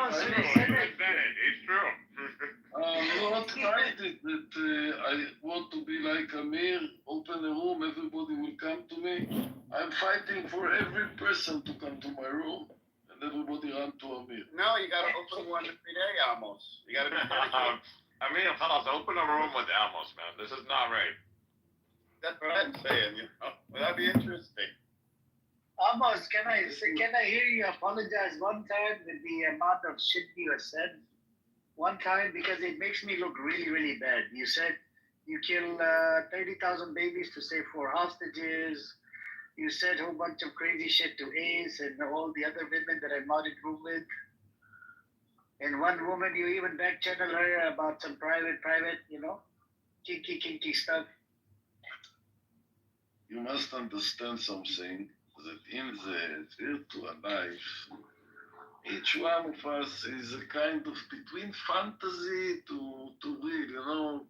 Amos, I you know, said I it. said it. It's true. What kind it that I want to be like Amir, open a room, everybody will come to me. I'm fighting for every person to come to my room, and everybody run to Amir. No, you got to open one every day almost. You got to be dedicated. I mean, fellas, open a room with Amos, man. This is not right. That's what I'm saying. You know, well, that'd be interesting. Amos, can I hear you apologize one time with the amount of shit you have said? One time, because it makes me look really, really bad. You said you kill 30,000 babies to save 4 hostages. You said a whole bunch of crazy shit to Ace and all the other women that I'm not in room with. And one woman, you even back channel her about some private, kinky stuff. You must understand something, that in the virtual life, each one of us is a kind of between fantasy to real, you know.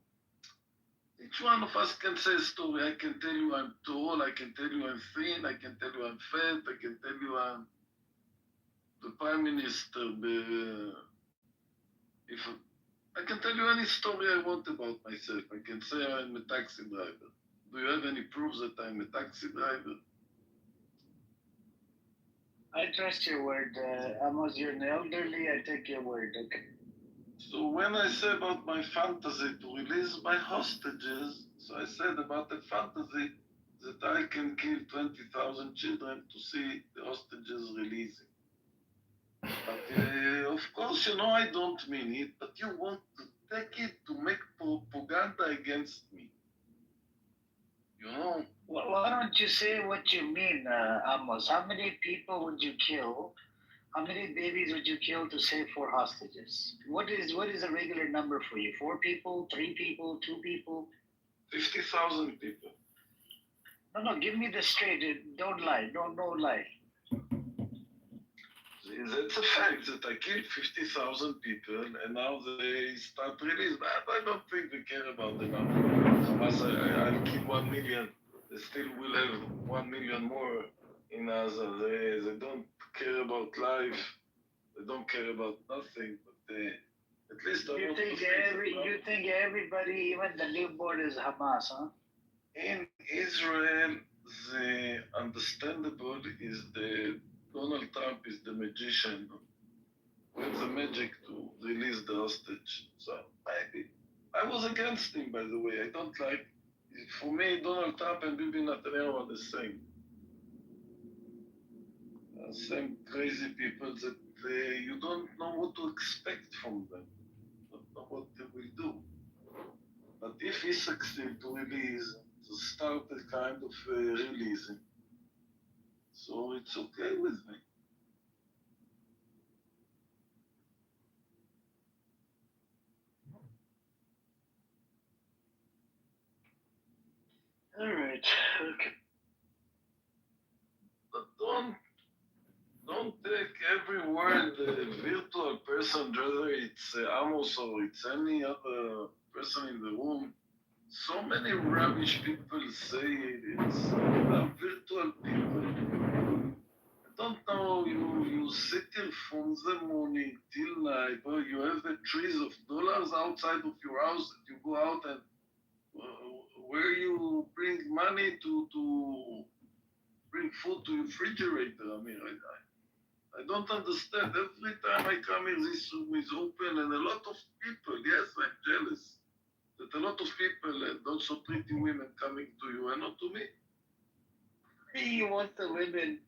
Each one of us can say a story. I can tell you I'm tall, I can tell you I'm thin, I can tell you I'm fat, I can tell you I'm the prime minister. If I can tell you any story I want about myself. I can say I'm a taxi driver. Do you have any proof that I'm a taxi driver? I trust your word. Amos, you're an elderly. I take your word. Okay. So when I say about my fantasy to release my hostages, so I said about the fantasy that I can kill 20,000 children to see the hostages releasing. But of course, you know, I don't mean it, but you want to take it to make propaganda against me. You know? Well, why don't you say what you mean, Amos? How many people would you kill? How many babies would you kill to save 4 hostages? What is a regular number for you? 4 people, 3 people, 2 people? 50,000 people. No, give me the straight. Don't lie. No lie. That's a fact that I killed 50,000 people and now they start release. But I don't think they care about the number. Hamas, I'll kill 1 million. They still will have 1 million more in Gaza. They don't care about life. They don't care about nothing. But at least I You want think you think everybody, even the newborn, is Hamas, huh? In Israel, the understandable is the Donald Trump is the magician with the magic to release the hostage. So maybe I was against him, by the way. I don't like. For me, Donald Trump and Bibi Netanyahu are the same. Same crazy people that you don't know what to expect from them. You don't know what they will do. But if he succeeds to release, to start a kind of releasing, so it's okay with me. All right. Okay. But don't take every word virtual person, whether it's Amos or it's any other person in the room. So many rubbish people say it's virtual people. I don't know, you sit here from the morning till night, or you have the trees of dollars outside of your house that you go out and where you bring money to bring food to your refrigerator. I mean, I don't understand. Every time I come here, this room is open, and a lot of people, yes, I'm jealous, that a lot of people, and also pretty women coming to you, and not to me. You want the women.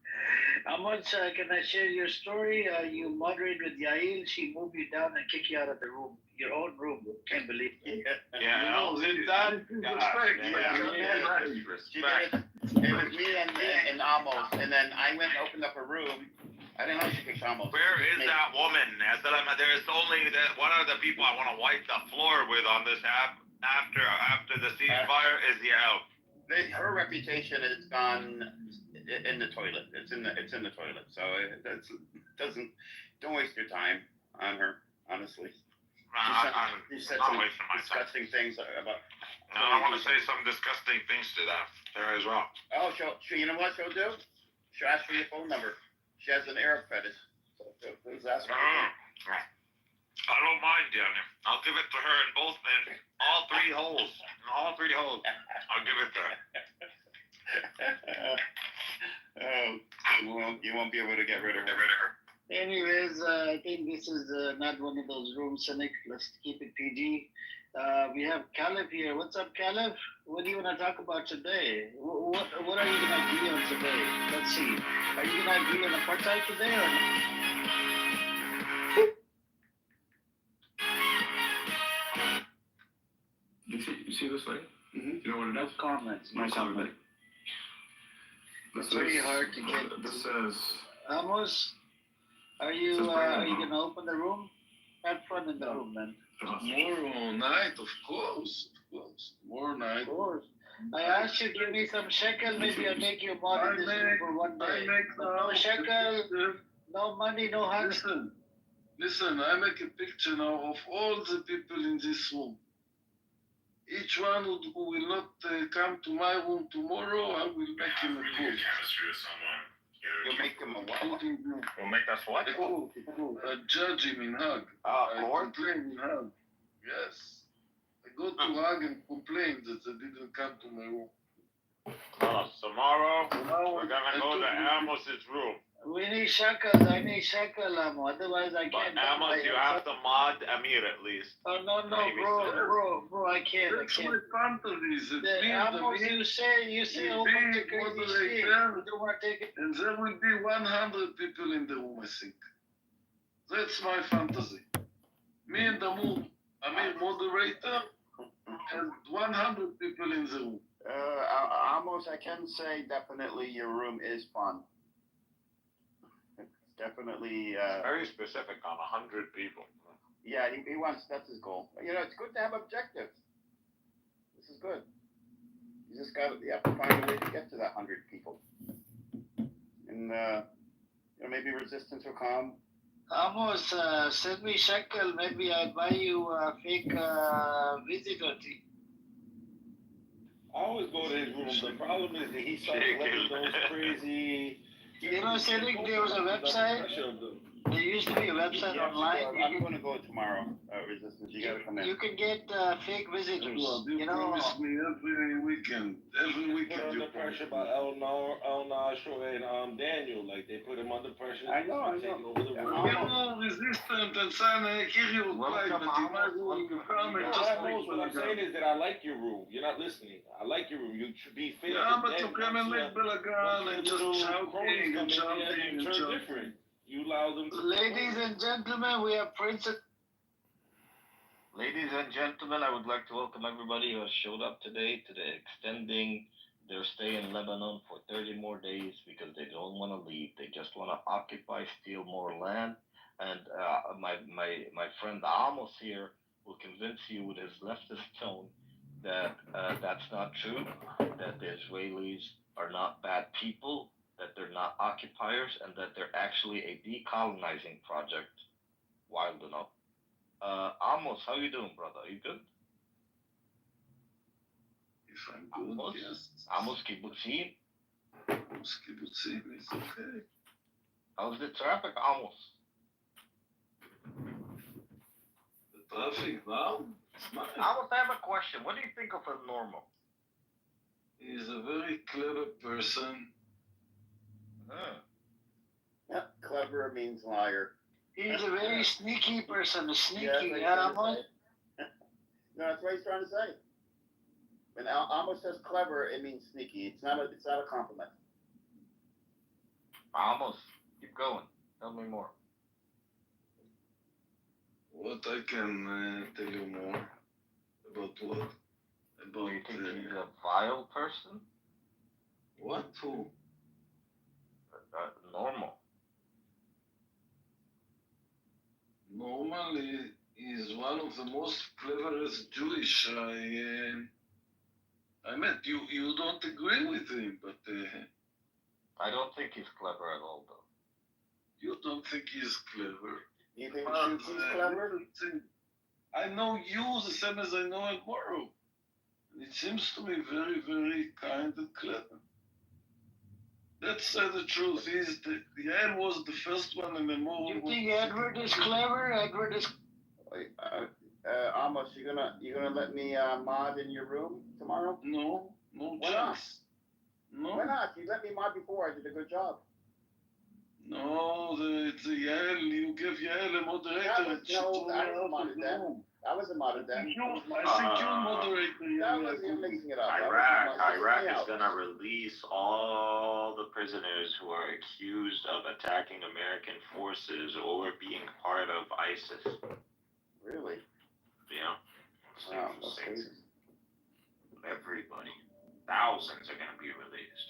Amos, can I share your story? You moderate with Yael. She moved you down and kicked you out of the room. Your own room. Can't believe it. Yeah, Al did that. Respect. Respect. It was me and Amos, and then I went and opened up a room. I didn't know she kicked Amos. Where is that woman? There's only one of the people I want to wipe the floor with on this app after the ceasefire is Yael. Her reputation has gone in the toilet. It's in the toilet. So don't waste your time on her, honestly. She said some disgusting things about. No, I want to say some disgusting things to her as well. Oh, you know what she'll do? She'll ask for your phone number. She has an Arab fetish. So please ask her. I'll give it to her in all three holes. In all three holes. I'll give it to her. You won't be able to get rid of her. Anyways, I think this is not one of those rooms, Cynic. Let's keep it PG. We have Caleb here. What's up, Caleb? What do you want to talk about today? What are you going to agree on today? Let's see. Are you going to agree on apartheid today or not? You see this thing? Mhm. You know what it No is? comments. No Nice comment. This It's very is- hard to get. This says, Amos, are you Says Brandon going to open the room? Have fun in the room, man. Tomorrow night, of course. Tomorrow night. Of course. I asked you, give me some shekel, maybe I'll make you a mod in this room for one I day. make But no shekel, no money, no hugs. Listen, I make a picture now of all the people in this room. Each one who will not come to my room tomorrow, I will make him a proof. chemistry with someone. You'll make them a what? We'll make us what? I judge him in Hug. Oh, I Lord? complain in Hug. Yes. I go to Hug and complain that they didn't come to my room. Tomorrow, Now we're going to go to Amos's room. We need shekels, I need shekel, Amo. Otherwise I But can't. Amos, you have to mod Amir at least. Oh, no, Maybe bro, I can't. that's my fantasies. It The means Amos, that you say a whole Be bunch of crazy shit. moderator. You don't want to take it. and there will be 100 people in the room, I think. That's my fantasy. Me and Amir moderator, and 100 people in the room. Almost, I can say definitely your room is fun. It's definitely, Very specific on 100 people. yeah, he wants, that's his goal. You know, it's good to have objectives. This is good. You have to find a way to get to that 100 people. And, maybe resistance will come. Amos, send me shekel, maybe I'll buy you a fake visitor tea. I always go to his room. The problem is that he starts letting those crazy. You know, Cedric, there was a website. There used to be a website online. I'm going to go tomorrow. Resistance, you got to come in. You can get fake visitors. Well, you You know, promise me every weekend. Every Put weekend you under pressure by El Nashro and Daniel. Like they put him under pressure. I know. Taking over the Yeah, room. You're more resistant and saying, Kirill, right, but in my room you come and No, just what I'm saying is that I like your room. You're not listening. I like your room. You should be fair. Yeah, to but them. you come and make balagan and just shouting and shouting and shouting. Different. You allow them to. ladies and gentlemen, we have Prince. Ladies and gentlemen, I would like to welcome everybody who has showed up today to the extending their stay in Lebanon for 30 more days because they don't want to leave. They just want to occupy, steal more land. And my friend Amos here will convince you with his leftist tone that that's not true, that the Israelis are not bad people, that they're not occupiers, and that they're actually a decolonizing project. Wild enough. Amos, how you doing, brother? Are you good? If I'm good, Amos? yes. Amos Kibbutzim? Amos Kibbutzim is okay. How's the traffic, Amos? The traffic now, it's nice. Amos, I have a question. What do you think of a normal? He's a very clever person. Yeah, clever means liar. He's a very sneaky person. Sneaky, Yeah, Amos. No, that's what he's trying to say. When Amos says clever, it means sneaky. It's not a compliment. Amos, keep going. Tell me more. What I can tell you more about what? Do About you think he's a vile person? what? Who? Normal. Normally, he's one of the most cleverest Jewish I met. You don't agree with him, but I don't think he's clever at all, though. you don't think he's clever. You think But, he's clever? I know you the same as I know Elmoro. It seems to me very, very kind and clever. Let's say the truth. Yael was the first one in the You morning. think Edward is clever? Edward is. Amos, you gonna let me mod in your room tomorrow? No Why not? chance. No. Why not? You let me mod before. I did a good job. No, it's Yael. You give Yael a moderator. and she told her how to do. I wasn't modded then. I think you moderator. That was you mixing it up. Iraq is gonna release all the prisoners who are accused of attacking American forces or being part of ISIS. Really? Yeah. Wow, that's Things. crazy. Everybody. Thousands are gonna be released.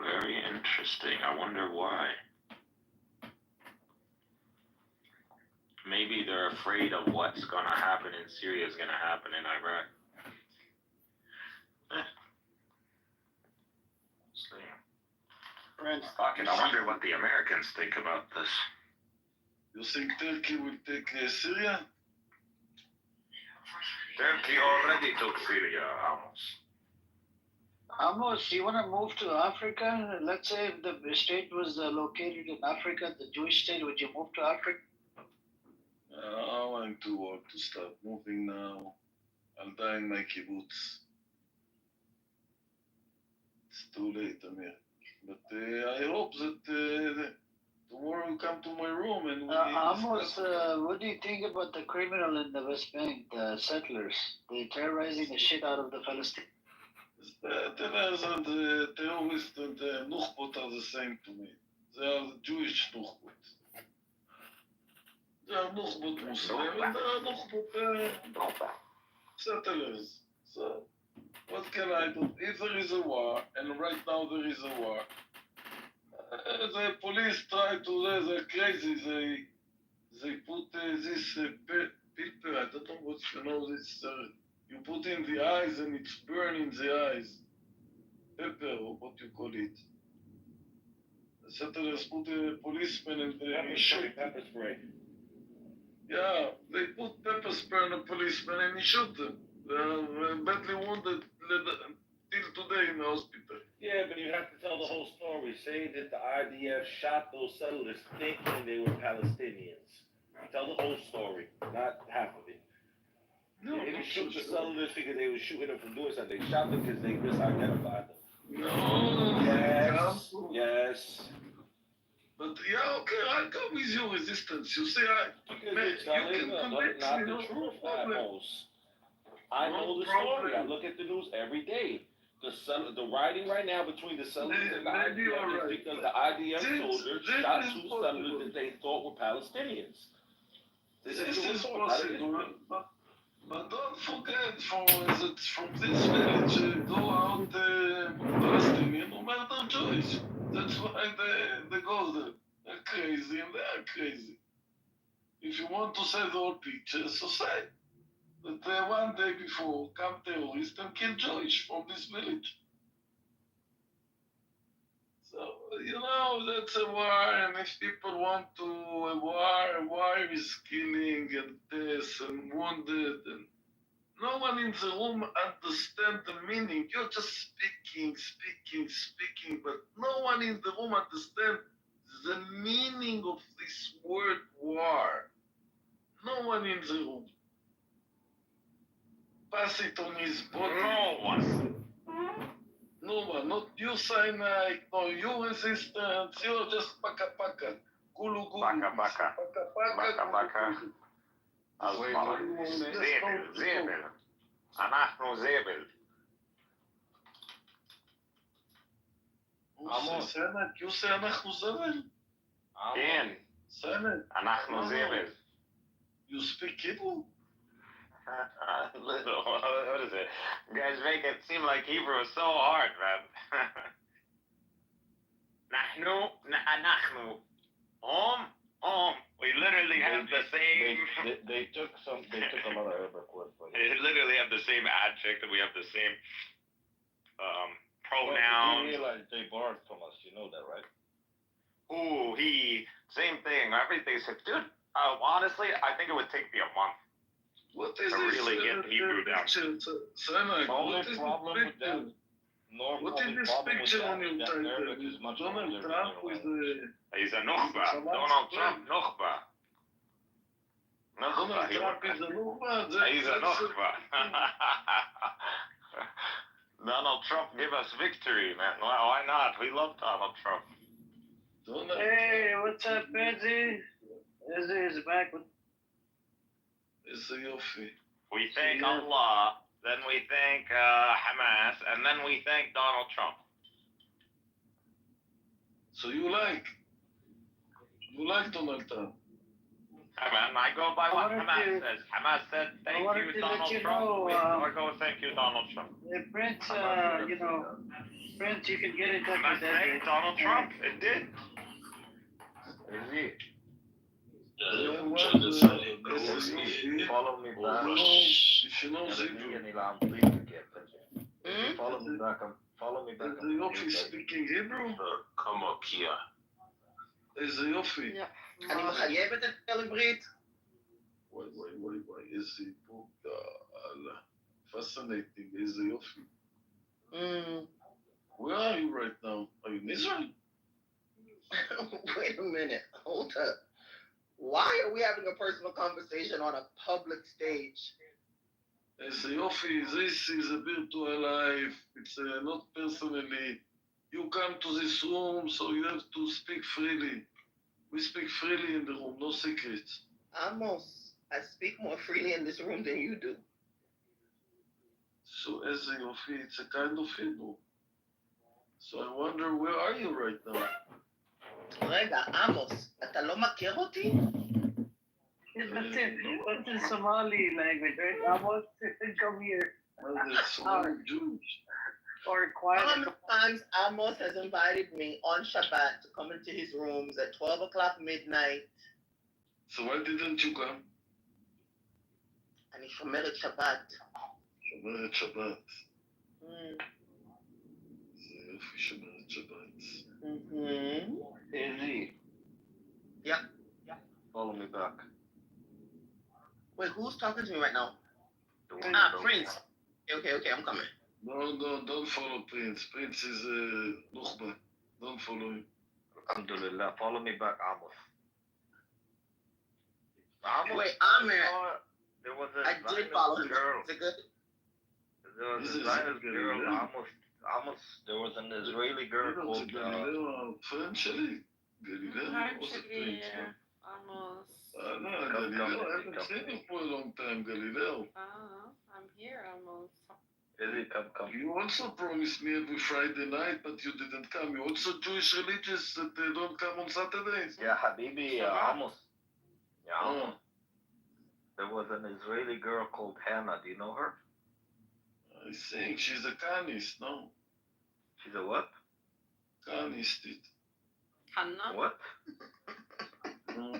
Very interesting. I wonder why. Maybe they're afraid of what's gonna happen in Syria is gonna happen in Iraq. Friends, Fucking, I wonder what the Americans think about this. You think Turkey will take Syria? Turkey already took Syria, almost. Amos, you want to move to Africa? Let's say if the state was located in Africa, the Jewish state, would you move to Africa? I want to start moving now. I'll die in my kibbutz. It's too late, Amir. But I hope that tomorrow you come to my room and we Amos, what do you think about the criminal in the West Bank, the settlers? They're terrorizing the shit out of the Palestinians. The terrorists and the terrorists and the Nukhbot are the same to me. They are the Jewish Nukhbot. They are Nukhbot Muslim and they are Nukhbot settlers. So, what can I do? If there is a war, and right now there is a war, the police try to, they're crazy, they put this paper, I don't know what you know, this, you put in the eyes and it's burning the eyes. Pepper, or what you call it. The settlers put a policeman and they shoot. Pepper spray. Yeah, they put pepper spray on a policeman and he shot them. They are badly wounded till today in the hospital. Yeah, but you have to tell the whole story. Say that the IDF shot those settlers thinking they were Palestinians. Tell the whole story, not half of it. No, They didn't not shoot the so. settlers because they were shooting them from doing something. They shot them because they misidentified them. No, Yes, yes. But yeah, okay, I'll go with your resistance. You say Because man, you're telling you can not convince the me, no truth, problem. Atmos. I No know the story. I problem. look at the news every day. The writing right now between the settlers and the Maybe you're IDF right, is because the IDF soldiers this shot is two possible. settlers that they thought were Palestinians. This a is true story, not a possible, history. but don't forget from this village go out Palestinian who murder Jewish. That's why they go there. They're crazy and they are crazy. If you want to say the whole picture, so say that one day before come terrorists and kill Jewish from this village. So, you know, that's a war, and if people want to a war is killing and death and wounded, and no one in the room understands the meaning. You're just speaking, but no one in the room understands the meaning of this word war. No one in the room. Pass it on his body. No one. No one, not you cyanide, no you resistance, you're just paka. Gulu gulu. Baka. Paka. בקה. אז זבל. אנחנו זבל. סנד, you say אנחנו זבל? כן, סנד, אנחנו זבל. you speak Hebrew? Little, what is it? You guys make it seem like Hebrew is so hard, man. אנחנו. We literally have the same. They took a lot of Arabic words. They literally have the same adjective. We have the same pronoun. You realize they borrowed from us. You know that, right? Ooh, he. Same thing. Everything's. Dude, honestly, I think it would take me a month. What is To this? really get Hebrew down. Sanac, Only what is problem this with that. picture? What is this picture on your title? Donald Trump with the... He's a Nukhba. Donald Trump Nukhba. Donald Donald Trump is a Nukba. He's a Nukba. Donald Trump give us victory, man. Why not? We love Donald Trump. Hey, what's up, Benzie? Izzy is back with. איזה יופי. We thank Allah, then we thank Hamas, and then we thank Donald Trump. So you like Donald Trump? Hey man, I go by what I wanted Hamas to- says. Hamas said, thank wanted you, to let Donald you Trump. know, I go, thank you, Donald Trump. Prince, Prince, you can get in touch Hamas with that. thanked Donald Trump. It did. Izzy, איזה יופי. follow me back. If you know Hebrew. אני להמליץ לכם. Follow me back. איזה יופי, speaking Hebrew? Come up here. איזה יופי. אני מחייבת את עברית. וואי, איזה איפוק, אללה. Fascinating, איזה יופי. Where are you right now? Are you in Israel? Wait a minute. Hold up. Why are we having a personal conversation on a public stage? איזה יופי, this is a virtual life. It's not personally. You come to this room, so you have to speak freely. We speak freely in the room, no secrets. Amos, I speak more freely in this room than you do. So איזה יופי, it's a kind of Hebrew. So I wonder, where are you right now? רגע, עמוס, אתה לא מכיר אותי? What's in Somali language, right? Amos, come here. Well, there's so many Jews. Or quiet. How many times Amos has invited me on Shabbat to come into his rooms at 12 o'clock midnight? So why didn't you come? אני שומרת שבת. שומרת שבת. Mm. זה יופי שומרת שבת. Izzy. Yeah. Follow me back. Wait, who's talking to me right now? The Prince. Okay, I'm coming. No, don't follow Prince. Prince is a Nukhba. Don't follow him. Alhamdulillah. Follow me back, Amos. Wait, Amir. There was a I did follow him. girl. Is it good? There was This a is Zionist Galileo. girl, Amos. There was an Israeli girl זה called. גלילאו, הפרנד שלי. גלילאו, what's the Prince? Almost. No, Galileo, I haven't seen you for a long time, Galileo. I'm here almost. Izzy, come. You also promised me every Friday night, but you didn't come. You also Jewish religious that they don't come on Saturdays. Yeah, Habibi, Amos. Yeah, Amos. There was an Israeli girl called Hannah. Do you know her? I think she's a Kahanist, no? She's a what? Kahanistit. Hannah? What?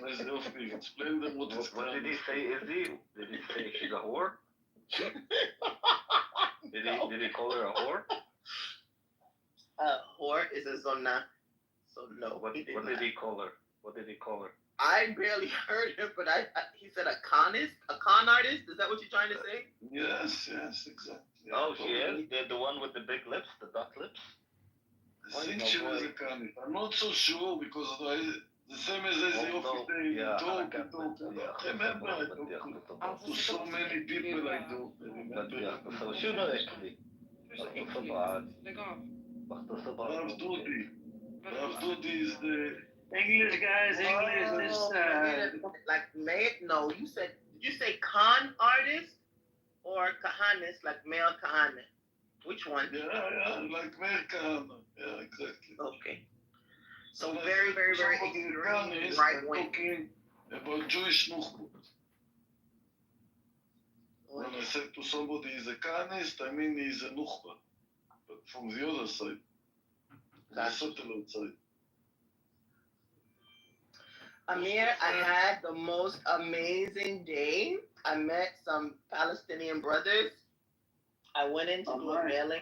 איזה יופי, explain them what is What did he say, Izzy? Did he say she's a whore? Did he call her a whore? Whore is a zona. So no. What did he call her? What did he call her? I barely heard him, but he said a conist, a con artist. Is that what you're trying to say? Yes, exactly. Oh, she is? The one with the big lips, the duck lips? I think she was a Kahanist. I'm not so sure because the same as איזה יופי, they talk. I remember I talked to so many people I do. شو رأيك فيه؟ Rav Dudi is the English, guys, English. Like no, you said, did you say con artist or kahanis, like male kahanis? Which one? yeah, like Meir Kahana. Yeah, exactly. Okay. So very, very, very extreme Kahanist right wing. talking about Jewish Nukhbut. When I said to somebody he's a Kahanist, I mean he's a Nukhba. But from the other side. The settler side. Amir, I had the most amazing day. I met some Palestinian brothers. I went in to do a mailing,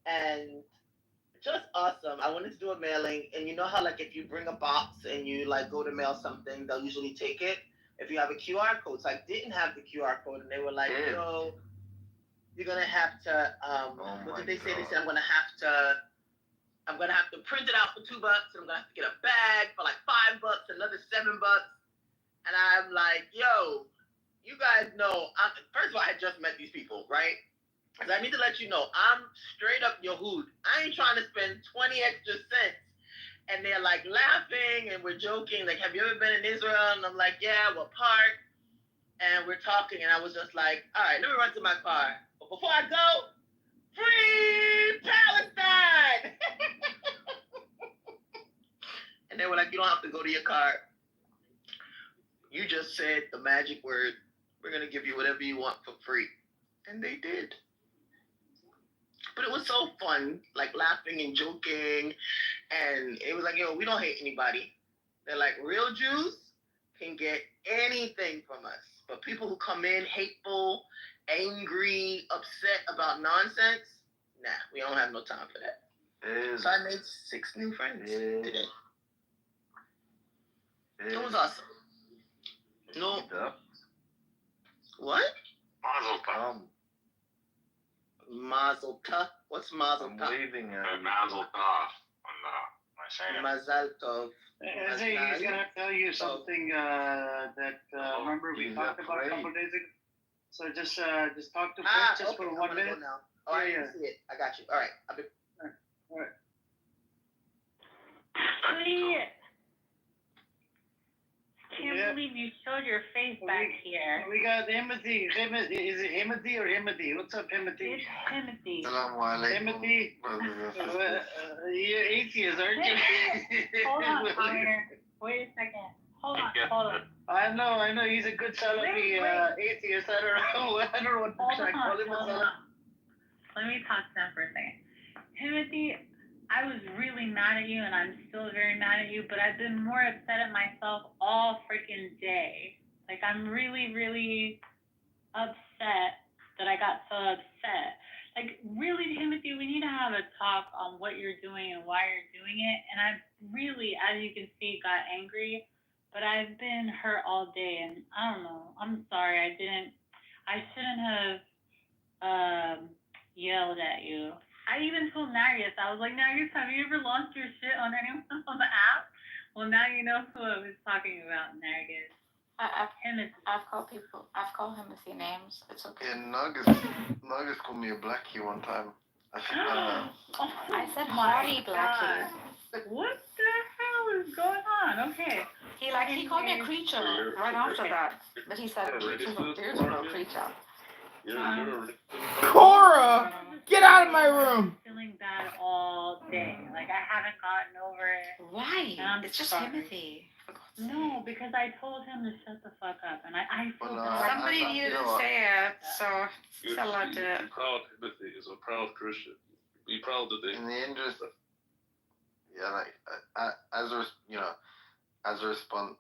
and just awesome. I went in to do a mailing, and you know how like if you bring a box and you like go to mail something, they'll usually take it if you have a QR code. So I didn't have the QR code, and they were like, "Yo, you're gonna have to." What did they say? They said I'm gonna have to print it out for $2, and I'm gonna have to get a bag for like $5, another $7. And I'm like, yo, you guys know, first of all, I had just met these people, right? So I need to let you know, I'm straight up Yahud. I ain't trying to spend 20 extra cents. And they're like laughing and we're joking. Like, have you ever been in Israel? And I'm like, yeah, what part? And we're talking. And I was just like, all right, let me run to my car. But before I go, free Palestine! And they were like, you don't have to go to your car. You just said the magic word. We're going to give you whatever you want for free. And they did. But it was so fun, like laughing and joking. And it was like, we don't hate anybody. They're like, real Jews can get anything from us. But people who come in hateful, angry, upset about nonsense, nah, we don't have no time for that. So I made 6 new friends today. It was awesome. No. What? Mazel tov. Mazel tov. What's mazel tov? I'm waving at Mazel tov. My saying. Mazel tov. I think he's gonna tell you something that remember we talked about a couple days ago. So just talk to Chris just for 1 minute. Now. Oh, yeah, I see it. I got you. All right. All right. Sweet. Can't believe you showed your face back here. We got Himothy. Is it Himothy or Himothy? What's up, Himothy? It's Timothy. Timothy. You're atheist, aren't you? Hold on, Connor. Wait a second. Hold on. I know. He's a good Salafi atheist. I don't know what to call him. Hold on. Let me talk to them for a second. Timothy, I was really mad at you, and I'm still very mad at you, but I've been more upset at myself all freaking day. Like, I'm really, really upset that I got so upset. Like, really, Timothy, we need to have a talk on what you're doing and why you're doing it. And I really, as you can see, got angry, but I've been hurt all day, and I don't know. I'm sorry. I shouldn't have yelled at you. I even told Narius, I was like, Narius, have you ever launched your shit on anyone on the app? Well, now you know who I was talking about, Narius. I've called Himothy names. It's okay. Yeah, Nuggets called me a blackie one time. I said haughty blackie. What the hell is going on? Okay. He called me a creature right after that. But he said beautiful creature. Cora, get out of my room. I'm feeling bad all day. Like, I haven't gotten over it. Why? It's just Timothy. No, because I told him to shut the fuck up, and I feel bad. Somebody needed to say it, so tell her to. Be proud, Timothy is a proud Christian. Be proud today. In the interest, as a response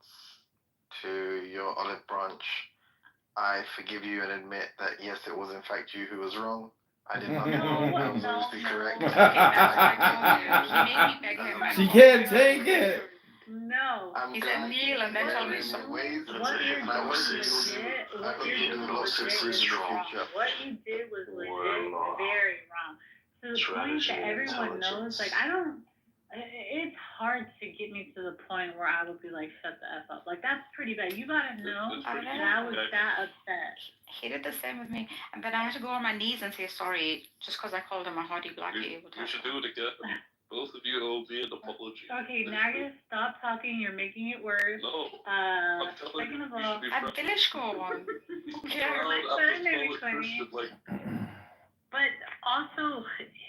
to your olive branch, I forgive you and admit that yes, it was in fact you who was wrong. I did not know I was obviously correct. She can't take it. No. He said kneel and then told me so. What you did was legit very wrong. To the point that everyone knows, like, it's hard to get me to the point where I would be like, shut the F up. Like, that's pretty bad. You gotta know that I was that upset. He did the same with me. And then I had to go on my knees and say sorry just because I called him a haughty blackie. You should do it again. Both of you owe me an apology. Okay, now you stop talking. You're making it worse. No. Second of all, I'm village school one. But also,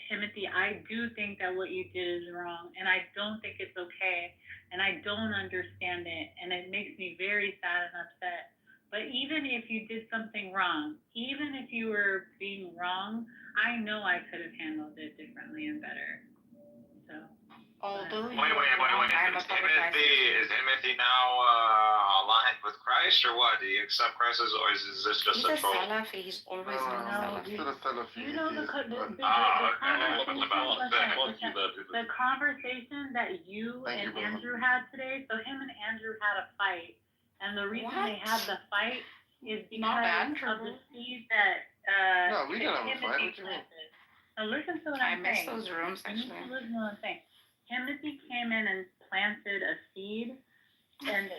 Timothy, I do think that what you did is wrong, and I don't think it's okay, and I don't understand it, and it makes me very sad and upset. But even if you did something wrong, even if you were being wrong, I know I could have handled it differently and better. So. Although Wait. Is Timothy now aligned with Christ, or what? Do you accept Christ, or is this just he's a troll? Salafi. He's always been a Salafi. You know the conversation that you and Andrew had today. So him and Andrew had a fight, and the reason they had the fight is because of the seed that no, we didn't have a fight. What do you mean? Now listen to what I'm saying. I miss those rooms actually. Listen to what I'm saying. Timothy came in and planted a seed, and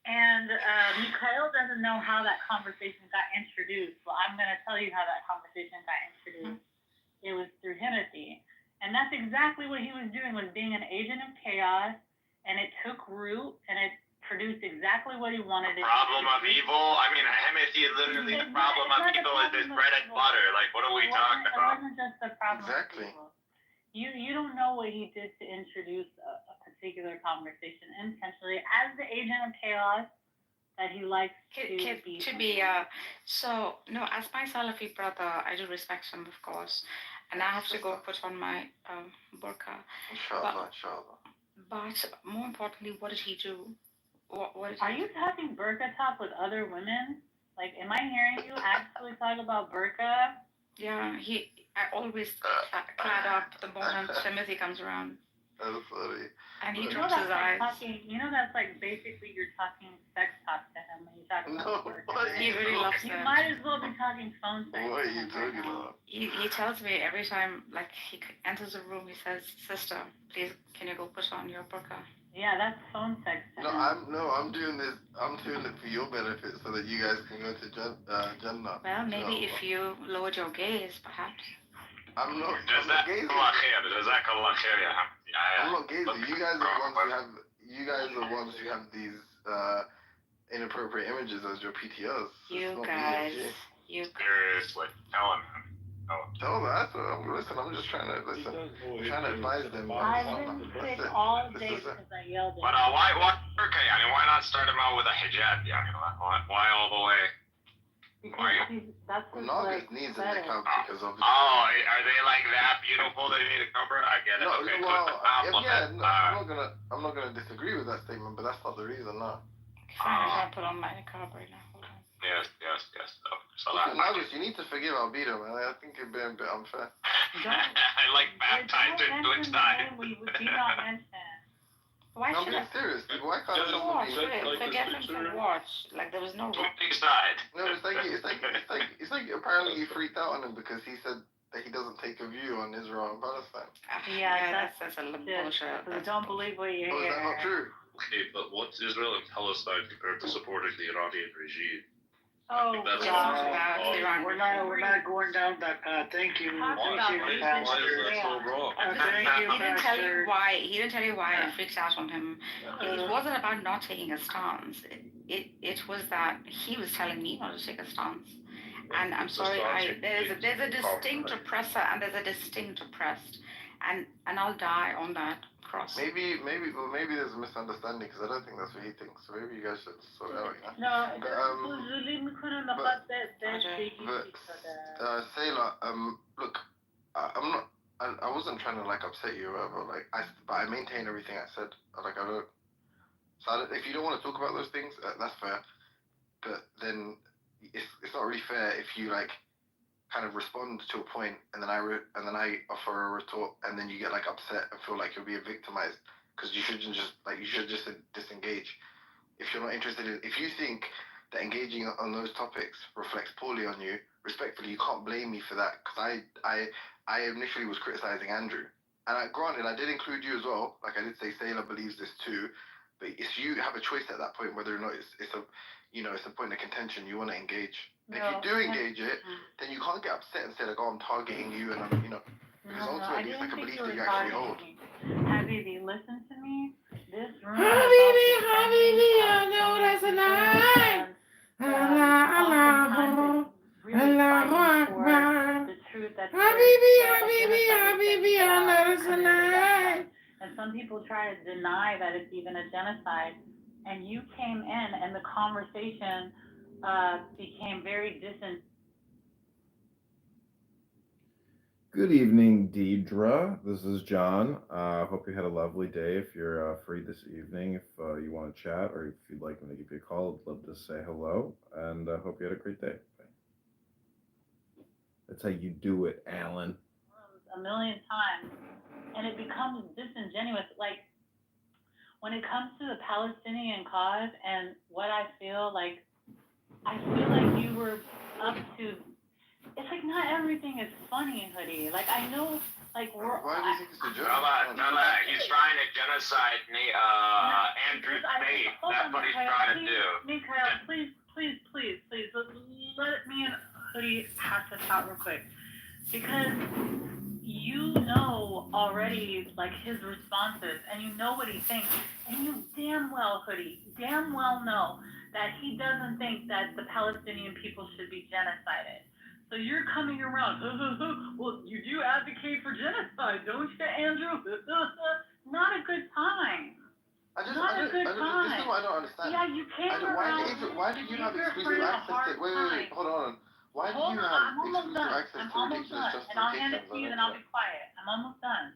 And Mikhail doesn't know how that conversation got introduced. Well, I'm going to tell you how that conversation got introduced. It was through Timothy. And that's exactly what he was doing, was being an agent of chaos. And it took root, and it produced exactly what he wanted. Problem of evil? I mean, Hemeti, literally the problem of evil is his bread and butter. Like, what are we talking about? It wasn't just the problem Exactly. of evil. You don't know what he did to introduce a particular conversation intentionally as the agent of chaos that he likes to be. So no, as my Salafi brother, I do respect him, of course, and I have to go put on my burqa. Inshallah, inshallah. But more importantly, what did he do? What did Are he you talking burqa talk with other women? Like, am I hearing you actually talk about burqa? Yeah, I always clad up the moment Timothy comes around. I'm sorry. And he You know drops his that's like eyes. talking. You know that's like basically you're talking sex talk to him when you talk about burqa. He really loves You it. might as well be talking phone sex. What are to you him talking right now. about? He tells me every time, like, he enters a room, he says, "Sister, please, can you go put on your burqa?" Yeah, that's phone sex to him. I'm doing this. I'm doing it for your benefit, so that you guys can go to Jannah. Well, maybe Inshallah. if you lowered your gaze, perhaps. I'm not gazing. Jazakallah khair, ya Hamdi. I'm not gazing. You guys are the ones who have. You guys are the ones who have these inappropriate images as your PTOs. You It's not guys. me, You Seriously, tell him. Tell them that. Listen, I'm just trying to listen. I'm trying to advise them. I've been sick all day This is it. because I yelled at But you. why okay, I mean, why not start him out with a hijab? Yeah, why all the way? Because that's what Nagas needs a niqab because obviously. Oh, are they like that beautiful? They need a cover? I get it. No, Okay, well, so it's a compliment. I'm not gonna disagree with that statement, but that's not the reason. No. Fine, I'm gonna put on my niqab right now. Hold on. Yes. So Listen, Nagas, you need to forgive Albedo, man. I think you're being a bit unfair. I like baptized into its side. We do not mention. Why I'm should being I? serious. Why can't Just someone Watch, be? forget him to watch. Like, there was no. Twenty side. No, it's like apparently you freaked out on him because he said that he doesn't take a view on Israel and Palestine. Yeah, that's a little bullshit. So don't believe what you Oh, is that not hear. true? Okay, but what's Israel and Palestine compared to supporting the Iranian regime? Oh, That's God. We're not going down that path. Thank you. Talk Thank about you, religion. Pastor. Why is that so wrong? Thank you, He didn't tell you Pastor. why. He didn't tell you why it freaks out on him. It wasn't about not taking a stance. It was that he was telling me not to take a stance. And I'm sorry, there's a distinct oppressor and there's a distinct oppressed, and I'll die on that cross. Maybe there's a misunderstanding because I don't think that's what he thinks. So maybe you guys should sort it out. You know? No, but Sailor, look, I'm not. I wasn't trying to like upset you or whatever. Like but I maintain everything I said. Like I don't. So if you don't want to talk about those things, that's fair. But then it's not really fair if you like kind of respond to a point and then I offer a retort and then you get like upset and feel like you're being victimized because you should just disengage. If you're not interested in, if you think that engaging on those topics reflects poorly on you, respectfully, you can't blame me for that because I initially was criticizing Andrew. And granted, I did include you as well. Like I did say, Sailor believes this too. But if you have a choice at that point, whether or not it's a point of contention, you want to engage. No, if you do engage it, then you can't get upset and say like, "Oh, I'm targeting you," and I'm, because ultimately it's like a belief that you actually hold. Habibi, listen to me. This room. Habibi, I know that's a lie. Allahu Akbar. The truth that's Habibi, I know that's a lie. And some people try to deny that it's even a genocide. And you came in, and the conversation became very distant. Good evening, Deidre. This is John. Hope you had a lovely day. If you're free this evening, if you want to chat or if you'd like me to give you a call, I'd love to say hello. And hope you had a great day. Bye. That's how you do it, Alan. A million times. And it becomes disingenuous. Like, when it comes to the Palestinian cause and what I feel like you were up to, it's like not everything is funny, Hoodie. Like, I know, like, we're... Why do you think it's a joke? No, he's trying to genocide Andrew Tate. That's what he's trying to do. Mikhail, please. Let me and Hoodie hash this out real quick. Because you know already, like, his responses, and you know what he thinks, and you damn well, Hoodie, know that he doesn't think that the Palestinian people should be genocided. So you're coming around, well, you do advocate for genocide, don't you, Andrew? Not a good time. This is Not a good time. This is what I don't understand. Yeah, you came around. Why did you have exclusive access to? Wait, hold on. Why did you have exclusive access to ridiculous justifications? And I'll hand it to you, then I'll be quiet. I'm almost done.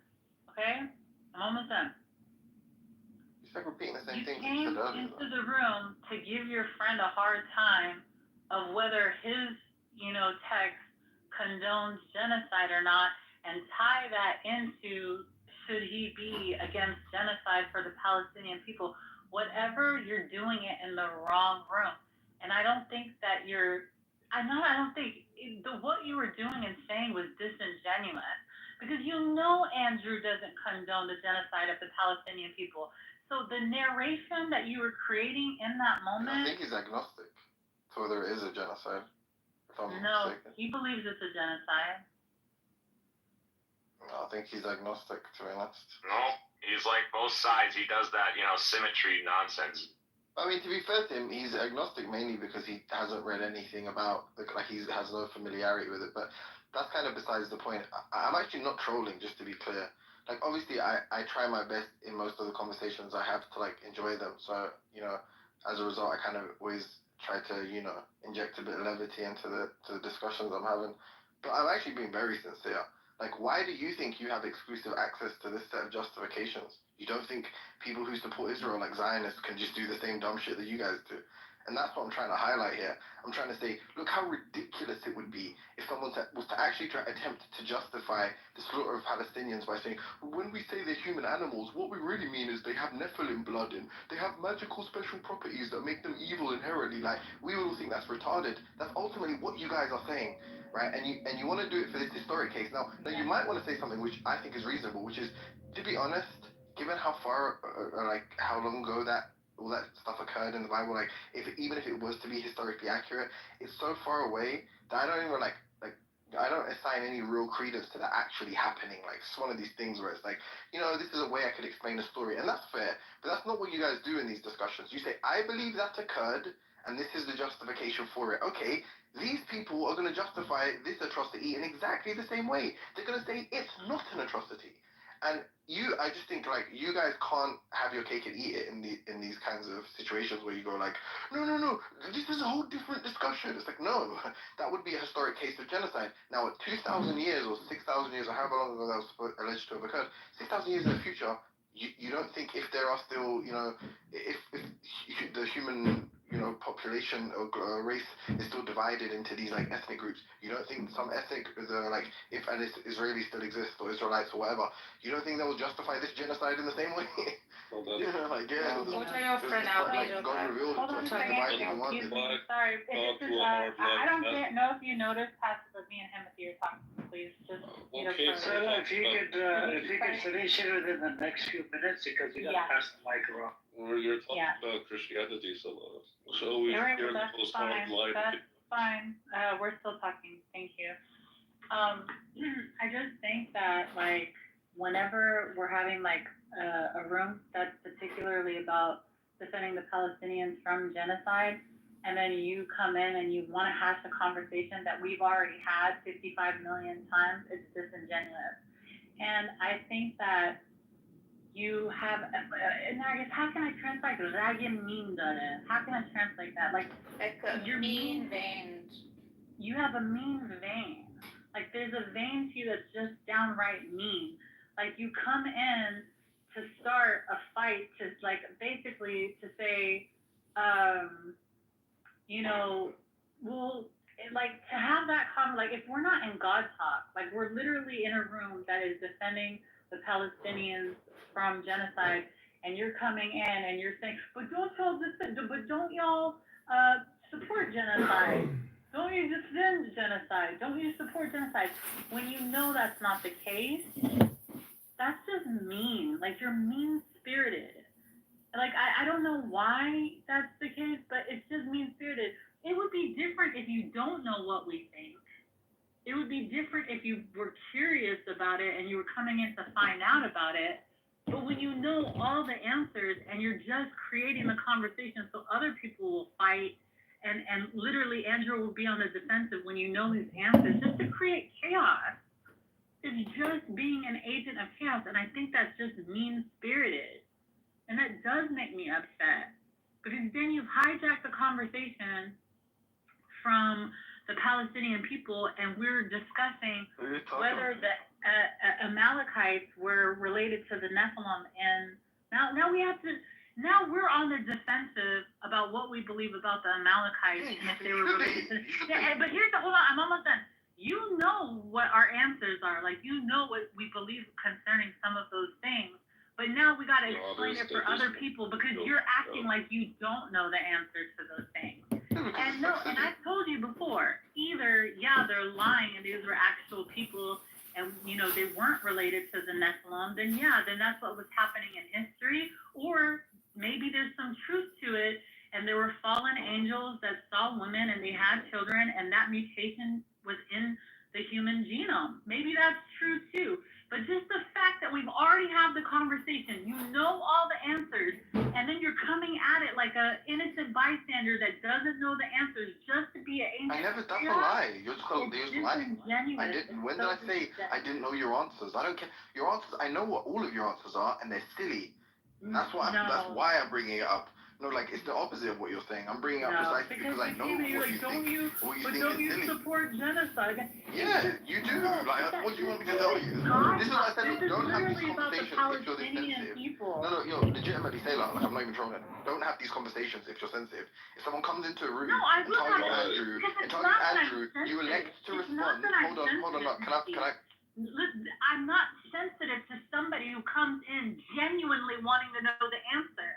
Okay? I'm almost done. You said repeating the same thing You came into the room to give your friend a hard time of whether his, text condones genocide or not, and tie that into should he be against genocide for the Palestinian people. Whatever, you're doing it in the wrong room. And I don't think that what you were doing and saying was disingenuous, because Andrew doesn't condone the genocide of the Palestinian people. So the narration that you were creating in that moment. I think he's agnostic to whether it is a genocide. No, he believes it's a genocide. I think he's agnostic, to be honest. No, he's like both sides. He does that, symmetry nonsense. I mean, to be fair to him, he's agnostic mainly because he hasn't read anything about, he has no familiarity with it. But that's kind of besides the point. I'm actually not trolling, just to be clear. Like, obviously, I try my best in most of the conversations I have to, enjoy them. So, as a result, I kind of always try to, inject a bit of levity into the discussions I'm having. But I'm actually being very sincere. Like, why do you think you have exclusive access to this set of justifications? You don't think people who support Israel, like Zionists, can just do the same dumb shit that you guys do? And that's what I'm trying to highlight here. I'm trying to say, look how ridiculous it would be if someone was to actually attempt to justify the slaughter of Palestinians by saying, when we say they're human animals, what we really mean is they have Nephilim blood in. They have magical special properties that make them evil inherently. Like, we all think that's retarded. That's ultimately what you guys are saying, right? And you want to do it for this historic case. Now you might want to say something which I think is reasonable, which is, to be honest, given how far, how long ago all that stuff occurred in the Bible, even if it was to be historically accurate, it's so far away that I don't even I don't assign any real credence to that actually happening. Like, it's one of these things where it's like, this is a way I could explain the story, and that's fair, but that's not what you guys do in these discussions. You say, I believe that occurred, and this is the justification for it. Okay, these people are going to justify this atrocity in exactly the same way. They're going to say it's not an atrocity. And I just think, you guys can't have your cake and eat it in these kinds of situations where you go no, this is a whole different discussion. It's like, no, that would be a historic case of genocide. Now, 2,000 years or 6,000 years or however long ago that was alleged to have occurred, 6,000 years in the future, you don't think if there are still, if the human, population or race is still divided into these ethnic groups, you don't think some ethnic, if Israelis still exist or Israelites or whatever, you don't think that will justify this genocide in the same way? What are your friend out there? God revealed Hold on a second. Sorry. I don't know if you noticed, Pastor, me and Timothy are talking. Please just. So if you could finish it within the next few minutes, because we gotta pass the mic around. You're talking about Christianity, so you're that's fine. That's fine. We're still talking. Thank you. I just think that whenever we're having a room that's particularly about defending the Palestinians from genocide, and then you come in and you want to hash a conversation that we've already had 55 million times, it's disingenuous. And I think that you have, and I guess, how can I translate Ragenmindane? How can I translate that? You're mean veined. You have a mean vein. There's a vein to you that's just downright mean. You come in to start a fight to, basically to say, to have that if we're not in God talk, we're literally in a room that is defending the Palestinians from genocide, and you're coming in and you're saying, but don't y'all support genocide? Don't you defend genocide? Don't you support genocide? When you know that's not the case, that's just mean. You're mean-spirited. like, I don't know why that's the case, but it's just mean-spirited. It would be different if you don't know what we think. It would be different if you were curious about it and you were coming in to find out about it. But when you know all the answers and you're just creating the conversation so other people will fight, and literally Andrew will be on the defensive when you know his answers, just to create chaos. It's just being an agent of chaos, and I think that's just mean-spirited. And that does make me upset, because then you've hijacked the conversation from the Palestinian people, and we're discussing whether the Amalekites were related to the Nephilim. And now we're on the defensive about what we believe about the Amalekites and if they were related to. But hold on, I'm almost done. You know what our answers are. Like, you know what we believe concerning some of those things. But now we got to explain it for other people, because you're acting like you don't know the answers to those things. And I've told you before, either, they're lying and these were actual people and, they weren't related to the Nephilim, then that's what was happening in history. Or maybe there's some truth to it, and there were fallen angels that saw women and they had children, and that mutation was in the human genome. Maybe that's true too. But just the fact that we've already had the conversation, you know all the answers, and then you're coming at it like an innocent bystander that doesn't know the answers just to be an angel. I never, that's a lie. You're lying. I didn't. When did I say I didn't know your answers? I don't care. Your answers, I know what all of your answers are, and they're silly. That's why I'm bringing it up. No, like, it's the opposite of what you're saying. I'm bringing it up precisely because I know what you think. What you think is silly. Support genocide? Yeah, you do. Like, what do you want me to tell you? This is why I said, don't have these conversations if you're this sensitive. No, you're legitimately Taylor. Like, I'm not even trolling. Don't have these conversations if you're sensitive. If someone comes into a room and tells you Andrew, you elect to respond. Hold on. Can I? I'm not sensitive to somebody who comes in genuinely wanting to know the answer.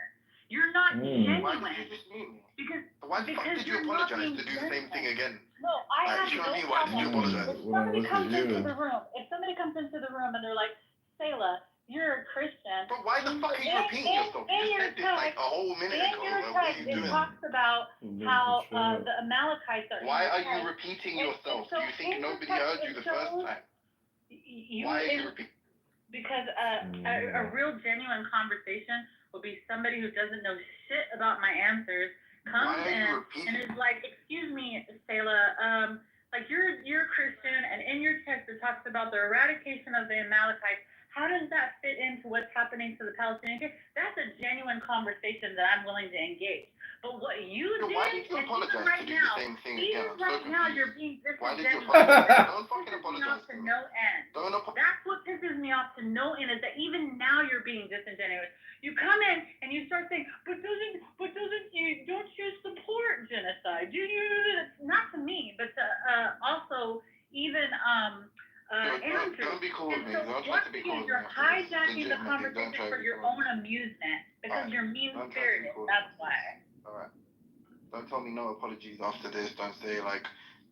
You're not genuine. Why did you just mean me? Why the fuck did you apologize to do the same thing again? No, I have no problem. Why did you apologize? If somebody comes into the room and they're like, Sayla, you're a Christian. But why the fuck are you repeating yourself? You just said this like a whole minute ago. In your text, it talks about how the Amalekites are. Why are you repeating yourself? Do you think nobody heard you the first time? Why are you repeating? Because a real genuine conversation will be somebody who doesn't know shit about my answers comes in and is like, excuse me, Sayla, like you're a Christian, and in your text it talks about the eradication of the Amalekites. How does that fit into what's happening to the Palestinians? That's a genuine conversation that I'm willing to engage. But what you did, why did you apologize right to do now, the same thing even again? right now, you're being disingenuous. Why did you apologize? Don't fucking apologize to no end. That's what pisses me off to no end, is that even now you're being disingenuous. You come in and you start saying, but don't you support genocide? Do you? Not to me, but to also even Andrew. Don't be cool with me. Don't try to be cool with me. You're hijacking the conversation for your own amusement because you're mean-spirited. That's why. All right. Don't tell me no apologies after this. Don't say like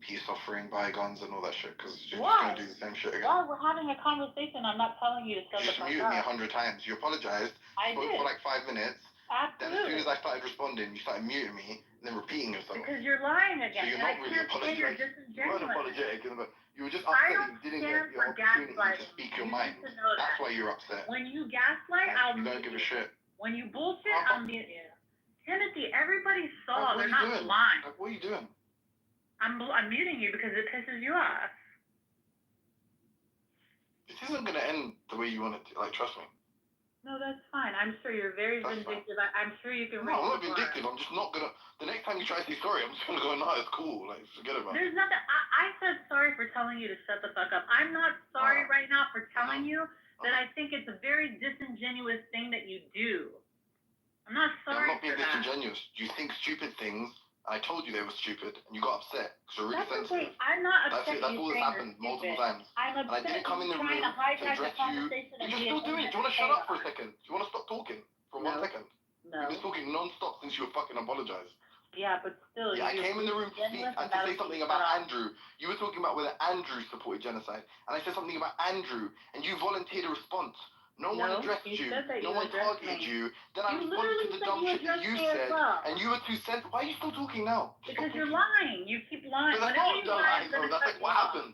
peace offering, bygones, and all that shit, because you're just gonna do the same shit again. Well, we're having a conversation. I'm not telling you to shut the fuck up. You just muted me 100 times. You apologized. I did. For like 5 minutes. Absolutely. Then as soon as I started responding, you started muting me and then repeating yourself. Because you're lying again. So you're not really apologetic. You weren't apologetic. You were just upset that you didn't get your opportunity to speak your mind. That's why you're upset. When you gaslight, you don't give a shit. When you bullshit, I'll mute you. Timothy, everybody saw. They're not lying. Like, what are you doing? I'm muting you because it pisses you off. This isn't gonna end the way you want it to. Like, trust me. No, that's fine. I'm sure you're very vindictive. I'm sure you can. No, I'm not vindictive. I'm just not gonna. The next time you try to say sorry, I'm just gonna go, no, it's cool. Like, forget about it. There's nothing. I said sorry for telling you to shut the fuck up. I'm not sorry right now for telling you that I think it's a very disingenuous thing that you do. I'm not sorry. I'm not being disingenuous. You think stupid things. I told you they were stupid, and you got upset because you're really sensitive. Okay. I'm not upset. That's all that's happened multiple times. I'm upset. And I didn't come in the room to address you. You're still doing it. Do you want to shut up for a second? Do you want to stop talking for 1 second? No. You've been talking non-stop since you fucking apologized. Yeah, but still. Yeah, I came in the room to speak and to say something about Andrew. You were talking about whether Andrew supported genocide, and I said something about Andrew, and you volunteered a response No one addressed you. Said that no one addressed targeted me. you. Then I responded to the dumb shit that you said, and you were too sensitive. Why are you still talking now? Because you're lying. You keep lying. But that's not the lie, though. That's like what happened.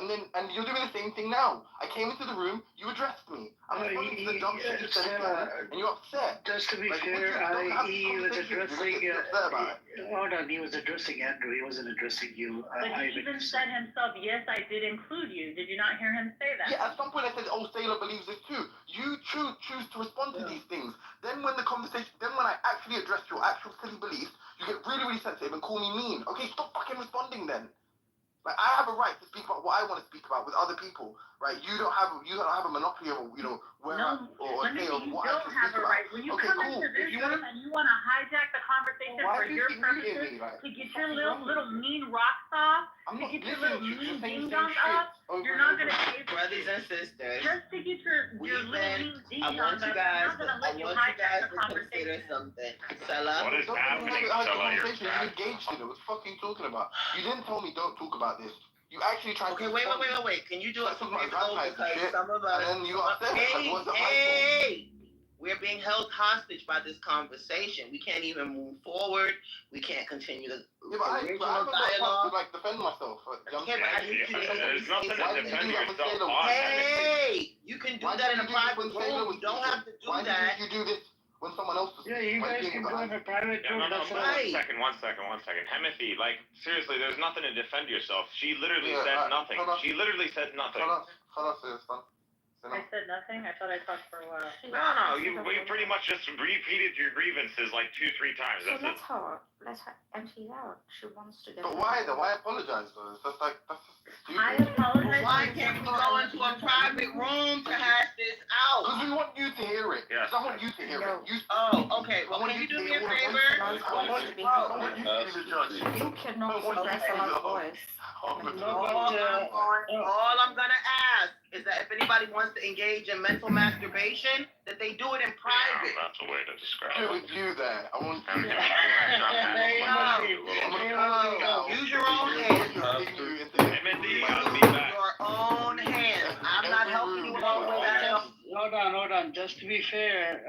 And you're doing the same thing now. I came into the room, you addressed me. I'm responding to the dumb shit you said again, and you're upset. Just to be Like, fair, he was addressing. Upset about it. Hold on, he was addressing Andrew. He wasn't addressing you. But he even said himself, yes, I did include you. Did you not hear him say that? Yeah, at some point I said, oh, Sailor believes this too. You choose to respond to these things. Then when I actually address your actual silly beliefs, you get really, really sensitive and call me mean. Okay, stop fucking responding then. Like, I have a right to speak about what I want to speak about with other people, right? You don't have a monopoly of, where No, say of what I don't can have speak a about. right. When you Okay, come cool. into this If you room wanna, and you want to hijack the conversation why for do you your keep muting purposes, me? Like, to get your little mean rocks off, I'm to not get your listening little to you. mean You're saying ding the same dongs shit up, over you're and not over. gonna pay for Brothers and sisters, just to get your little mean ding I dongs want you up. guys, I'm not gonna I let you want you hijack guys the to consider conversation. something. Sella, What is happening, I had a Stella? You're conversation. You engaged in it. What the fuck are you talking about? You didn't tell me don't talk about this. You actually tried okay, to wait. respond. Can you do us a Talking about favor though? vampires and Because shit, some of us, and then you got upset. Like, what's it my fault? hey, we're being held hostage by this conversation. We can't even move forward. We can't continue the Yeah, but I original haven't got time dialogue. to like defend myself. Okay, but I need you to There's nothing to Why did you defend do that with yourself Sailor? on. Hey, you can do Why that in did a you do this private when Sailor room. was You don't speaking? have to do Why that. did you do this when someone else was Yeah, speaking? you Why guys did you can do go in that? a private room. No, That's but right. one second. Hemothy, like, seriously, there's nothing to defend yourself. She literally Yeah, said nothing. hold on. She literally said nothing. Hold on, Sister. I said nothing. I thought I talked for a while. No, we pretty much just repeated your grievances like 2-3 times. So That's let her empty it out. She wants to get. But why though? Why apologize though? It's just like that's stupid. I apologize. Why can't we go into a private room to hash this out? Because we want you to hear it. Yes. I want you to hear it. Oh, okay. Well, can you do me a favor? I want you to be the judge. You cannot suppress a loud voice. All I'm gonna ask is that if anybody wants to engage in mental masturbation, that they do it in private. that's a way to describe do it. with you there. I want you Use your own hands. Your own hands. I'm not helping you along with that. Hold on. Just to be fair,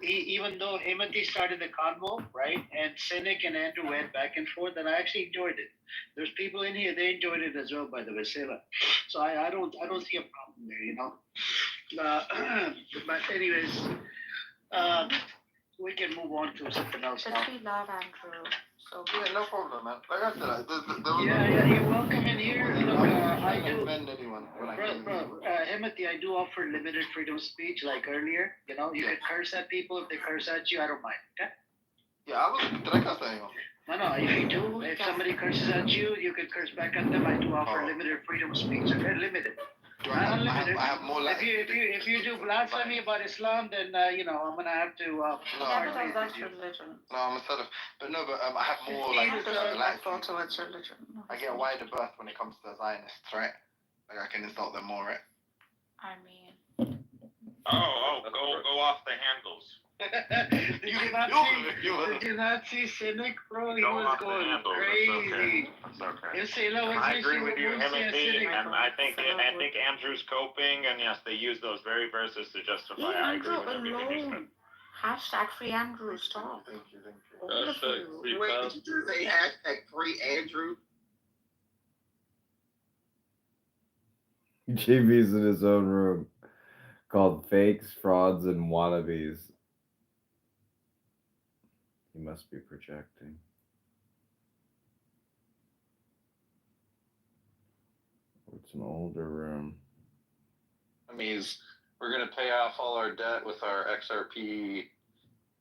even though Hemati started the convo, right, and Cynic and Andrew went back and forth, and I actually enjoyed it. There's people in here, they enjoyed it as well, by the way, Sela. So I don't see a problem there, But anyways, we can move on to something else now. But we love Andrew. So Yeah, no problem, man. Like I said, Yeah, you're welcome in here. Look, I do. offend anyone when I Bro, Hemati, I do offer limited freedom of speech, like earlier. You can curse at people. If they curse at you, I don't mind. Okay? Yeah, did I curse at anyone? No, if you do, if somebody curses at you, you can curse back at them. I do offer limited freedom of speech. Okay, limited. Not unlimited. I have more like. If you do blasphemy about Islam, then I'm gonna have to. that's religion. No, I'm a sort of, but I have more like. Towards religion. I get a wider berth when it comes to Zionists, right? Like I can insult them more, right? I mean. Go off the handles. Did you not see Cynic, bro? He was going crazy. That's okay. You see, look, I agree with you, Hemothy, Cynic. and I think Andrew's coping, and yes, they use those very verses to justify. I agree with everything he said. Hashtag free Andrew, stop. Thank you. Hashtag free Wait, Paz. did you say hashtag free Andrew? JB's in his own room called Fakes, Frauds, and Wannabes. He must be projecting. It's an older room. That means we're gonna pay off all our debt with our XRP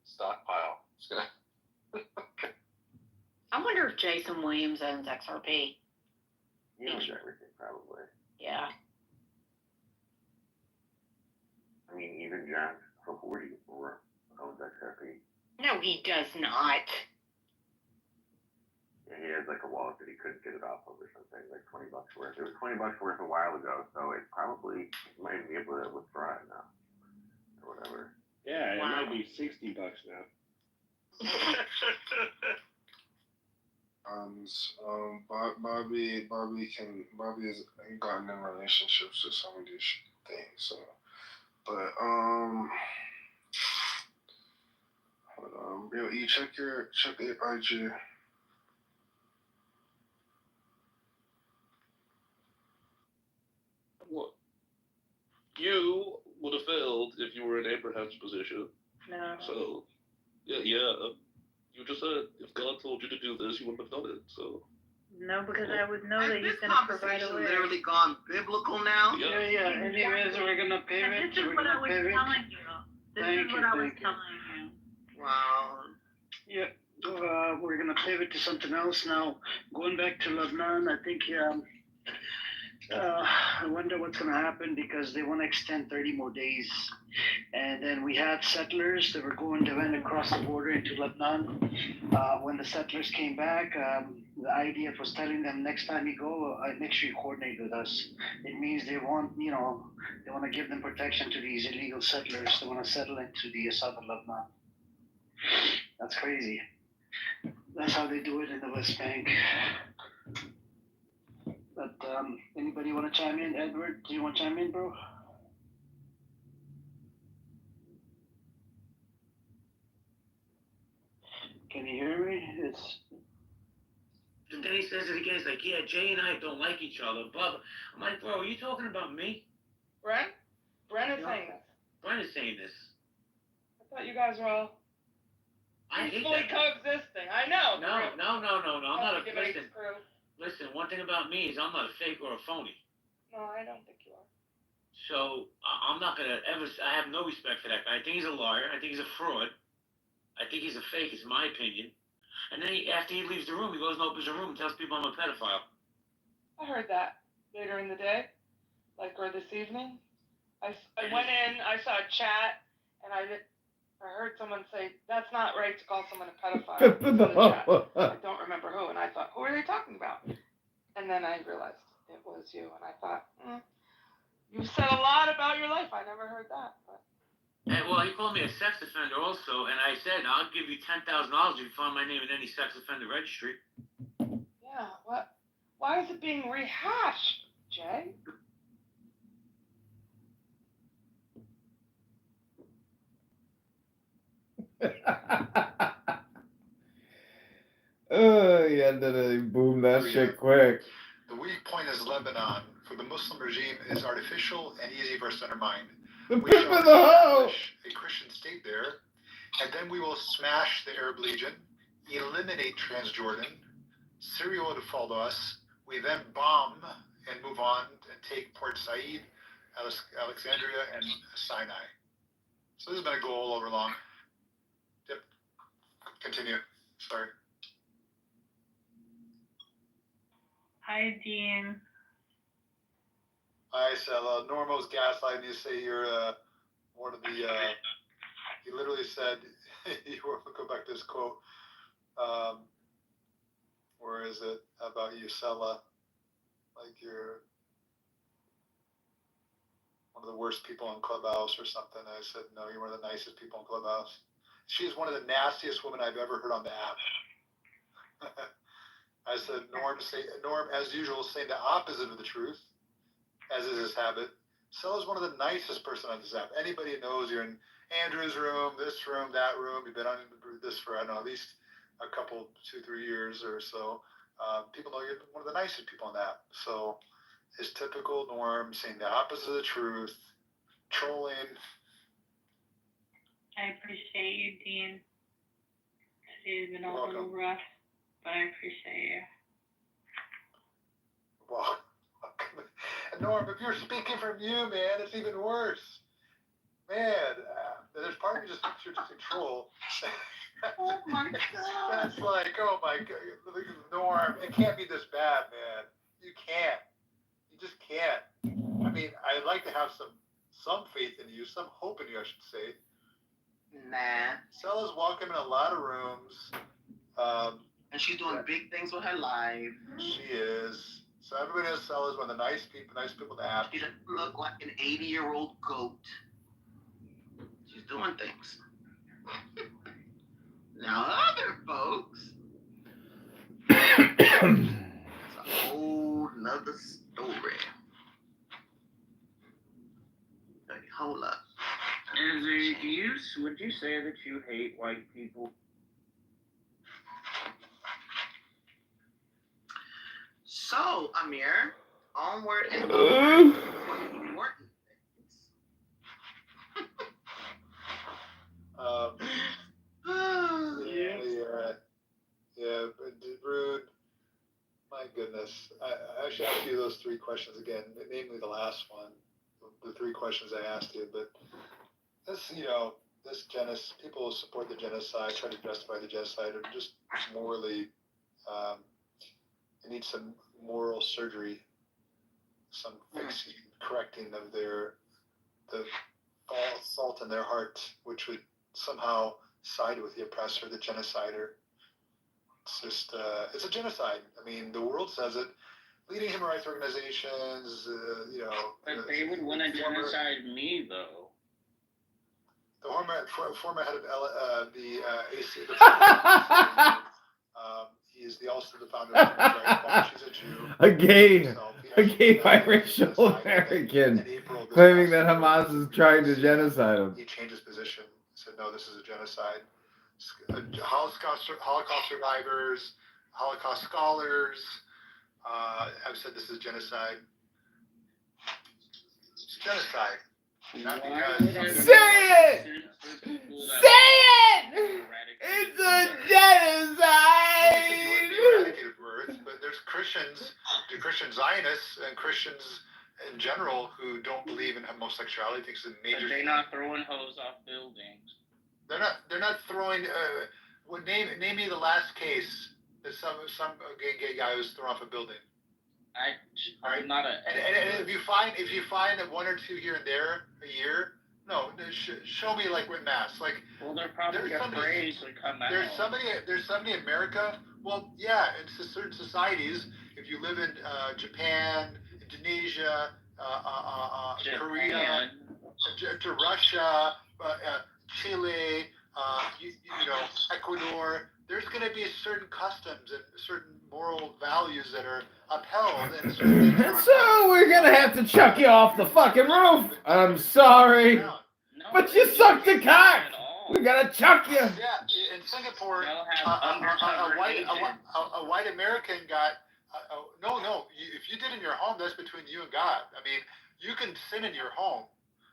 stockpile. It's gonna. I wonder if Jason Williams owns XRP. He owns everything, probably. Yeah. I mean, even John 44 owns XRP. No, he does not. Yeah, he has like a wallet that he couldn't get it off of or something, like $20 worth. It was $20 worth a while ago, so it probably might be able to withdraw it now, or whatever. Yeah, it might be $60 now. Bobby has gotten in relationships with some of these things, so But hold on, yo, E, check the IG. What? You would have failed if you were in Abraham's position. No. So, yeah. You just said if God told you to do this, you wouldn't have done it. So. No, because I would know Has that he's this going to provide a conversation way. literally gone biblical now? Yeah. Anyways, we're gonna pivot. And this is We're what I gonna was pivot. telling you. This Thank is what you, I was thank you. telling you. Wow. Yeah, we're gonna pivot to something else now. Going back to Lebanon, I think I wonder what's gonna happen because they want to extend 30 more days, and then we had settlers that went across the border into Lebanon. When the settlers came back, the IDF was telling them next time you go, make sure you coordinate with us. It means they want to give them protection to these illegal settlers. They want to settle into the southern Lebanon. That's crazy. That's how they do it in the West Bank. But anybody want to chime in? Edward, do you want to chime in, bro? Can you hear me? And then he says it again. He's like, yeah, Jay and I don't like each other. Blah, blah. I'm like, bro, are you talking about me? Brent? Brent is saying this. Brent is saying this. I thought you guys were all I hate peacefully that. coexisting. I know. No. I'm not a listen. Listen, one thing about me is I'm not a fake or a phony. No, I don't think you are. So I'm not gonna ever. I have no respect for that guy. I think he's a liar. I think he's a fraud. I think he's a fake. It's my opinion. And then after he leaves the room, he goes and opens the room and tells people I'm a pedophile. I heard that later in the day, or this evening. I went in, I saw a chat, and I heard someone say, that's not right to call someone a pedophile. I don't remember who, and I thought, who are they talking about? And then I realized it was you, and I thought, you've said a lot about your life. I never heard that. But. And, well, he called me a sex offender also, and I said, I'll give you $10,000 if you find my name in any sex offender registry. Yeah, what? Why is it being rehashed, Jay? He ended it. He boomed that shit quick. The weak point is Lebanon. For the Muslim regime, is artificial and easy for us to undermine. The We pimp shall in the hoe. establish a Christian state there, and then we will smash the Arab Legion, eliminate Transjordan. Syria will fall to us. We then bomb and move on and take Port Said, Alexandria, and Sinai. So this has been a goal all over long. Yep. Continue. Sorry. Hi, Dean. Hi, Sella. Normo's gaslighting you. Say you're one of the. He literally said, go back to this quote. Where is it about you, Sella? Like you're one of the worst people on Clubhouse or something. I said, no, you're one of the nicest people on Clubhouse. She's one of the nastiest women I've ever heard on the app. I said, Norm, as usual, saying the opposite of the truth, as is his habit. Sella's one of the nicest person on this app. Anybody knows you're in Andrew's room, this room, that room. You've been on this for, I don't know, at least a couple, 2-3 years or so. People know you're one of the nicest people on the app. So it's typical Norm saying the opposite of the truth, trolling. I appreciate you, Dean. Today's been You're a little welcome. rough, but I appreciate you. Well, Norm, if you're speaking from you, man, it's even worse. Man, there's part of me just thinks you're just a troll. Oh my God. That's like, oh my God, Norm, it can't be this bad, man. You can't. You just can't. I mean, I'd like to have some faith in you, some hope in you, I should say. Nah. Sella's walking in a lot of rooms. And she's doing big things with her life. She is. So everybody knows Sella's one of the nice people to have. She doesn't look like an 80-year-old goat. She's doing things. Now other folks, it's a whole nother story. Hey, hold up. you say that you hate white people? So, Amir, onward and onward. Important Yeah, but Rude, my goodness. I should ask you those three questions again, namely the last one, the three questions I asked you. But this, people who support the genocide, try to justify the genocide, are just morally, they need some moral surgery, some fixing, correcting of the fault in their heart, which would somehow side with the oppressor, the genocider. It's just, it's a genocide. I mean, the world says it. Leading human rights organizations, But they would want to genocide me, though. The former head of the AC. He is also the founder of Human Rights Watch. He's a Jew. A gay biracial American claiming that Hamas is trying to genocide him. He changed his position. Said, no, this is a genocide. Holocaust survivors, Holocaust scholars have said this is genocide. It's genocide. Not because... Say it! Say it! It's a genocide! But there's Christians, Zionists, and Christians in general who don't believe in homosexuality. Thinks it's a major. But they're not throwing hose off buildings. They're not throwing. Name me the last case that some gay guy was thrown off a building. I'm not a. And if you find that one or two here and there a year, no, show me like with mass. Like, well, they're probably afraid to come out. There's somebody in America. Well, yeah, in certain societies, if you live in Japan, Indonesia, Korea, to Russia, Chile, Ecuador, there's going to be certain customs and certain moral values that are upheld. And so we're going to have to chuck you off the fucking roof. I'm sorry. No, but you sucked a cock. We got to chuck you. Yeah, in Singapore, a white American got... No. If you did in your home, that's between you and God. I mean, you can sin in your home.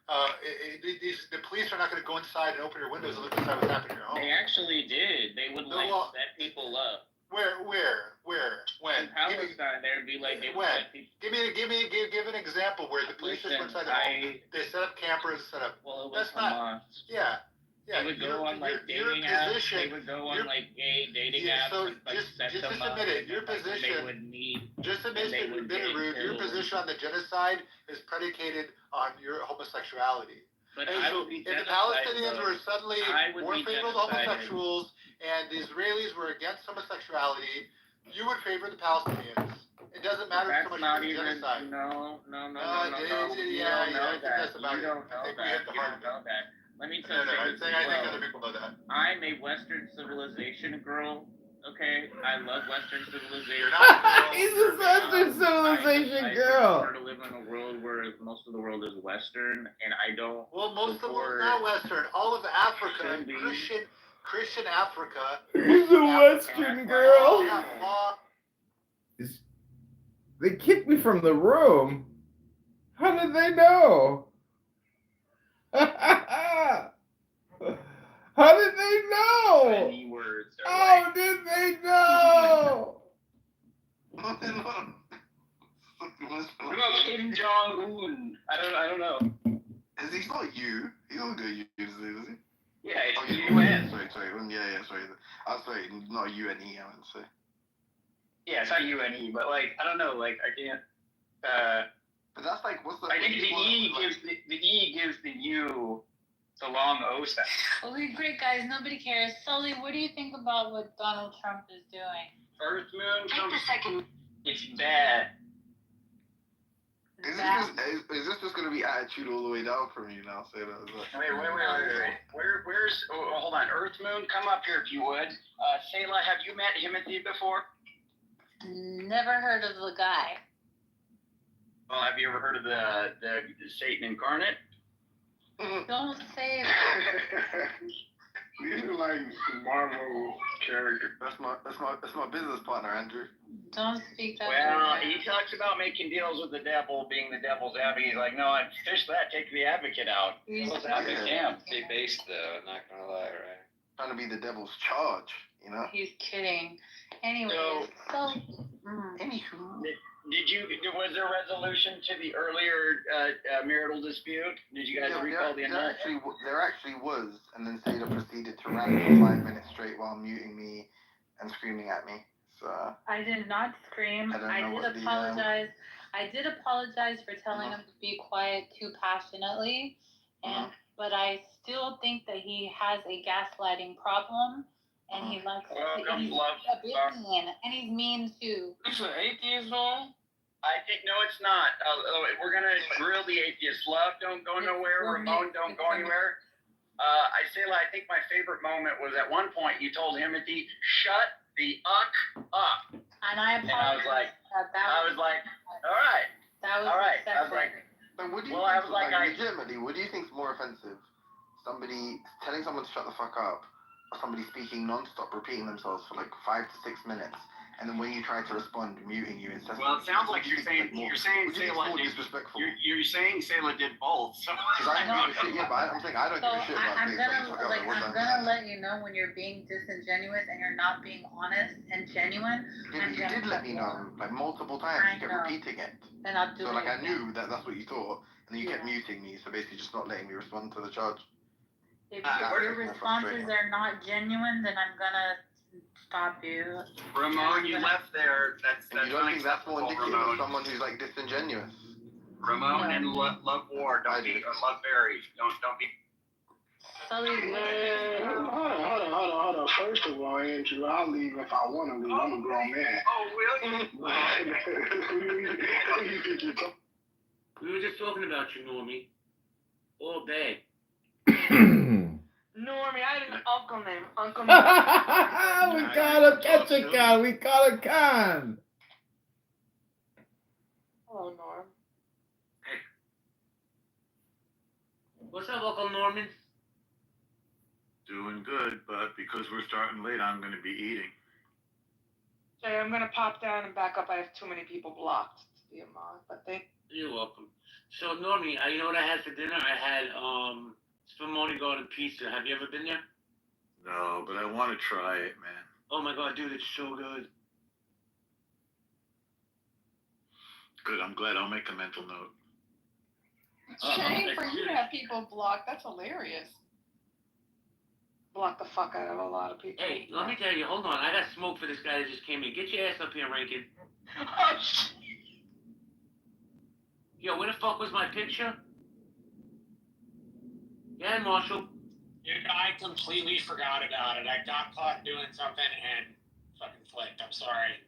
The police are not going to go inside and open your windows and look inside what's happening in your home. They actually did. They would set people up. Where? When? In Palestine, there'd be like they would set people. Give an example where the police just went inside the home. They set up campers, Well, it was Hamas. Yeah. They would go on like dating apps. They would go on like gay dating apps. So and, like, just admit it. Your position. They would meet. Just admit it, Rude. Your position on the genocide is predicated on your homosexuality. But so if the Palestinians were suddenly more favorable to homosexuals and the Israelis were against homosexuality, you would favor the Palestinians. It doesn't matter so much about genocide. No. You don't know that. Let me tell you I think other people know that. I'm a Western civilization girl. Okay, I love Western civilization. He's a Western civilization girl. I prefer to live in a world where most of the world is Western, and I don't. Well, most of the world is not Western. All of Africa, Christian Africa. He's a Western girl. They kicked me from the room. How did they know? How did they know? Many words. How did they know? What about Kim Jong-un? I don't know. He's not you. He's not going to use it, is he? Yeah, it's UN. Sorry. Sorry. I'm sorry, not UNE, I would say. Yeah, it's not UNE, but like, I don't know, like, I can't, But that's like, what's the... I think the E gives the U the long O sound. Well, we're great guys. Nobody cares. Sully, what do you think about what Donald Trump is doing? Earth Moon Take the second. It's bad. Is this just going to be attitude all the way down from you now? Say that. Wait. Where's... Oh, hold on. Earth Moon, come up here if you would. Sayla, have you met Timothy before? Never heard of the guy. Well, have you ever heard of the Satan incarnate? Don't say that. These are like Marvel characters. That's my business partner, Andrew. Don't speak that. Well, he talks about making deals with the devil, being the devil's advocate. He's like, no, I fish that, take the advocate out. Devil's advocate, damn. They based though, not gonna lie, right? Trying to be the devil's charge, you know? He's kidding. Anyways, Anywho. Was there a resolution to the earlier marital dispute? Did you guys recall the announcement? There actually was, and then Seda proceeded to rant for 5 minutes straight while muting me and screaming at me. So I did not scream. I did apologize. I did apologize for telling him to be quiet too passionately, but I still think that he has a gaslighting problem, and he likes he's a bit mean, and he's mean too. It's an atheism. I think no, it's not. We're gonna drill the atheist. Love, don't go nowhere. Ramon, don't go anywhere. I think my favorite moment was at one point you told Timothy, "Shut the up." And I apologize. And I was like, all right. That was all right. I was like, but what do you legitimately, what do you think is more offensive? Somebody telling someone to shut the fuck up, or somebody speaking non-stop, repeating themselves for like 5 to 6 minutes, and then when you try to respond, muting you incessantly? Well, it sounds like you're saying Sayla did disrespectful. You're saying Sayla did both. So I don't give a shit. Yeah, but I'm saying I don't give a shit about I'm gonna let you know when you're being disingenuous and you're not being honest and genuine. Yeah, but you did let me know like multiple times. You kept repeating it. And I'll do so like I knew that's what you thought, and then you kept muting me. So basically, just not letting me respond to the charge. If your responses are not genuine, then I'm gonna stop you. Ramon, you left there. That's you don't think that's more indicative of someone who's like disingenuous? Ramon and Love War, don't be Love Berry. Don't be. Hold on. First of all, Andrew, I'll leave if I want to leave. I'm a grown man. Oh, really? We were just talking about you, Normie. All day. Normie, I had an uncle named Uncle We call him Ketchikan. We call him Khan. Hello, Norm. Hey. What's up, Uncle Norman? Doing good, but because we're starting late, I'm going to be eating. Jay, I'm gonna pop down and back up. I have too many people blocked to be a mod, but You're welcome. So, Normie, you know what I had for dinner? I had Spumoni Garden Pizza. Have you ever been there? No, but I want to try it, man. Oh my God, dude, it's so good. Good, I'm glad. I'll make a mental note. It's a shame for you to have people blocked. That's hilarious. Block the fuck out of a lot of people. Hey, let me tell you, hold on. I got smoke for this guy that just came in. Get your ass up here, Rankin. Oh, shit. Yo, where the fuck was my picture? Yeah, Marshall. Dude, I completely forgot about it. I got caught doing something and fucking flicked. I'm sorry.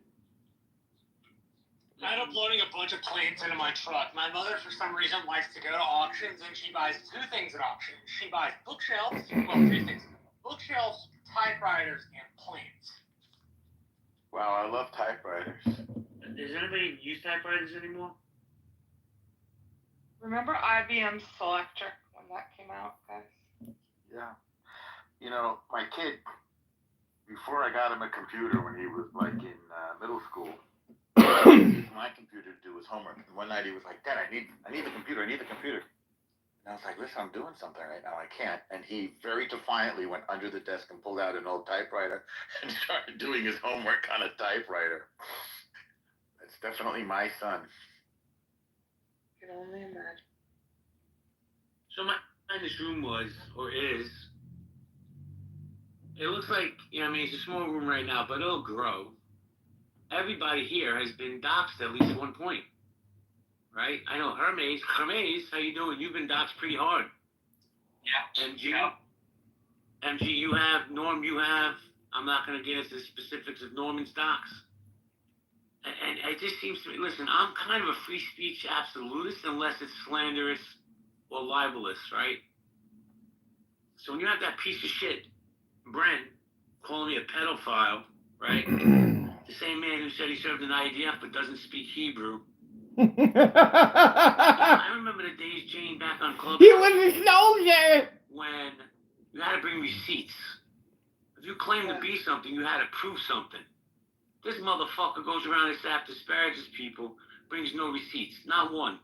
I ended up loading a bunch of plates into my truck. My mother, for some reason, likes to go to auctions, and she buys two things at auctions. She buys bookshelves, well, three things. Bookshelves, typewriters, and plates. Wow, I love typewriters. Does anybody use typewriters anymore? Remember IBM Selectric when that came out, guys? Yeah. You know, my kid, before I got him a computer when he was like in middle school, he used my computer to do his homework. And one night he was like, Dad, I need the computer. And I was like, listen, I'm doing something right now. I can't. And he very defiantly went under the desk and pulled out an old typewriter and started doing his homework on a typewriter. It's definitely my son. I can only imagine. So my this room was, or is, it looks like, it's a small room right now, but it'll grow. Everybody here has been doxxed at least one point. Right? I know Hermes, how you doing? You've been doxxed pretty hard. Yeah. MG, you have, Norm, you have. I'm not going to get into the specifics of Norman's docs. And it just seems to me, listen, I'm kind of a free speech absolutist unless it's slanderous or libelous, right? So when you have that piece of shit, Brent, calling me a pedophile, right? The same man who said he served an IDF but doesn't speak Hebrew, I remember the days, Jane, back on Club. He was a soldier. When you had to bring receipts. If you claimed to be something, you had to prove something. This motherfucker goes around this app, disparages people, brings no receipts, not one.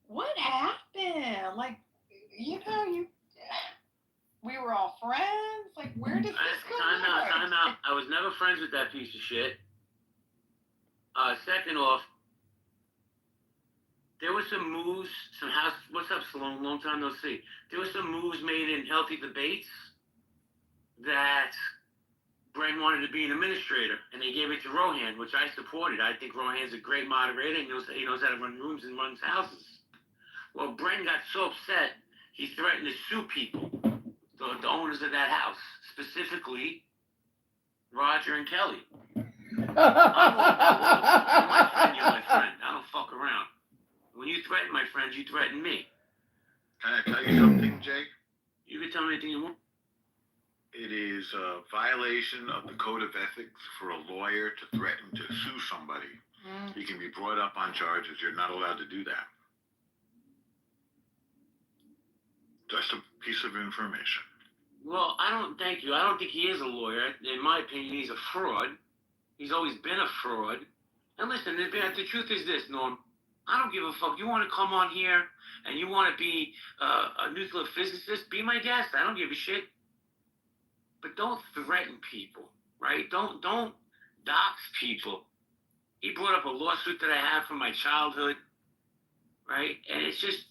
What happened? Like, you know, we were all friends. Like, where did this go? Time out. I was never friends with that piece of shit. Second off, there were some moves, what's up, Salone? Long time no see. There were some moves made in healthy debates that Bren wanted to be an administrator, and they gave it to Rohan, which I supported. I think Rohan's a great moderator, and he knows how to run rooms and runs houses. Well, Bren got so upset, he threatened to sue people, the owners of that house, specifically Roger and Kelly. I'm my friend, you're my friend. I don't fuck around. When you threaten my friends, you threaten me. Can I tell you something, Jay? You can tell me anything you want. It is a violation of the code of ethics for a lawyer to threaten to sue somebody. He can be brought up on charges. You're not allowed to do that. Just a piece of information. Well, thank you. I don't think he is a lawyer. In my opinion, he's a fraud. He's always been a fraud. And listen, the truth is this, Norm. I don't give a fuck. You want to come on here and you want to be a nuclear physicist, be my guest. I don't give a shit. But don't threaten people, right? Don't dox people. He brought up a lawsuit that I had from my childhood, right? And it's just,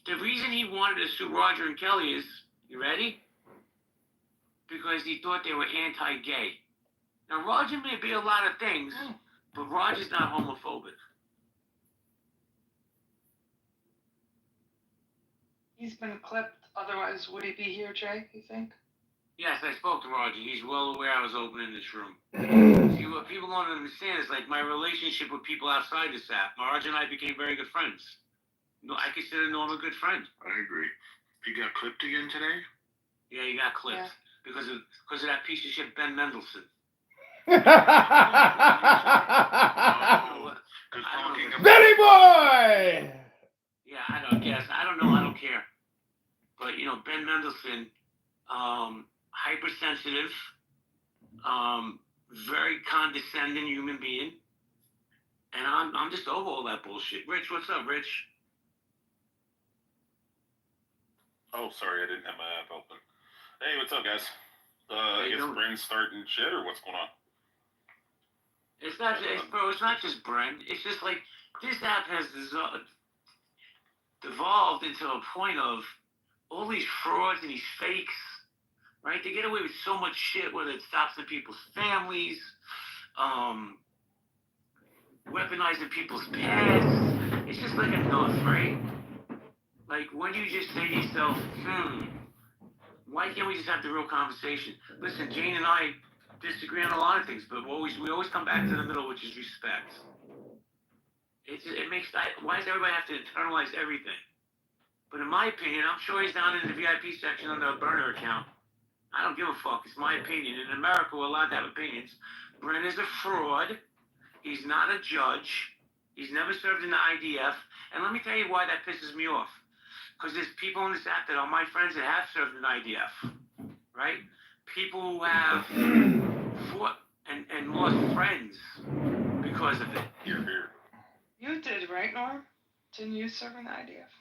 the reason he wanted to sue Roger and Kelly is, you ready? Because he thought they were anti-gay. Now, Roger may be a lot of things, but Roger's not homophobic. He's been clipped. Otherwise, would he be here, Jay, you think? Yes, I spoke to Roger. He's well aware I was opening this room. See, what people don't understand is like my relationship with people outside this app. Roger and I became very good friends. No, I consider Norm a good friend. I agree. He got clipped again today? Yeah, he got clipped. Yeah. Because of that piece of shit, Ben Mendelsohn. Benny boy! Yeah, I don't guess. I don't know. I don't care. But, you know, Ben Mendelsohn, hypersensitive, very condescending human being. And I'm just over all that bullshit. Rich, what's up, Rich? Oh, sorry, I didn't have my app open. Hey, what's up, guys? I guess Bren's starting shit, or what's going on? It's not just Bren. It's just like this app has devolved into a point of all these frauds and these fakes, right? They get away with so much shit, whether it stops in people's families, weaponizing people's past. It's just like enough, right? Like, when do you just say to yourself, why can't we just have the real conversation? Listen, Jane and I disagree on a lot of things, but we always come back to the middle, which is respect. Why does everybody have to internalize everything? But in my opinion, I'm sure he's down in the VIP section under a burner account. I don't give a fuck. It's my opinion. In America, we're allowed to have opinions. Bren is a fraud. He's not a judge. He's never served in the IDF. And let me tell you why that pisses me off. Because there's people on this app that are my friends that have served in the IDF, right? People who have fought and lost friends because of it. Here. You did, right, Norm? Didn't you serve in the IDF?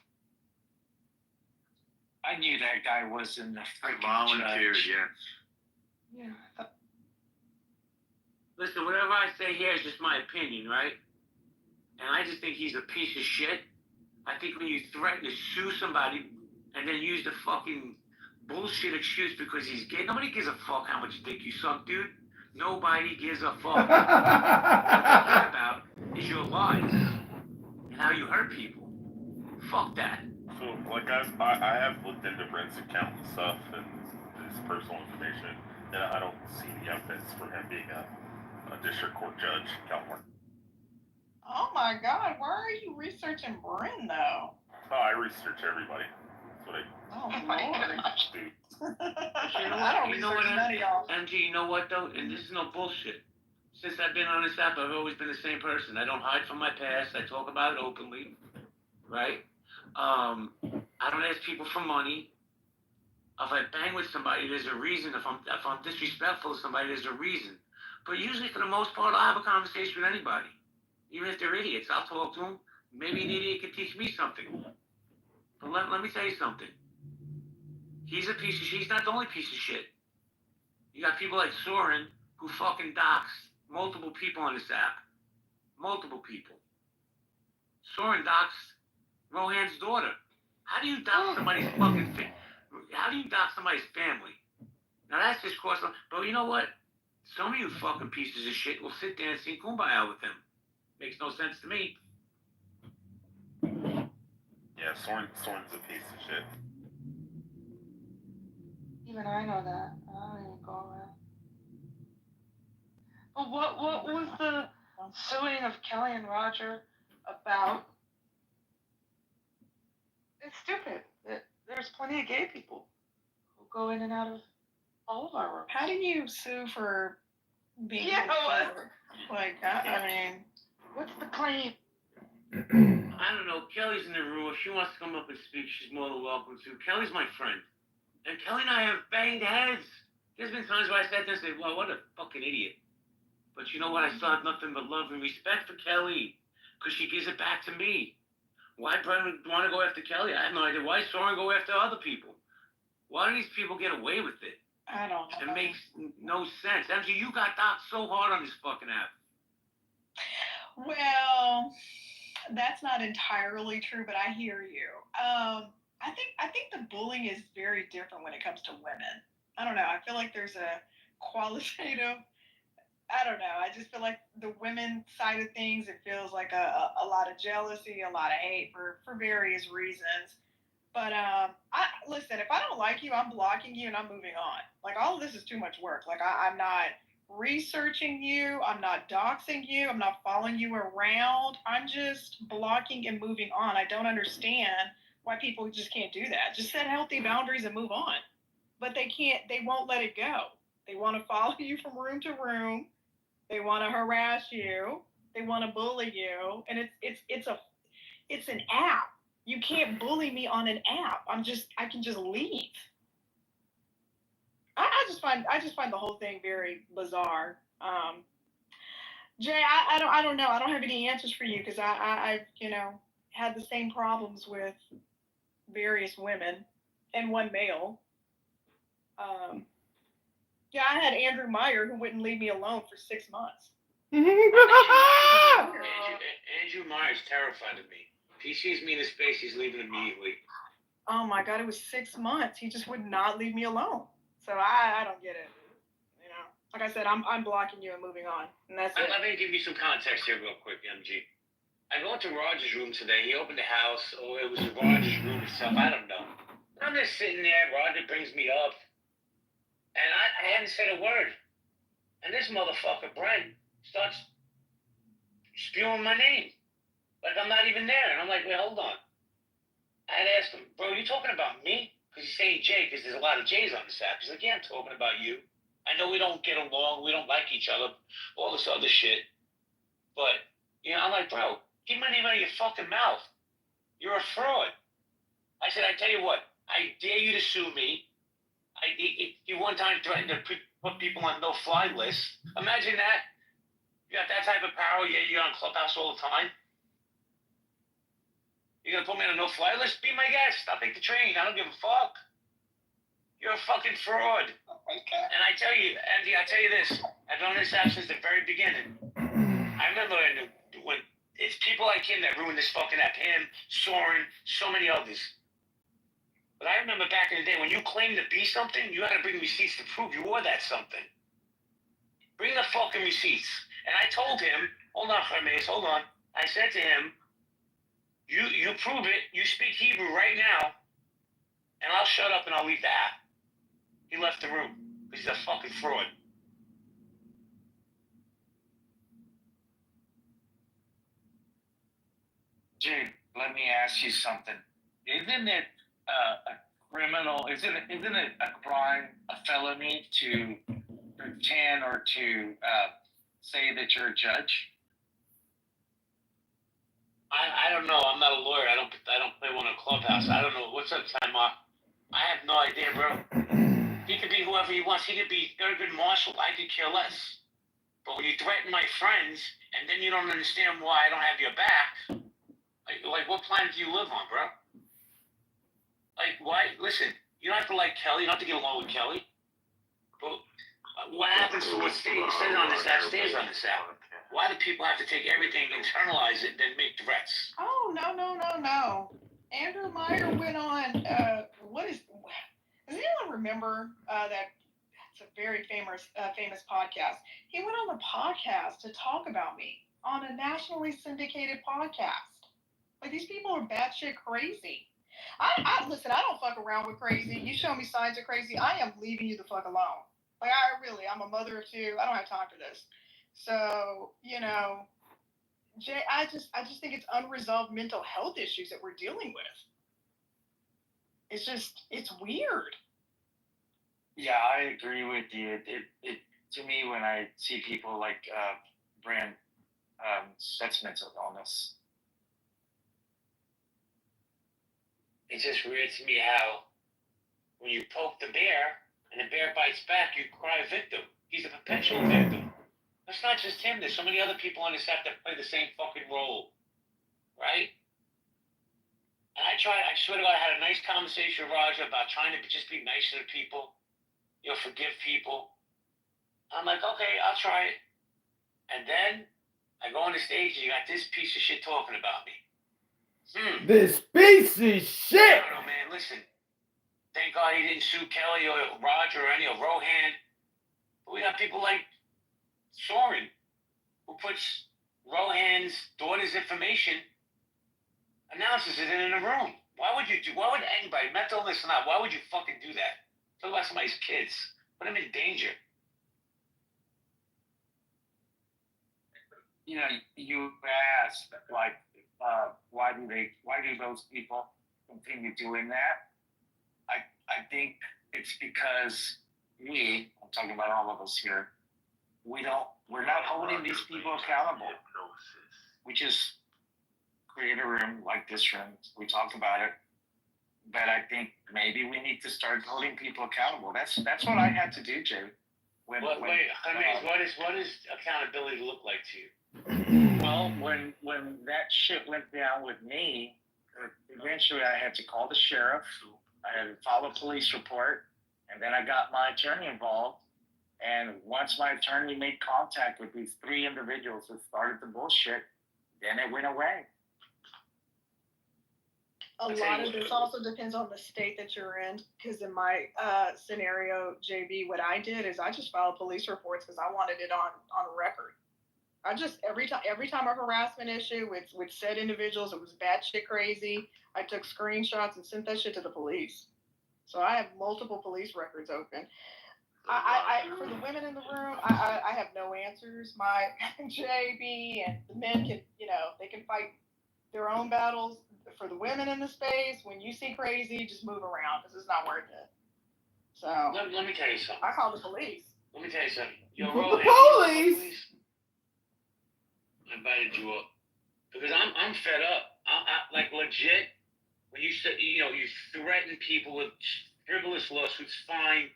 I knew that guy was in the freaking volunteered, judge. Yeah. Listen, whatever I say here is just my opinion, right? And I just think he's a piece of shit. I think when you threaten to sue somebody and then use the fucking bullshit excuse because he's gay, nobody gives a fuck how much dick you suck, dude. Nobody gives a fuck. What they care about is your lives and how you hurt people. Fuck that. So, like, I have looked into Brent's account and stuff and his personal information, and I don't see the evidence for him being a district court judge in California. Oh my God, why are you researching Bren though? Oh, I research everybody. That's what I Oh my gosh. do. you know I what? don't You know what, research none of y'all. MG, you know what though? And this is no bullshit. Since I've been on this app, I've always been the same person. I don't hide from my past. I talk about it openly, right? I don't ask people for money. If I bang with somebody, there's a reason. If I'm disrespectful to somebody, there's a reason. But usually, for the most part, I'll have a conversation with anybody. Even if they're idiots, I'll talk to them. Maybe an idiot could teach me something. But let me tell you something. He's a piece of shit. He's not the only piece of shit. You got people like Soren who fucking dox multiple people on this app. Multiple people. Soren doxed Rohan's daughter. How do you dox somebody's fucking How do you dox somebody's family? Now that's just cross. But you know what? Some of you fucking pieces of shit will sit there and sing Kumbaya with him. Makes no sense to me. Yeah, Soren's a piece of shit. Even I know that. I don't even go around. But what was the suing of Kelly and Roger about? It's stupid. There's plenty of gay people who go in and out of all of our rooms. How do you sue for being like that? I mean, what's the claim? I don't know. Kelly's in the room. If she wants to come up and speak, she's more than welcome to. Kelly's my friend. And Kelly and I have banged heads. There's been times where I sat there and said, well, what a fucking idiot. But you know what? I still have nothing but love and respect for Kelly. Because she gives it back to me. Why Brent would want to go after Kelly? I have no idea. Why Soren go after other people? Why do these people get away with it? I don't know. It makes no sense. MG, you got docked so hard on this fucking app. Well, that's not entirely true, but I hear you. I think the bullying is very different when it comes to women. I don't know. I feel like there's a qualitative. I don't know. I just feel like the women side of things, it feels like a lot of jealousy, a lot of hate for various reasons. But listen, if I don't like you, I'm blocking you and I'm moving on. Like, all of this is too much work. Like, I'm not researching you. I'm not doxing you. I'm not following you around. I'm just blocking and moving on. I don't understand why people just can't do that. Just set healthy boundaries and move on. But they can't. They won't let it go. They want to follow you from room to room. They want to harass you. They want to bully you. And it's an app. You can't bully me on an app. I can just leave. I just find the whole thing very bizarre. Jay, I don't know. I don't have any answers for you because I've had the same problems with various women and one male. Yeah, I had Andrew Meyer who wouldn't leave me alone for 6 months. Andrew Meyer's terrified of me. If he sees me in his space, he's leaving immediately. Oh my God, it was 6 months. He just would not leave me alone. So I don't get it. You know, like I said, I'm blocking you and moving on, and that's it. Let me give you some context here real quick, MG. I go into Roger's room today. He opened the house, or it was Roger's room itself. I don't know. I'm just sitting there. Roger brings me up, and I hadn't said a word. And this motherfucker, Brent, starts spewing my name. Like I'm not even there. And I'm like, wait, hold on. I had asked him, bro, you talking about me? Because he's saying Jay, because there's a lot of Jays on this app. He's like, yeah, I'm talking about you. I know we don't get along. We don't like each other. All this other shit. But, you know, I'm like, bro, keep my name out of your fucking mouth. You're a fraud. I said, I tell you what. I dare you to sue me. He one time threatened to put people on no-fly lists. Imagine that. You got that type of power, yet you're on Clubhouse all the time. You're gonna put me on a no-fly list? Be my guest. I'll take the train. I don't give a fuck. You're a fucking fraud. Okay. And I tell you, Andy, I tell you this. I've been on this app since the very beginning. I remember when it's people like him that ruined this fucking app. Him, Soren, so many others. But I remember back in the day when you claimed to be something, you had to bring receipts to prove you were that something. Bring the fucking receipts. And I told him, hold on, Hermes, hold on. I said to him, you prove it, you speak Hebrew right now, and I'll shut up and I'll leave the app. He left the room, because he's a fucking fraud. Jay, let me ask you something. Isn't it a criminal? Isn't it a crime, a felony to pretend or to say that you're a judge? I don't know. I'm not a lawyer. I don't play one in a clubhouse. I don't know. What's up, Time Off? I have no idea, bro. He could be whoever he wants. He could be Thurgood Marshall. I could care less. But when you threaten my friends and then you don't understand why I don't have your back, like what planet do you live on, bro? Like, why? Listen, you don't have to like Kelly. You don't have to get along with Kelly. But what happens to what stays on this app stays on this app? Why do people have to take everything, internalize it, and then make threats? Oh, no. Andrew Meyer went on, does anyone remember that? It's a very famous podcast. He went on the podcast to talk about me on a nationally syndicated podcast. Like, these people are batshit crazy. I listen, I don't fuck around with crazy. You show me signs of crazy, I am leaving you the fuck alone. Like, I'm a mother of two. I don't have time for this. So, Jay, I just think it's unresolved mental health issues that we're dealing with. It's weird. Yeah, I agree with you. It to me, when I see people like Brand, that's mental illness. It's just weird to me how when you poke the bear and the bear bites back, you cry victim. He's a perpetual victim. That's not just him. There's so many other people on this app that play the same fucking role, right? And I swear to God, I had a nice conversation with Roger about trying to just be nicer to people, forgive people. I'm like, okay, I'll try it. And then I go on the stage and you got this piece of shit talking about me. This piece of shit! I don't know, man. Listen, thank God he didn't sue Kelly or Roger or any of Rohan. But we got people like Soren, who puts Rohan's daughter's information, announces it in a room. Why would anybody, mental illness or not, why would you fucking do that? Talk about somebody's kids. Put them in danger. You asked, like, why do those people continue doing that? I think it's because I'm talking about all of us here, we're not holding these people accountable. We just create a room like this room. We talk about it. But I think maybe we need to start holding people accountable. That's what I had to do, Jay. What does accountability look like to you? Well, when that shit went down with me, eventually I had to call the sheriff. I had to file a police report, and then I got my attorney involved. And once my attorney made contact with these 3 individuals who started the bullshit, then it went away. A lot of this also depends on the state that you're in. Because in my scenario, JB, what I did is I just filed police reports because I wanted it on record. I just every time a harassment issue with said individuals, it was batshit crazy. I took screenshots and sent that shit to the police. So I have multiple police records open. I for the women in the room, I have no answers. My JB and the men can, they can fight their own battles. For the women in the space, when you see crazy, just move around because it's not worth it. So let me tell you something. I call the police. Let me tell you something. The police. I invited you up because I'm fed up. I like legit. When you said you threaten people with frivolous lawsuits, fine.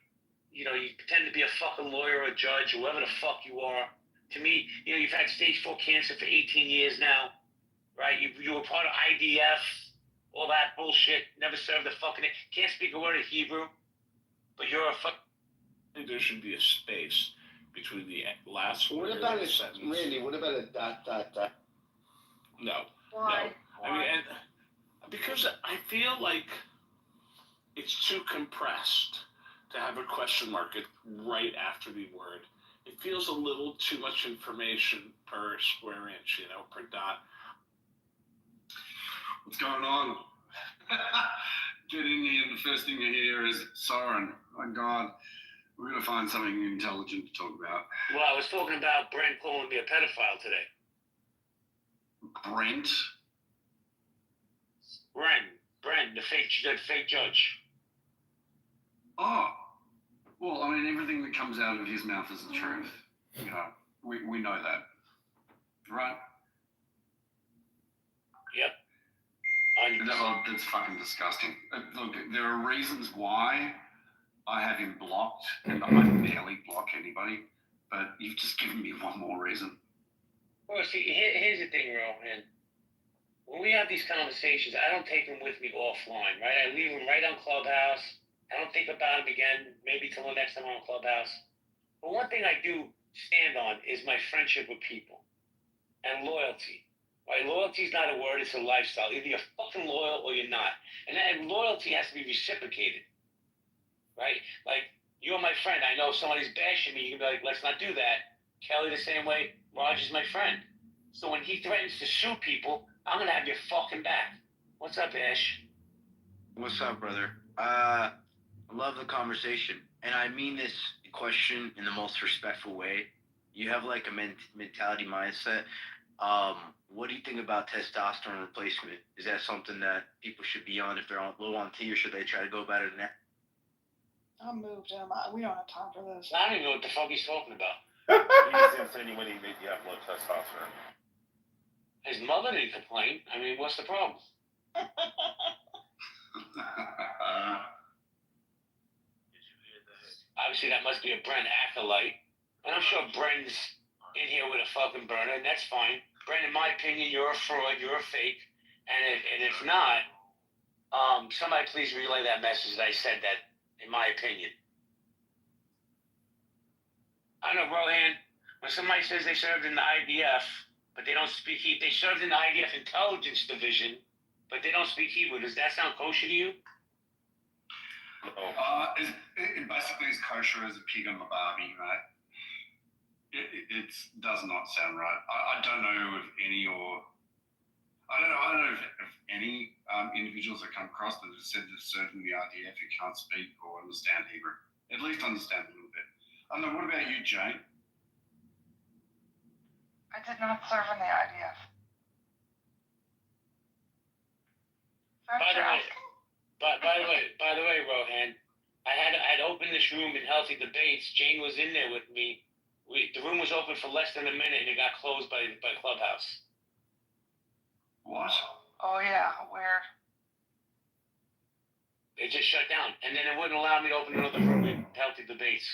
You pretend to be a fucking lawyer or a judge or whoever the fuck you are. To me, you've had stage 4 cancer for 18 years now. Right, you were part of IDF, all that bullshit. Never served a fucking. Can't speak a word of Hebrew, but you're a fuck. I think there should be a space between the last word What about and the it, sentence. Randy? What about a dot? No. Why? No. I mean, because I feel like it's too compressed to have a question mark right after the word. It feels a little too much information per square inch, per dot. What's going on? Get in here, and the first thing you hear is Soren. My God, we're going to find something intelligent to talk about. Well, I was talking about Brent calling me a pedophile today. Brent, the fake judge. that comes out of his mouth is the truth. You know, we know that, right? Yep. That's fucking disgusting. Look, there are reasons why I have him blocked, and I barely block anybody, but you've just given me one more reason. Well, see, here's the thing, Rohan. When we have these conversations, I don't take them with me offline, right? I leave them right on Clubhouse. I don't think about them again, maybe till the next time I'm on Clubhouse. But one thing I do stand on is my friendship with people and loyalty. Right? Loyalty is not a word, it's a lifestyle. Either you're fucking loyal or you're not. And that loyalty has to be reciprocated. Right? Like, you're my friend. I know if somebody's bashing me, you can be like, let's not do that. Kelly the same way, Roger's my friend. So when he threatens to sue people, I'm gonna have your fucking back. What's up, Ash? What's up, brother? I love the conversation, and I mean this question in the most respectful way. You have like a mentality mindset. What do you think about testosterone replacement? Is that something that people should be on if they're low on T, or should they try to go about it in that? I moved him. We don't have time for this. I don't even know what the fuck he's talking about. He's insinuating that you have low testosterone. His mother didn't complain. I mean, what's the problem? Obviously, that must be a Brent acolyte. And I'm sure Brent's in here with a fucking burner, and that's fine. Brent, in my opinion, you're a fraud, you're a fake. And if not, somebody please relay that message that I said that, in my opinion. I know, Rohan, when somebody says they served in the IDF, but they don't speak Hebrew, they served in the IDF Intelligence Division, but they don't speak Hebrew. Does that sound kosher to you? It basically is kosher as a pig on the barbie, right? It does not sound right. I don't know if any individuals that come across that have said they've served in the IDF who can't speak or understand Hebrew. At least understand a little bit. I don't know, what about you, Jane? I did not serve in the IDF. By the way, Rohan, I had opened this room in Healthy Debates. Jane was in there with me. The room was open for less than a minute, and it got closed by Clubhouse. What? Oh yeah, where? It just shut down, and then it wouldn't allow me to open another room in Healthy Debates.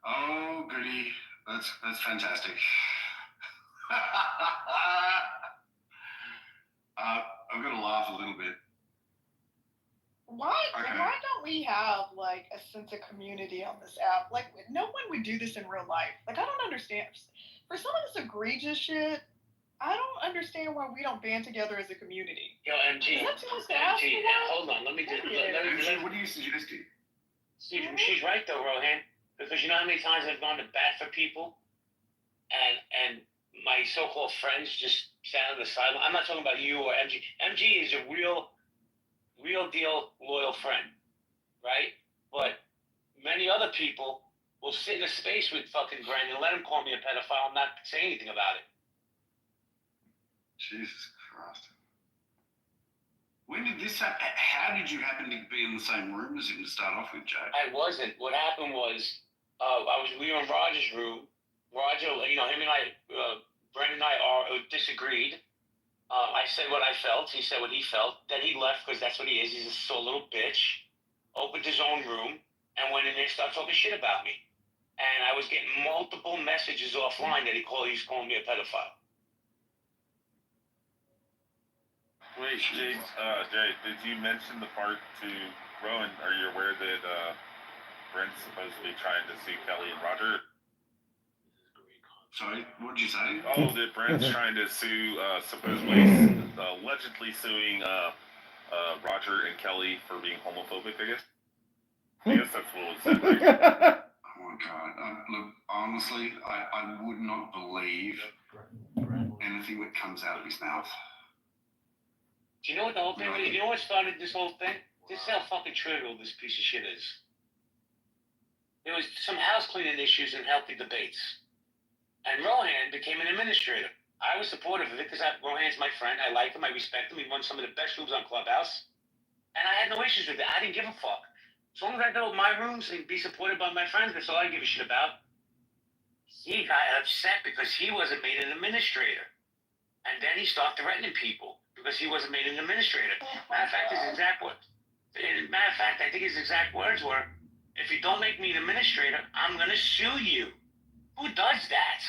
Oh, goody. That's fantastic. I'm gonna laugh a little bit. Why Okay. why don't we have like a sense of community on this app? Like no one would do this in real life. Like I don't understand. For some of this egregious shit, I don't understand why we don't band together as a community. Yo, MG. Is that too much to ask MG, for? hold on. Let me just. MG, what are you suggesting? She's right though, Rohan. Because you know how many times I've gone to bat for people, and my so-called friends just sat on the sideline. I'm not talking about you or MG. MG is a real deal loyal friend, right? But many other people will sit in a space with fucking Brent and let him call me a pedophile and not say anything about it. Jesus Christ. When did this happen? How did you happen to be in the same room as him to start off with, Jay? I wasn't. What happened was, we were in Roger's room. Roger, him and I, Brent and I disagreed. I said what I felt. He said what he felt. Then he left because that's what he is. He's a sore little bitch. Opened his own room and went in there and started talking shit about me. And I was getting multiple messages offline that he's calling me a pedophile. Wait, Jay, did you mention the part to Rowan? Are you aware that Brent's supposedly trying to sue Kelly and Roger? Sorry, what did you say? Oh, that Brent's trying to sue, supposedly, allegedly suing Roger and Kelly for being homophobic, I guess? I guess that's what was said, right? Oh my God. Look, honestly, I would not believe anything that comes out of his mouth. Do you know what the whole thing is? You know what started this whole thing? This is how fucking trivial this piece of shit is. There was some house cleaning issues in Healthy Debates. And Rohan became an administrator. I was supportive of it because Rohan's my friend. I like him. I respect him. He runs some of the best rooms on Clubhouse. And I had no issues with it. I didn't give a fuck. As long as I build my rooms and be supported by my friends, that's all I give a shit about. He got upset because he wasn't made an administrator. And then he started threatening people because he wasn't made an administrator. Matter of fact, I think his exact words were, if you don't make me an administrator, I'm going to sue you. Who does that?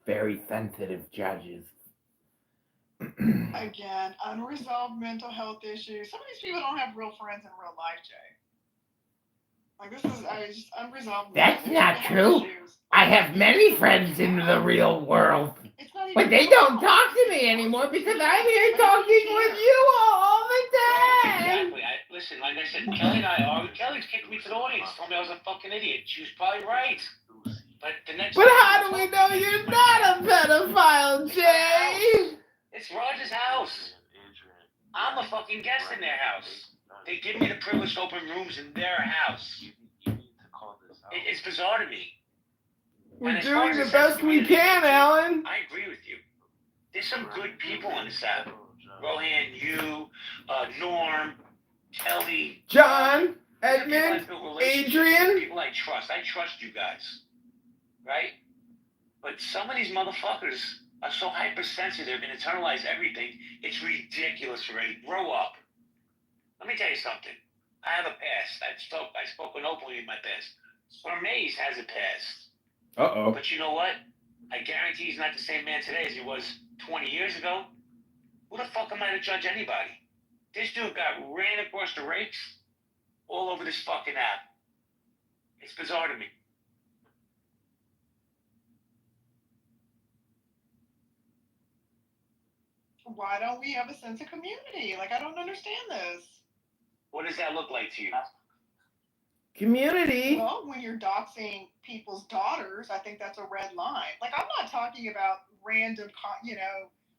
Very sensitive judges. Again, unresolved mental health issues. Some of these people don't have real friends in real life, Jay. Like, this is just unresolved. That's not true. I have many friends in the real world. But they don't talk to me anymore because I'm here talking with you all the time. Exactly. Listen, like I said, Kelly and I argued. Kelly's kicked me to the audience, told me I was a fucking idiot. She was probably right. But the next But how do we know you're not a pedophile, Jay? It's Roger's house. I'm a fucking guest in their house. They give me the privilege to open rooms in their house. It's bizarre to me. We're doing the best we can, Alan. I agree with you. There's some good people on this app. Rohan, you, Norm, Kelly, John, Edmund, Adrian. People I trust. I trust you guys. Right? But some of these motherfuckers are so hypersensitive and internalize everything. It's ridiculous already. Grow up. Let me tell you something. I have a past. I've spoken openly in my past. Maze has a past. Uh-oh. But you know what? I guarantee he's not the same man today as he was 20 years ago. Who the fuck am I to judge anybody? This dude got ran across the rakes all over this fucking app. It's bizarre to me. Why don't we have a sense of community? Like, I don't understand this. What does that look like to you? Community. Well, when you're doxing people's daughters, I think that's a red line. Like, I'm not talking about random,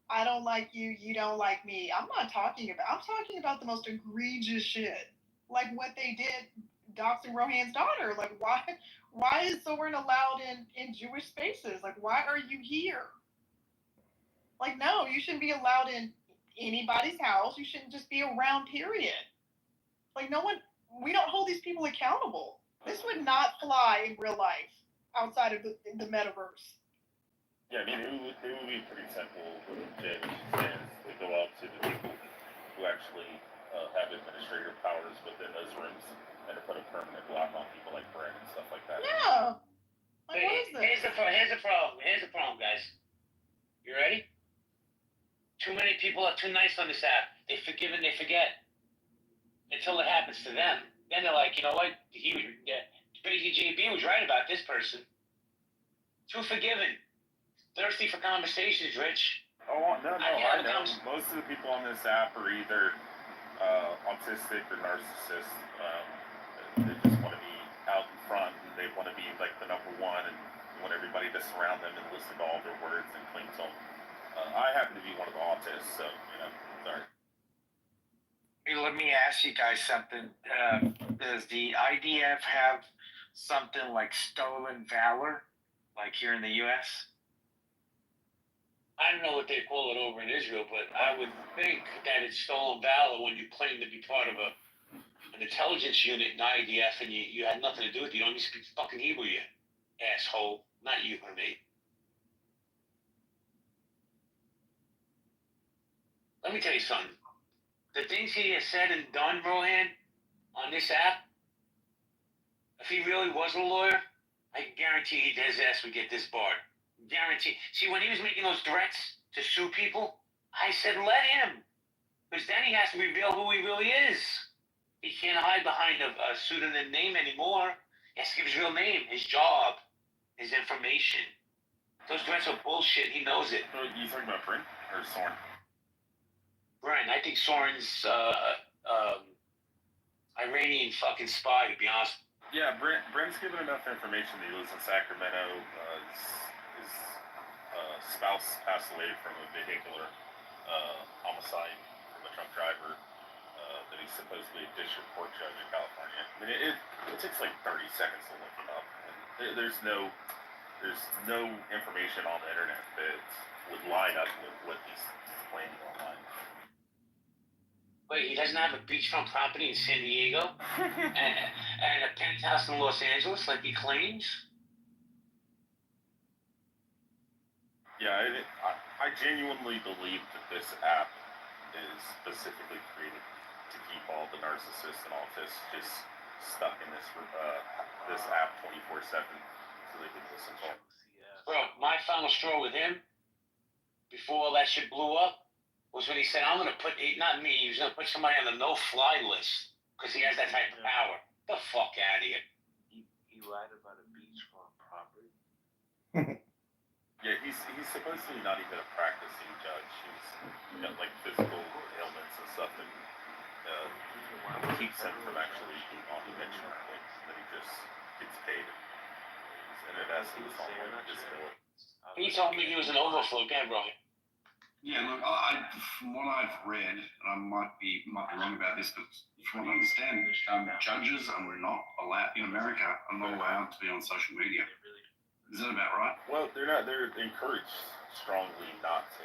I don't like you, you don't like me. I'm talking about the most egregious shit. Like what they did doxing Rohan's daughter. Like, why is Soren allowed in Jewish spaces? Like, why are you here? Like, no, you shouldn't be allowed in anybody's house. You shouldn't just be around, period. Like, we don't hold these people accountable. This would not fly in real life outside of the metaverse. Yeah, I mean, it would be pretty simple, Jay, what she's saying is to go out to the people who actually have administrative powers within those rooms and to put a permanent block on people like Brent and stuff like that. Yeah. Like, what is this? Here's the problem, guys. You ready? Too many people are too nice on this app. They forgive and they forget. Until it happens to them. Then they're like, you know what? Crazy JB was right about this person. Too forgiving. Thirsty for conversations, Rich. Oh, no, I know. Most of the people on this app are either autistic or narcissists. They just want to be out in front and they want to be like the number one and want everybody to surround them and listen to all their words and cling to them. I happen to be one of the autists, so, sorry. Hey, let me ask you guys something. Does the IDF have something like stolen valor, like here in the U.S.? I don't know what they call it over in Israel, but I would think that it's stolen valor when you claim to be part of an intelligence unit in IDF and you had nothing to do with it. You don't even speak fucking Hebrew, you asshole. Not you, but me. Let me tell you something. The things he has said and done, Rohan, on this app, if he really was a lawyer, I guarantee his ass would get disbarred. Guarantee. See, when he was making those threats to sue people, I said, let him. Because then he has to reveal who he really is. He can't hide behind a pseudonym name anymore. He has to give his real name, his job, his information. Those threats are bullshit. He knows it. You talking about Brent or Soren? Brent, I think Soren's Iranian fucking spy, to be honest. Yeah, Brent's given enough information that he lives in Sacramento. His spouse passed away from a vehicular homicide from a truck driver that he's supposedly a district court judge in California. I mean, it takes like 30 seconds to look him up. And there's no information on the internet that would line up with what he's claiming online. Wait, he doesn't have a beachfront property in San Diego and a penthouse in Los Angeles like he claims? Yeah, I genuinely believe that this app is specifically created to keep all the narcissists and autists just stuck in this app 24/7, so they can listen to. Bro, my final straw with him before all that shit blew up was when he said, I'm going to put, not me, he was going to put somebody on the no-fly list because he has that type of power. Get the fuck out of here. He lied about a beachfront property. Yeah, he's supposedly not even a practicing judge. He's got like physical ailments and stuff that keeps him from actually being on the bench and things. That he just gets paid. And it has his own disability. He told me he was an overflow guy, Brian. Yeah, look, from what I've read, and I might be wrong about this, but from what I understand, judges are not allowed in America are not allowed to be on social media. Is that about right? Well, they're not. They're encouraged strongly not to.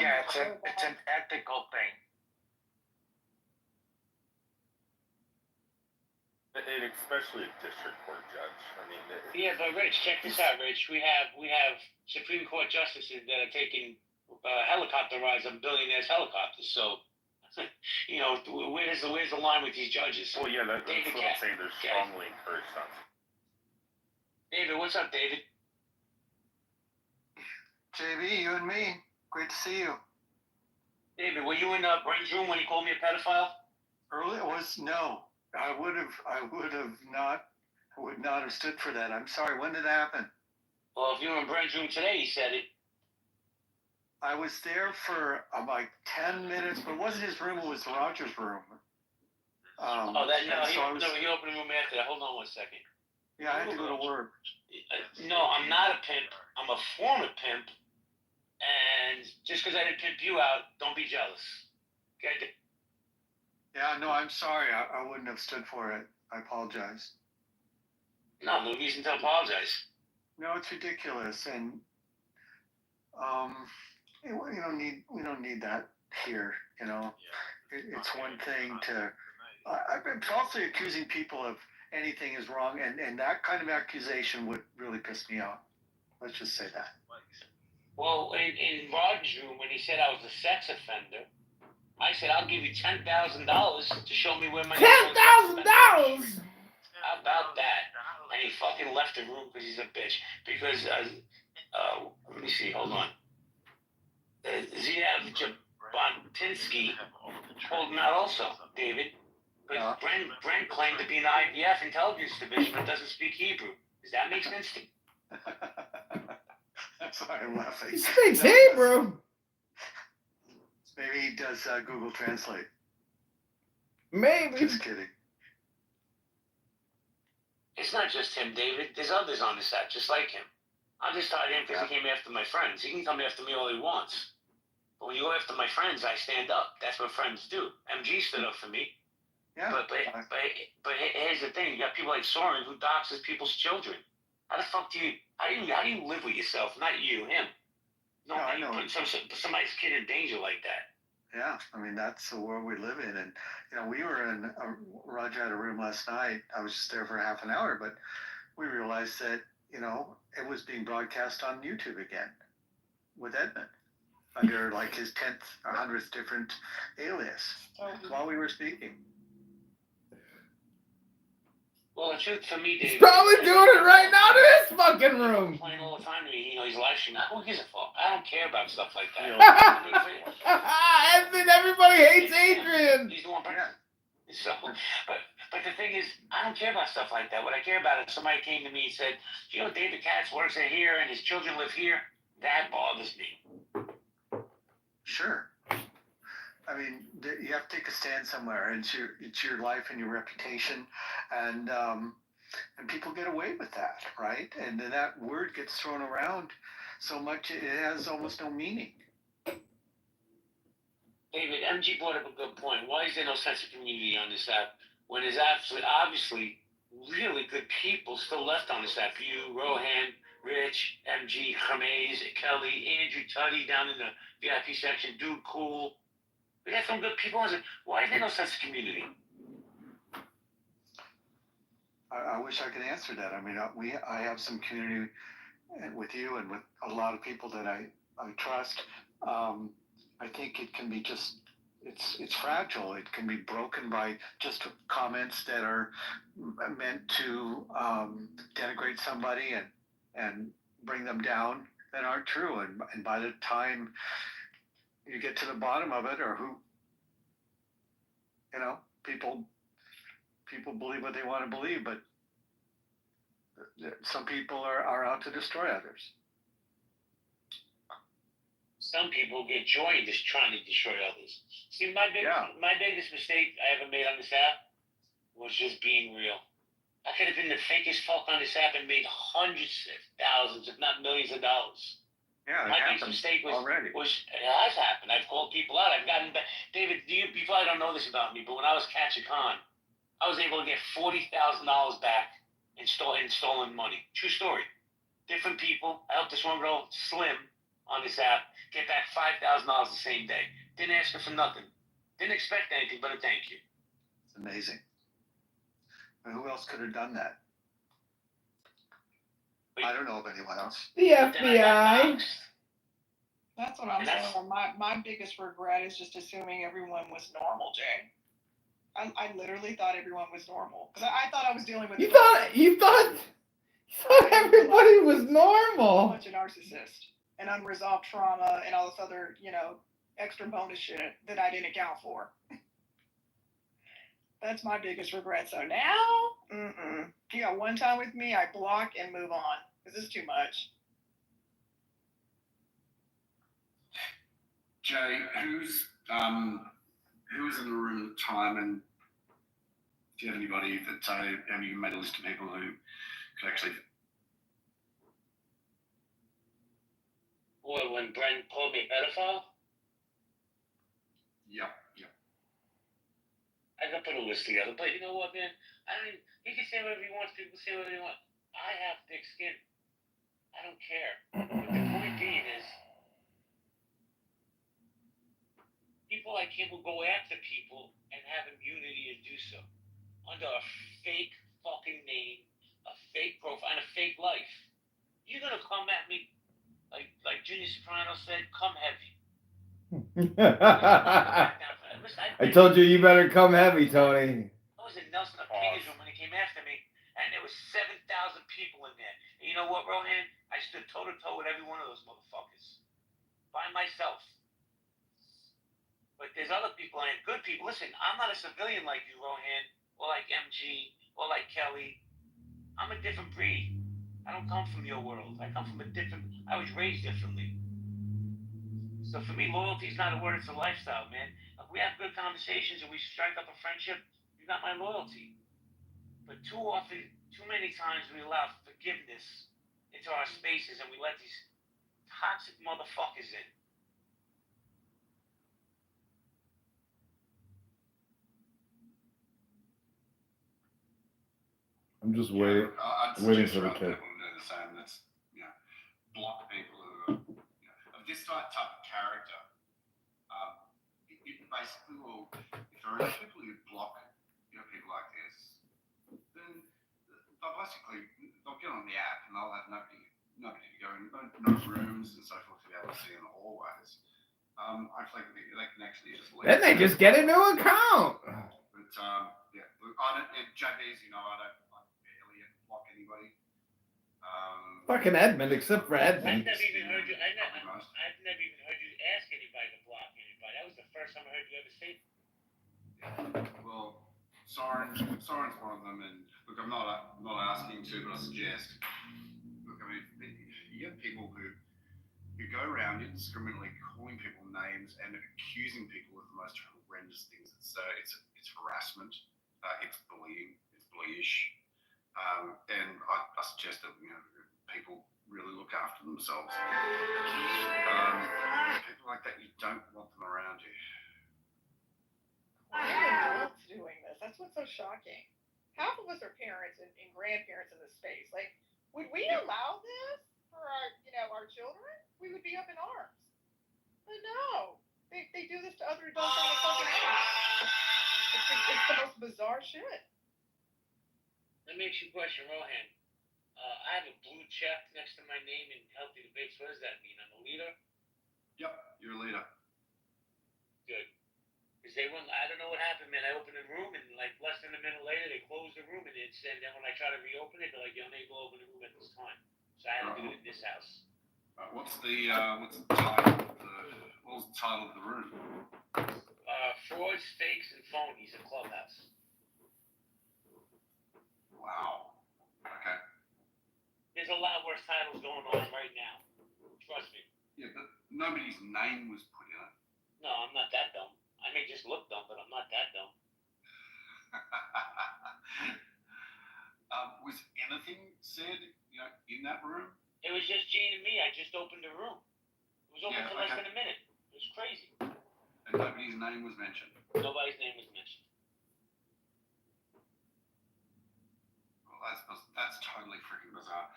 Yeah, it's an ethical thing. And especially a district court judge. I mean, Yeah, but Rich, check this out, Rich. We have Supreme Court justices that are taking helicopter rides on billionaires' helicopters. So, you know, where's the line with these judges? Well, yeah, that's what I'm saying. They're strongly encouraged not to. David, what's up, David? JB, you and me. Great to see you. David, were you in Brent's room when he called me a pedophile? Earlier was no. I would not have stood for that. I'm sorry. When did that happen? Well, if you were in Brent's room today, he said it. I was there for like 10 minutes, but it wasn't his room. It was Roger's room. He opened the room after that. Hold on 1 second. Yeah, I had to go to work. No, I'm not a pimp. I'm a former pimp. And just because I didn't pimp you out, don't be jealous. Okay? Yeah, no, I'm sorry. I wouldn't have stood for it. I apologize. No reason to apologize. No, it's ridiculous, and we don't need that here. You know, it's one thing to. I've been falsely accusing people of anything is wrong, and that kind of accusation would really piss me off. Let's just say that. Well, in Rod's room, when he said I was a sex offender, I said I'll give you $10,000 to show me where my $10,000. How about that? And he fucking left the room because he's a bitch. Because let me see. Hold on. Ziav Jabotinsky pulled him out also, David. But Brent claimed to be in the IDF intelligence division but doesn't speak Hebrew. Does that make sense to you? That's why I'm laughing. He speaks Hebrew. Maybe he does Google Translate. Maybe. Just kidding. It's not just him, David. There's others on this app just like him. I'm just tired of him because he came after my friends. He can come after me all he wants. But when you go after my friends, I stand up. That's what friends do. MG stood up for me. Yeah. But here's the thing. You got people like Soren who doxes people's children. How the fuck do you live with yourself? Not you, him. No, I know. Put somebody's kid in danger like that. Yeah, I mean, that's the world we live in. And, you know, we were in, Roger had a room last night. I was just there for half an hour, but we realized that, you know, it was being broadcast on YouTube again with Edmund under like his 10th or 100th different alias while we were speaking. Well, the truth for me, David. He's probably doing it right now to his fucking room. Playing all the time to me, you know, he's live streaming. Who gives a fuck? I don't care about stuff like that. And then everybody hates Adrian. He's the one person. So, but the thing is, I don't care about stuff like that. What I care about is somebody came to me and said, you know, David Katz works in here and his children live here. That bothers me. Sure. I mean, you have to take a stand somewhere. It's your life and your reputation, and people get away with that, right? And then that word gets thrown around so much it has almost no meaning. David, MG brought up a good point. Why is there no sense of community on this app when there's obviously really good people still left on this app? You, Rohan, Rich, MG, Khamez, Kelly, Andrew Tuddy down in the VIP section, Dude Cool. We got some good people. Why is there no such community? I wish I could answer that. I mean, I have some community with you and with a lot of people that I trust. I think it can be just it's fragile. It can be broken by just comments that are meant to denigrate somebody and bring them down that aren't true. And by the time you get to the bottom of it, or who, people believe what they want to believe, but some people are out to destroy others. Some people get joy in just trying to destroy others. See, my biggest mistake I ever made on this app was just being real. I could have been the fakest fuck on this app and made hundreds of thousands, if not millions of dollars. Yeah, my biggest mistake was it has happened. I've called people out. I've gotten back. David, you probably don't know this about me, but when I was catching con, I was able to get $40,000 back in stolen money. True story. Different people. I helped this one girl, Slim, on this app, get back $5,000 the same day. Didn't ask her for nothing. Didn't expect anything but a thank you. It's amazing. And who else could have done that? I don't know of anyone else. The FBI. That's what I'm saying. My biggest regret is just assuming everyone was normal, Jay. I literally thought everyone was normal. Because I thought I was dealing with... You thought everybody was normal. A bunch of narcissists and unresolved trauma and all this other, extra bonus shit that I didn't account for. That's my biggest regret. So now, if you got one time with me, I block and move on. Because this is too much. Jay, who was in the room at the time, and do you have anybody that have you made a list of people who could actually? Or when Brent called me a pedophile? Yep. I can put a list together, but you know what, man? He can say whatever he wants. People can say whatever they want. I have thick skin. I don't care. But the point being is, people like him will go after people and have immunity to do so under a fake fucking name, a fake profile, and a fake life. You're gonna come at me like Junior Soprano said, come heavy. I told you better come heavy, Tony. I was in Nelson Ortega's room when he came after me, and there was 7,000 people in there. And you know what, Rohan? I stood toe-to-toe with every one of those motherfuckers. By myself. But there's other people, and good people. Listen, I'm not a civilian like you, Rohan, or like MG, or like Kelly. I'm a different breed. I don't come from your world. I was raised differently. So for me, loyalty is not a word, it's a lifestyle, man. If we have good conversations and we strike up a friendship, you got my loyalty. But too many times we allow forgiveness into our spaces and we let these toxic motherfuckers in. I'm just waiting for the kid. People to do the same. That's block people who are of this type of character. It basically will. If there are enough people who block people like this, then they'll get on the app and they'll have nobody to go in, no rooms and so forth to be able to see in the hallways. Hopefully they can actually just leave. Then they just get a new account. But look, JB's, I don't barely block anybody. Fucking Edmund, except for Edmund. I've never even heard you ask anybody to block anybody. That was the first time I heard you ever say that. Well, Soren's one of them, and look, I'm not asking to, but I suggest. Look, I mean, you have people who go around indiscriminately calling people names and accusing people of the most horrendous things. It's harassment, it's bullying, it's bullyish, and I suggest that people really look after themselves. People like that, you don't want them around you. Why are adults doing this? That's what's so shocking. Half of us are parents and grandparents in this space. Like, would we allow this for our children? We would be up in arms. But no, they do this to other adults all the It's the most bizarre shit. Let me ask you a question, Rohan. I have a blue check next to my name in Healthy Debates. What does that mean? I'm a leader? Yep, you're a leader. Good. Because I don't know what happened, man. I opened the room, and like less than a minute later, they closed the room, and then when I try to reopen it, they're like, you're unable to open the room at this time. So I had to do it in this house. What's the title of the room? Frauds, fakes, and phonies at Clubhouse. Wow. Okay. There's a lot worse titles going on right now. Trust me. Yeah, but nobody's name was put in it. No, I'm not that dumb. I may just look dumb, but I'm not that dumb. Was anything said, in that room? It was just Gene and me. I just opened the room. It was open for less than a minute. It was crazy. And nobody's name was mentioned. Nobody's name was mentioned. Well, that's totally freaking bizarre.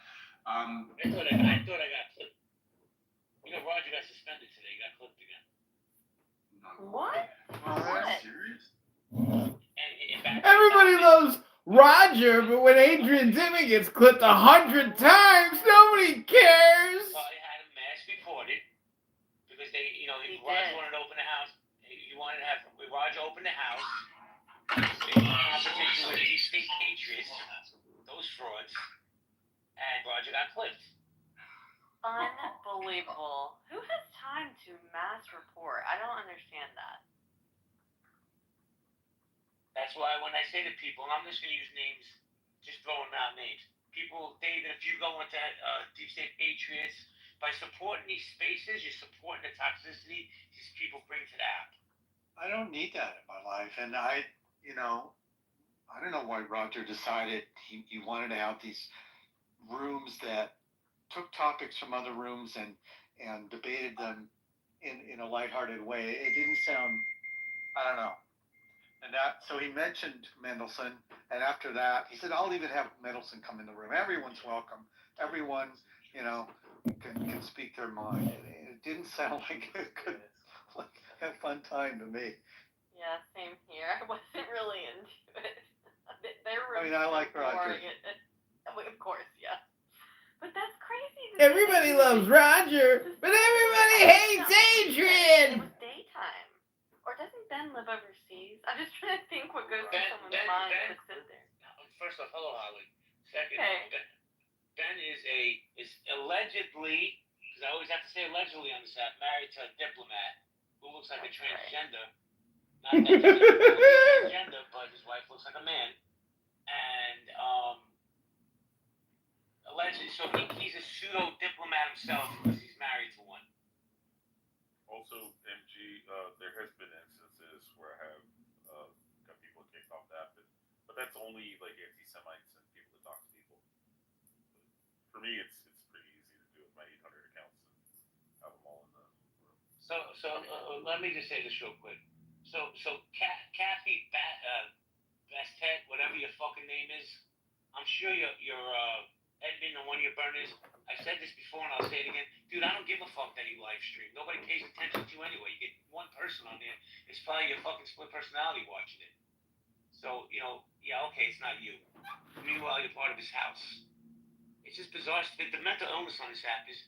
I thought I got clipped. Roger got suspended today. He got clipped again. What? Are you serious? Everybody loves Roger, but when Adrian Dimmy gets clipped 100 times, nobody cares. Probably had a mass reported because Roger wanted to open the house. He wanted to have Roger open the house. In competition with these state patriots, those frauds, and Roger got clipped. Unbelievable. Who has time to mass report? I don't understand that. That's why when I say to people, and I'm just going to use names, just throwing out names. People, David, if you go into Deep State Patriots, by supporting these spaces, you're supporting the toxicity these people bring to the app. I don't need that in my life. And I don't know why Roger decided he wanted to have these rooms that took topics from other rooms and debated them in a lighthearted way. It didn't sound, I don't know. And so he mentioned Mendelsohn, and after that, he said, I'll even have Mendelsohn come in the room. Everyone's welcome. Everyone, can speak their mind. It didn't sound like a fun time to me. Yeah, same here. I wasn't really into it. I like Roger. Of course, yeah. But that's crazy. Everybody loves Roger, but everybody hates Adrian. It was daytime. Or doesn't Ben live overseas? I'm just trying to think what goes through someone's mind to sit there. First off, hello, Holly. Second, hey. Ben is allegedly, because I always have to say allegedly on this app, married to a diplomat who looks like a transgender. Not that he's a transgender, but his wife looks like a man. And allegedly, so he's a pseudo diplomat himself because he's married to one. Also, MG, there has been instances where I have got people kicked off the app, but that's only like anti-Semites and people that talk to people. But for me, it's pretty easy to do with my 800 accounts and have them all in the room. So let me just say this real quick. So Kathy Bastet, whatever your fucking name is, I'm sure your admin on one of your burners. I said this before and I'll say it again. Dude, I don't give a fuck that you live stream. Nobody pays attention to you anyway. You get one person on there. It's probably your fucking split personality watching it. So, okay, it's not you. Meanwhile, you're part of his house. It's just bizarre. The mental illness on this app is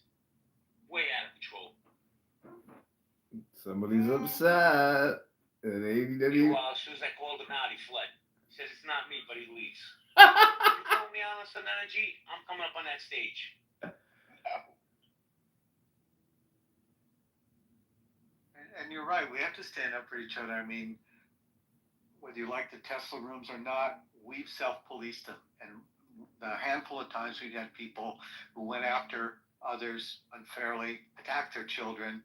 way out of control. Somebody's upset. Meanwhile, as soon as I called him out, he fled. He says it's not me, but he leaves. You call me out on some energy, I'm coming up on that stage. And you're right. We have to stand up for each other. I mean, whether you like the Tesla rooms or not, we've self-policed them. And the handful of times we've had people who went after others unfairly, attacked their children,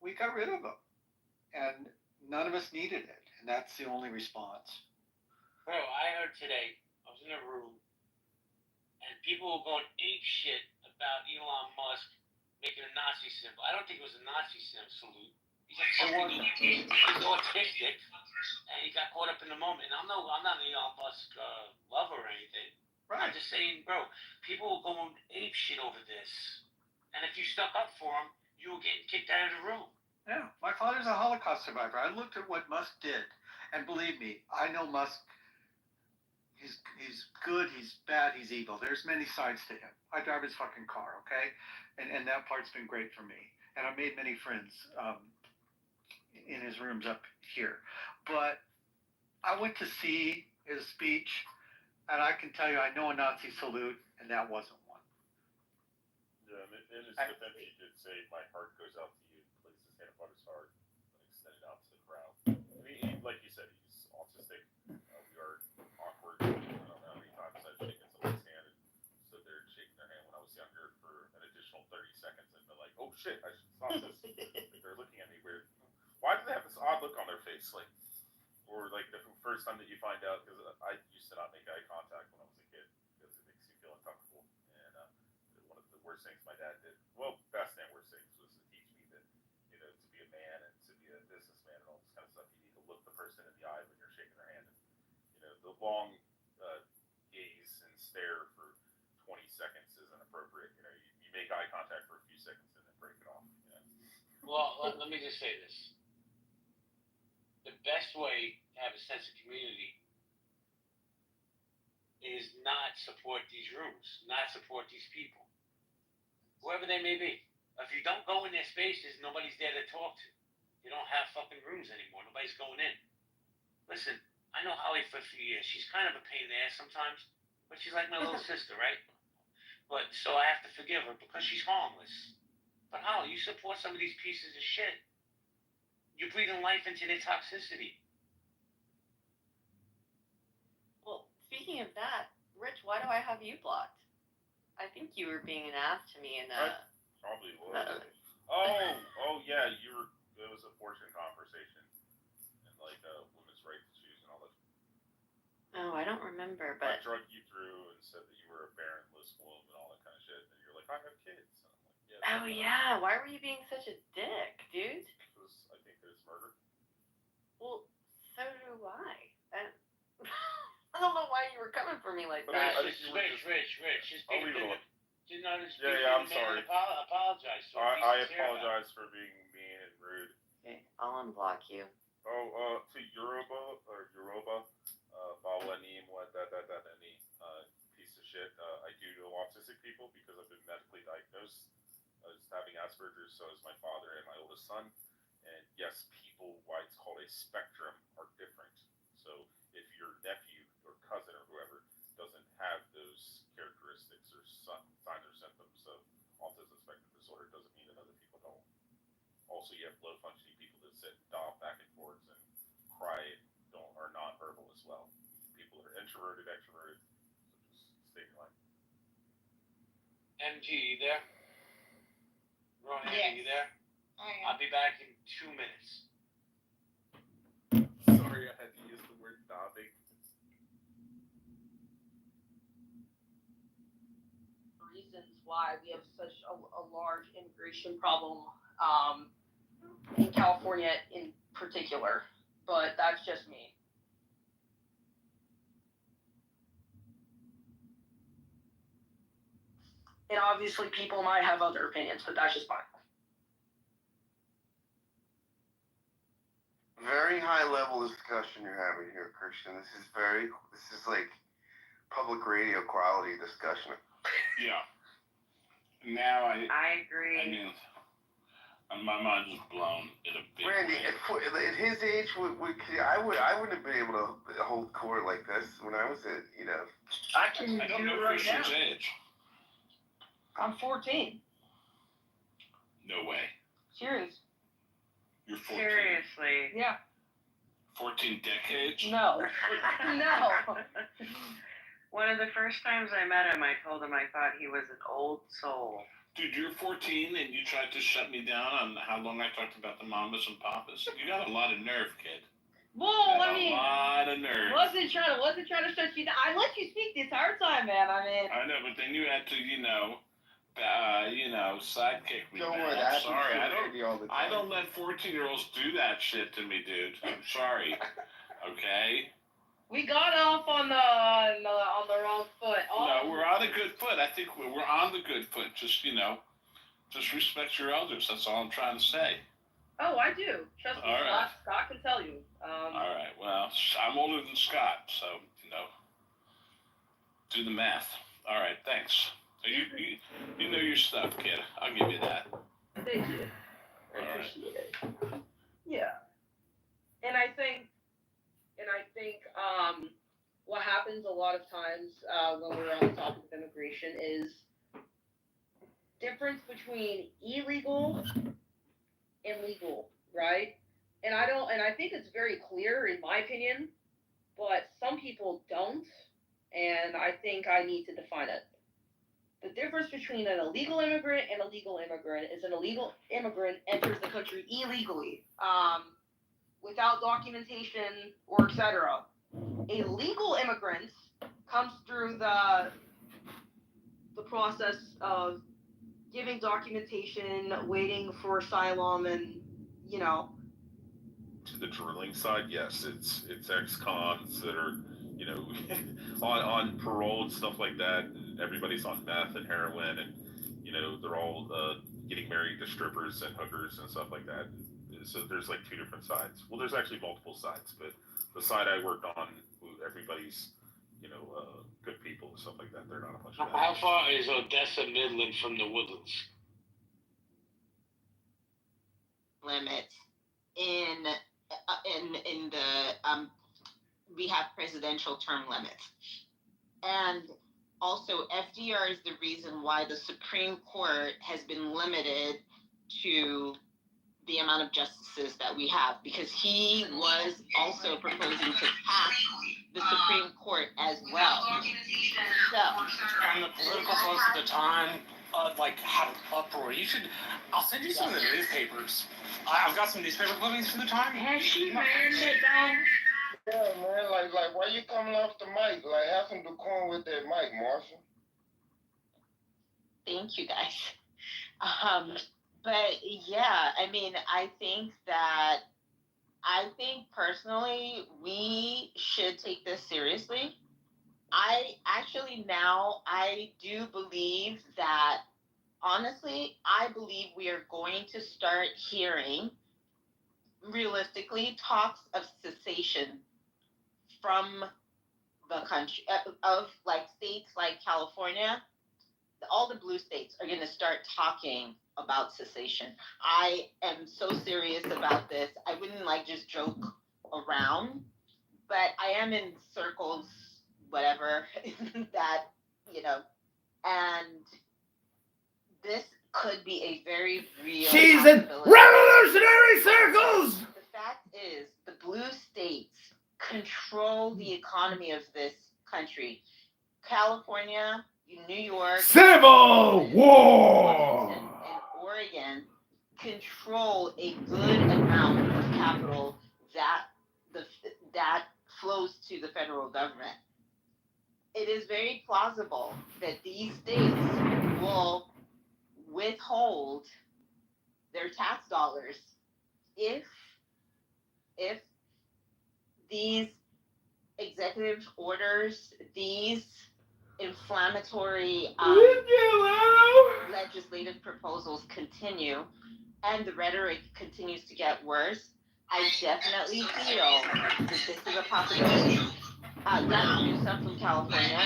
we got rid of them. And none of us needed it. And that's the only response. Bro, I heard today, I was in a room, and people were going ape shit about Elon Musk making a Nazi symbol. I don't think it was a Nazi salute. He's autistic, and he got caught up in the moment. And I'm not an Elon Musk lover or anything. Right. I'm just saying, bro, people were going ape shit over this. And if you stuck up for him, you were getting kicked out of the room. Yeah, my father's a Holocaust survivor. I looked at what Musk did, And believe me, I know Musk. He's good, he's bad, he's evil. There's many sides to him. I drive his fucking car, okay? And that part's been great for me. And I made many friends in his rooms up here. But I went to see his speech, and I can tell you, I know a Nazi salute, and that wasn't one. Yeah, and in his defense, he did say, "My heart goes out to you." Placed his hand upon his heart and extended out to the crowd. And he, like you said, he's autistic. We are awkward. I don't know how many times I've shaken someone's hand and stood there shaking their hand when I was younger for an additional 30 seconds and been like, "Oh shit, I should stop this." Like they're looking at me weird. Why do they have this odd look on their face? Like, or like the first time that you find out, because I used to not make eye contact when I was a kid because it makes you feel uncomfortable. And one of the worst things my dad did, well, best and worst things, was to teach me that, to be a man and to be a businessman and all this kind of stuff, you need to look the person in the eye when you're shaking their hand. And, the long gaze and stare for 20 seconds is inappropriate. You make eye contact for a few seconds and then break it off. Well, let me just say this. The best way to have a sense of community is not support these rooms, not support these people, whoever they may be. If you don't go in their spaces, nobody's there to talk to. You don't have fucking rooms anymore. Nobody's going in. Listen, I know Holly for a few years. She's kind of a pain in the ass sometimes, but she's like my little sister, right? But so I have to forgive her because she's harmless. But Holly, you support some of these pieces of shit. You're breathing life into their toxicity. Well, speaking of that, Rich, why do I have you blocked? I think you were being an ass to me in I probably was. Oh yeah, it was a fortune conversation and like women's right to choose and all that. Oh, I don't remember, I but drug you through and said that you were a barrenless womb and all that kind of shit, and you're like, I have kids. And I'm like, yeah. oh yeah, why were you being such a dick, dude? Because I think there's murder. Well, so do I. I don't know why you were coming for me like But that. I think you were Rich, just I'll be leave it alone. Yeah, I'm sorry. Apologize. So I apologize for being mean and rude. Okay, I'll unblock you. To Yoruba, Bawanim, piece of shit. I do know autistic people because I've been medically diagnosed as having Asperger's, so is my father and my oldest son. And yes, people, why it's called a spectrum, are different. So if your nephew or cousin or whoever doesn't have those characteristics or signs or symptoms of autism spectrum disorder, doesn't mean that other people don't. Also, you have low functioning people that sit and dop back and forth and cry and are non-verbal as well. People that are introverted, extroverted, so just stay in your line. MG, you there? Rohan, Yes. you there? I am. I'll be back in 2 minutes. Sorry, I had to use the word dobbing. Reasons why we have such a large immigration problem in California in particular, but that's just me. And obviously people might have other opinions, but that's just mine. Very high level discussion you're having here, Christian. This is like public radio quality discussion. Yeah. Now I agree. I mean, my mind was blown in a big Randy, way. at his age, I wouldn't have been able to hold court like this when I was at, I can I don't do know it right now. Christian's age. I'm 14. No way. Serious. You're 14. Seriously. Yeah. 14 decades? No. No. One of the first times I met him, I told him I thought he was an old soul. Dude, you're 14 and you tried to shut me down on how long I talked about the mamas and papas. You got a lot of nerve, kid. Well, I mean, a lot of nerve. wasn't trying to shut you down. I let you speak the entire time, man. I mean, I know, but then you had to, sidekick me. Don't man. worry, I'm that sorry. happens to Randy all the time. I don't let 14-year-olds do that shit to me, dude. I'm sorry. Okay. we got off on the wrong foot. No, we're on a good foot. I think we're on the good foot. Just respect your elders. That's all I'm trying to say. Oh, I do. Trust me, All right. Scott can tell you. All right. Well, I'm older than Scott, so do the math. All right, thanks. You know your stuff, kid. I'll give you that. Thank you. I appreciate it. Yeah. And I think what happens a lot of times when we're on the topic of immigration is difference between illegal and legal, right? And I think it's very clear in my opinion, but some people don't, and I think I need to define it. The difference between an illegal immigrant and a legal immigrant is an illegal immigrant enters the country illegally, without documentation or etc. A legal immigrant comes through the process of giving documentation, waiting for asylum, and To the drilling side, yes, it's ex-cons that are, on parole and stuff like that. And everybody's on meth and heroin, and they're all getting married to strippers and hookers and stuff like that. So there's like two different sides. Well, there's actually multiple sides, but the side I worked on, everybody's good people and stuff like that. They're not a bunch of bad How far is Odessa Midland from the Woodlands? Limits in the we have presidential term limits, and also FDR is the reason why the Supreme Court has been limited to the amount of justices that we have, because he was also proposing to pass the Supreme Court as well. So, And the political folks at the time, had an uproar. I'll send you some of the newspapers. I've got some newspaper clippings from the time. Has she ran it down? Yeah, man, like, why you coming off the mic? Like, have some decorum with that mic, Marshall. Thank you, guys. But yeah, I mean, I think personally we should take this seriously. I do believe that, honestly, I believe we are going to start hearing, realistically, talks of cessation from the country, of like states like California. All the blue states are going to start talking about cessation. I am so serious about this. I wouldn't just joke around, but I am in circles, whatever, that, and this could be a very real She's in revolutionary circles! The fact is, the blue states control the economy of this country. California, New York, Civil War! Washington, and Oregon control a good amount of capital that flows to the federal government. It is very plausible that these states will withhold their tax dollars if these executive orders, these inflammatory legislative proposals continue, and the rhetoric continues to get worse. I definitely feel that this is a possibility. Gavin Newsom from California,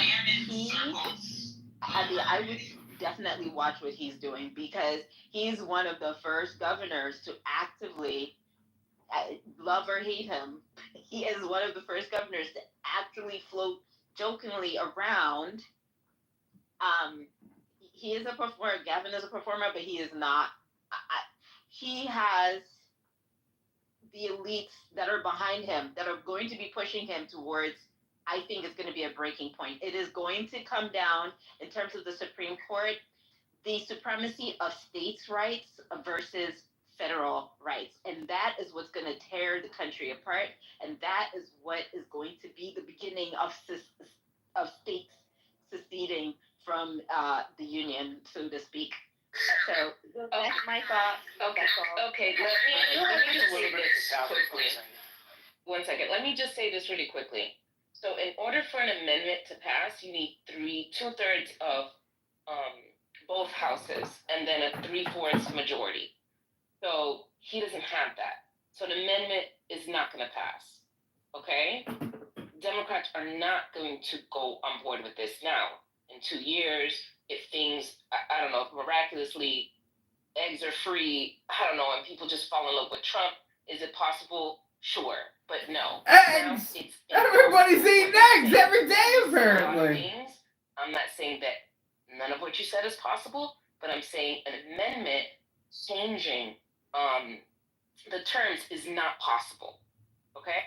I would definitely watch what he's doing, because he's one of the first governors to actively, love or hate him, he is one of the first governors to actively float jokingly around. He is a performer. Gavin is a performer, but he is not. He has the elites that are behind him that are going to be pushing him towards, I think it's going to be a breaking point. It is going to come down, in terms of the Supreme Court, the supremacy of states' rights versus federal rights. And that is what's going to tear the country apart. And that is what is going to be the beginning of states seceding from the union, so to speak. So that's my thought. Okay. Let me just say this quickly. One second. Let me just say this really quickly. So in order for an amendment to pass, you need 2/3 of both houses, and then a 3/4 majority. So he doesn't have that. So the amendment is not going to pass. Okay? Democrats are not going to go on board with this now. In 2 years, if things, I don't know, if miraculously eggs are free, I don't know, and people just fall in love with Trump, is it possible? Sure, but no. Eggs! Everybody's eating eggs every day, apparently. I'm not saying that none of what you said is possible, but I'm saying an amendment changing the terms is not possible. Okay?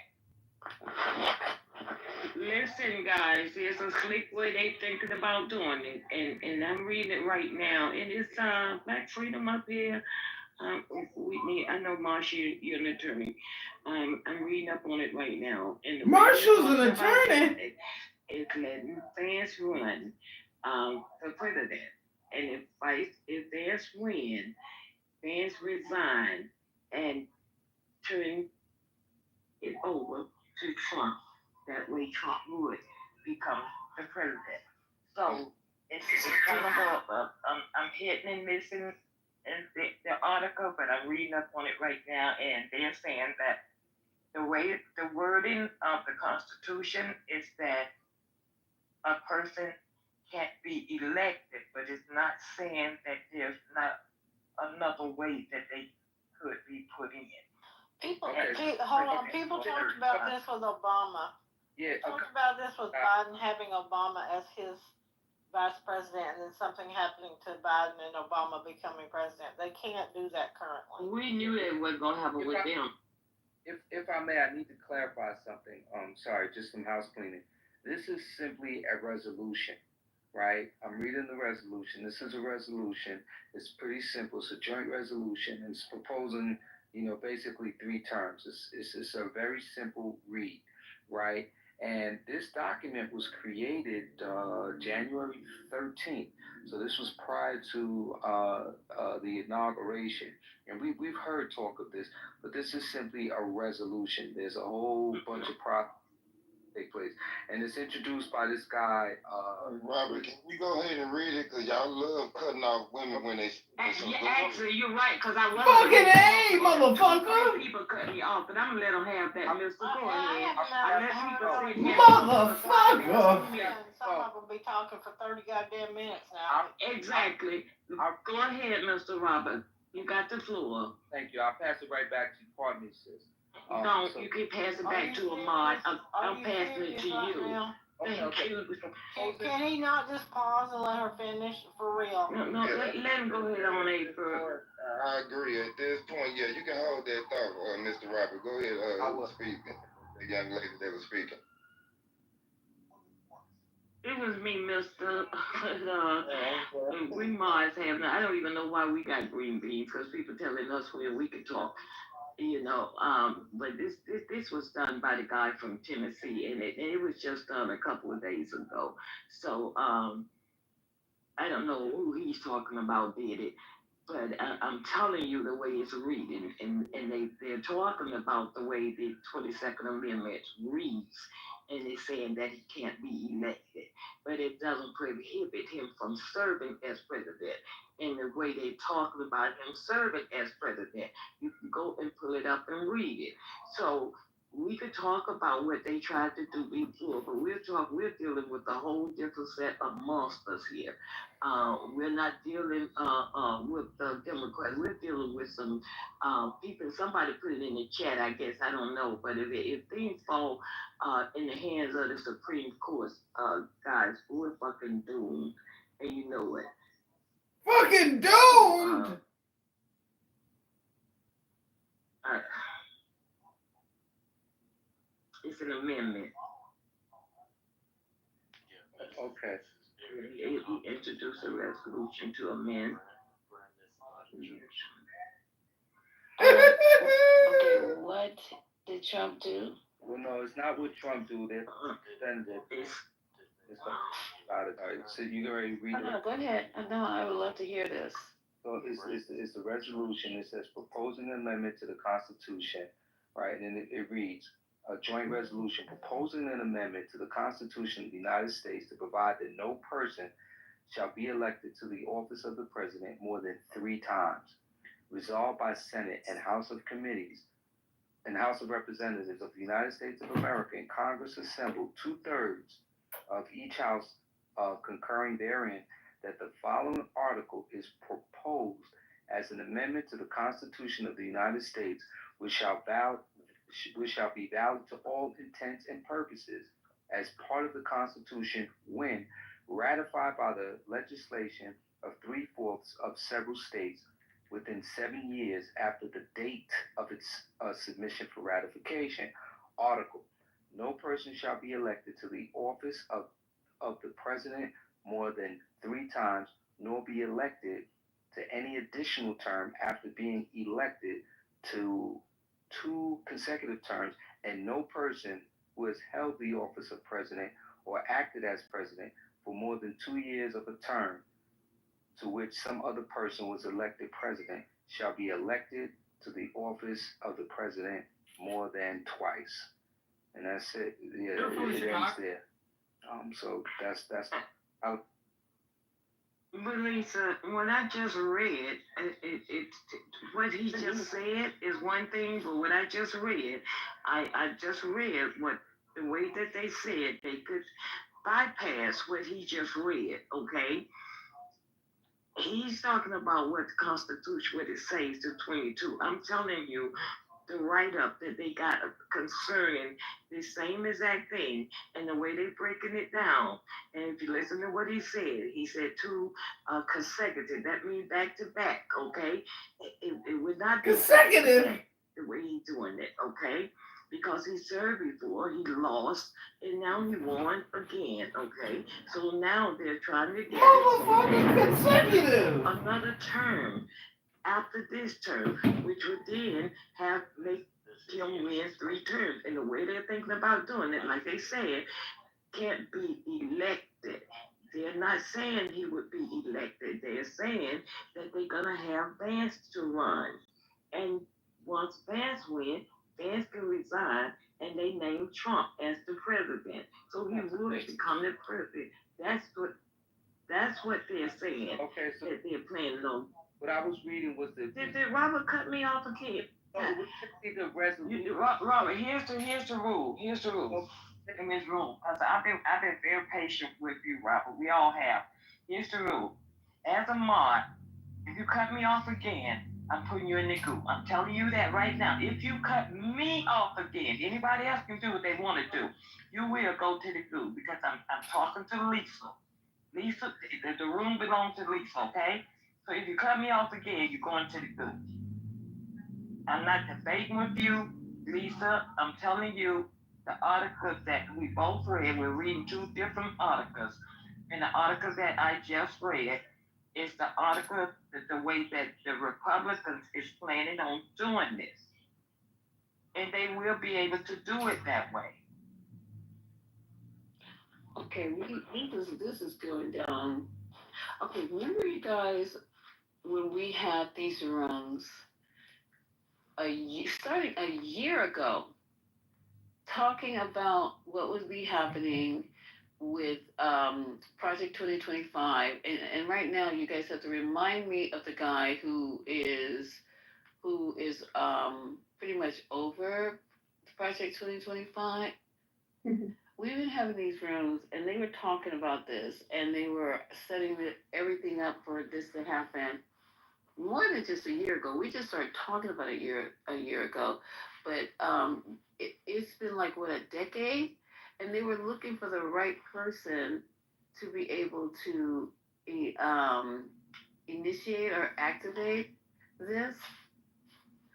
Listen, guys, there's a slick way they thinking about doing it, and I'm reading it right now, and it's Black Freedom up here. Whitney, I know Marsha, you're an attorney. I'm reading up on it right now, and Marshall's an attorney. It's letting fans run for president, and if there's win, fans resign and turn it over to Trump. That way Trump would become the president. So it's kind of I'm hitting and missing in the article, but I'm reading up on it right now, and they're saying that the wording of the Constitution is that a person can't be elected, but it's not saying that there's not another way that they could be put in. People, Okay. hold on. People talked about this with Obama. Yeah. Talked about this with Biden having Obama as his vice president, and then something happening to Biden and Obama becoming president. They can't do that currently. We knew that was going to happen with them. If I may, I need to clarify something. Sorry, just some house cleaning. This is simply a resolution, right? I'm reading the resolution. This is a resolution. It's pretty simple. It's a joint resolution. It's proposing, basically 3 terms. It's a very simple read, right? And this document was created January 13th. So this was prior to the inauguration. And we've heard talk of this, but this is simply a resolution. There's a whole bunch of process take place. And it's introduced by this guy. Robert, can we go ahead and read it? Because y'all love cutting off women when they. Actually, you're right, because I was. Fucking A, motherfucker! People cut me off, but I'm going to let them have that, Mr. Courtney. Motherfucker! Some of them be talking for 30 goddamn minutes now. Exactly. Go ahead, Mr. Robert. You got the floor. Thank you. I'll pass it right back to you. Pardon me, sis. You can pass it back to Ahmad. I'm passing it to you. Thank you. Can he not just pause and let her finish for real? No, let him go ahead on April. I agree. At this point, yeah, you can hold that thought, Mr. Robert. Go ahead, speak. The young lady that was speaking. It was me, Mr. We Mars having. I don't even know why we got green beans, because people telling us when we can talk. But this was done by the guy from Tennessee, and it was just done a couple of days ago. So I don't know who he's talking about did it, but I'm telling you the way it's reading, and they're talking about the way the 22nd Amendment reads, and they're saying that he can't be elected, but it doesn't prohibit him from serving as president. And the way they're talking about him serving as president, you can go and pull it up and read it. So we could talk about what they tried to do before, but we're dealing with a whole different set of monsters here. We're not dealing with the Democrats. We're dealing with some people. Somebody put it in the chat, I guess. I don't know. But if things fall in the hands of the Supreme Court, guys, we're fucking doomed. And you know it. Fucking doomed! It's an amendment. Okay. He introduced a resolution to amend. Okay, what did Trump do? Well, no, it's not what Trump do. They extended it. So you can already read it. No, go ahead. No, I would love to hear this. So it's a resolution. It says proposing an amendment to the Constitution, right? And it reads, a joint resolution proposing an amendment to the Constitution of the United States to provide that no person shall be elected to the office of the president more than 3 times. Resolved by Senate and House of Committees and House of Representatives of the United States of America in Congress assembled 2/3 of each house concurring therein, that the following article is proposed as an amendment to the Constitution of the United States, which shall be valid to all intents and purposes as part of the Constitution when ratified by the legislation of 3/4 of several states within 7 years after the date of its submission for ratification. Article: no person shall be elected to the office of the president more than 3 times, nor be elected to any additional term after being elected to 2 consecutive terms, and no person who has held the office of president or acted as president for more than 2 years of a term to which some other person was elected president shall be elected to the office of the president more than twice. And that's it. Yeah, it ends there. So that's how. But Lisa, what I just read, what he just said is one thing, but what I just read, I just read what the way that they said they could bypass what he just read, okay? He's talking about what the Constitution, what it says to 22. I'm telling you, the write-up that they got concerning the same exact thing and the way they're breaking it down. And if you listen to what he said 2 consecutive. That means back to back, okay? It would not be consecutive the way he's doing it, okay? Because he served before, he lost, and now he won again, okay? So now they're trying to get consecutive another term after this term, which would then make him win 3 terms. And the way they're thinking about doing it, like they said, can't be elected. They're not saying he would be elected. They're saying that they're gonna have Vance to run. And once Vance wins, Vance can resign, and they name Trump as the president. So he would become the president. That's what they're saying. Okay, so that they're planning on. What I was reading was the. Did Robert cut me off again? See the resolution. Robert, here's the rule. Here's the rule. In this room, because I've been very patient with you, Robert. We all have. Here's the rule. As a mod, if you cut me off again, I'm putting you in the group. I'm telling you that right now. If you cut me off again, anybody else can do what they want to do. You will go to the group because I'm talking to Lisa. Lisa, the room belongs to Lisa, okay? So if you cut me off again, you're going to the group. I'm not debating with you, Lisa. I'm telling you the articles that we both read. We're reading 2 different articles. And the article that I just read is the article that the way that the Republicans is planning on doing this. And they will be able to do it that way. Okay, this is going down. Okay, remember you guys when we had these rooms starting a year ago, talking about what would be happening with Project 2025, and right now you guys have to remind me of the guy who is pretty much over Project 2025. We've been having these rooms, and they were talking about this, and they were setting everything up for this to happen more than just a year ago. We just started talking about a year ago, but it's been like a decade, and they were looking for the right person to be able to initiate or activate this.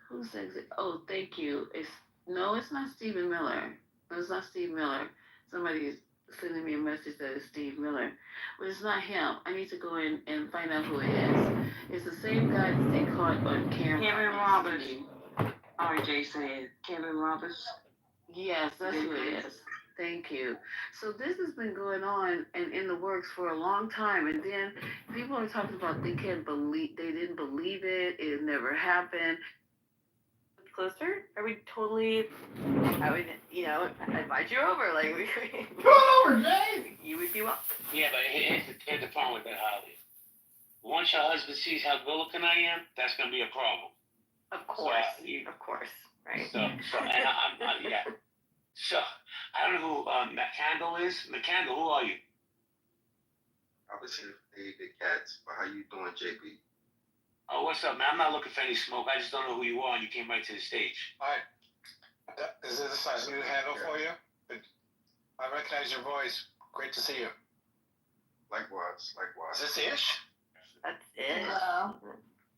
Who says it? Oh, thank you. It's not Stephen Miller. No, it's not Steve Miller. Somebody's sending me a message that it's Steve Miller, but it's not him. I need to go in and find out who it is. It's the same guy that they caught on camera. Kevin Roberts. RJ said Kevin Roberts. Yes, that's who it is. Thank you. So this has been going on and in the works for a long time, and then people are talking about they didn't believe it. It never happened. Closer? Are we totally? I would, invite you over. Like we come over, Jay. You would be well. Yeah, but here's the problem with that, Holly. Once your husband sees how good looking I am, that's gonna be a problem. Of course, of course. Right. So and I'm yeah. So I don't know who McCandle is. McCandle, who are you? I was here for David Katz. How you doing, JP? Oh, what's up, man? I'm not looking for any smoke. I just don't know who you are, and you came right to the stage. Hi. Is this a new handle for you? I recognize your voice. Great to see you. Likewise. Is this Ish? That's it.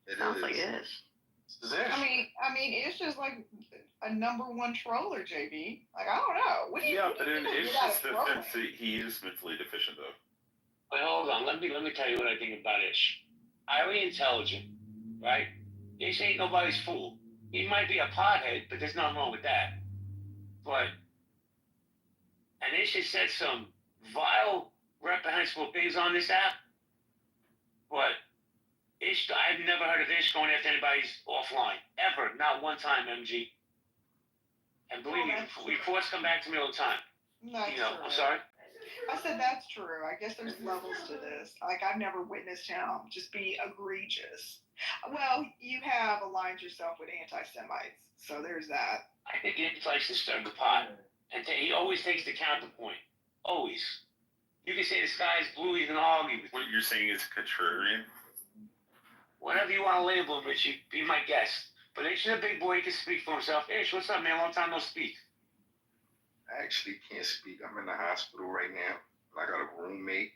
It Sounds is. like Ish. Is Ish? I mean, it's just like a number one troller, JB. Like, I don't know. What do you? Yeah, what but do you in think Ish's about a troller? defense, he is mentally deficient, though. But hold on, let me tell you what I think about Ish. Highly intelligent, right? Ish ain't nobody's fool. He might be a pothead, but there's nothing wrong with that. But and Ish has said some vile, reprehensible things on this app. But Ish, I've never heard of Ish going after anybody's offline ever, not one time, MG. And believe me, reports come back to me all the time. That's You know, true. I'm sorry. I said that's true. I guess there's levels to this. Like, I've never witnessed him just be egregious. Well, you have aligned yourself with anti-Semites, so there's that. I think he likes to stir the pot, and he always takes the counterpoint. Always. You can say the sky is blue, he's gonna argue with you. What you're saying is contrarian? Whatever you want to label him, Richie, be my guest. But Ish is a big boy, he can speak for himself. Ish, what's up, man? Long time no speak. I actually can't speak. I'm in the hospital right now. I got a roommate,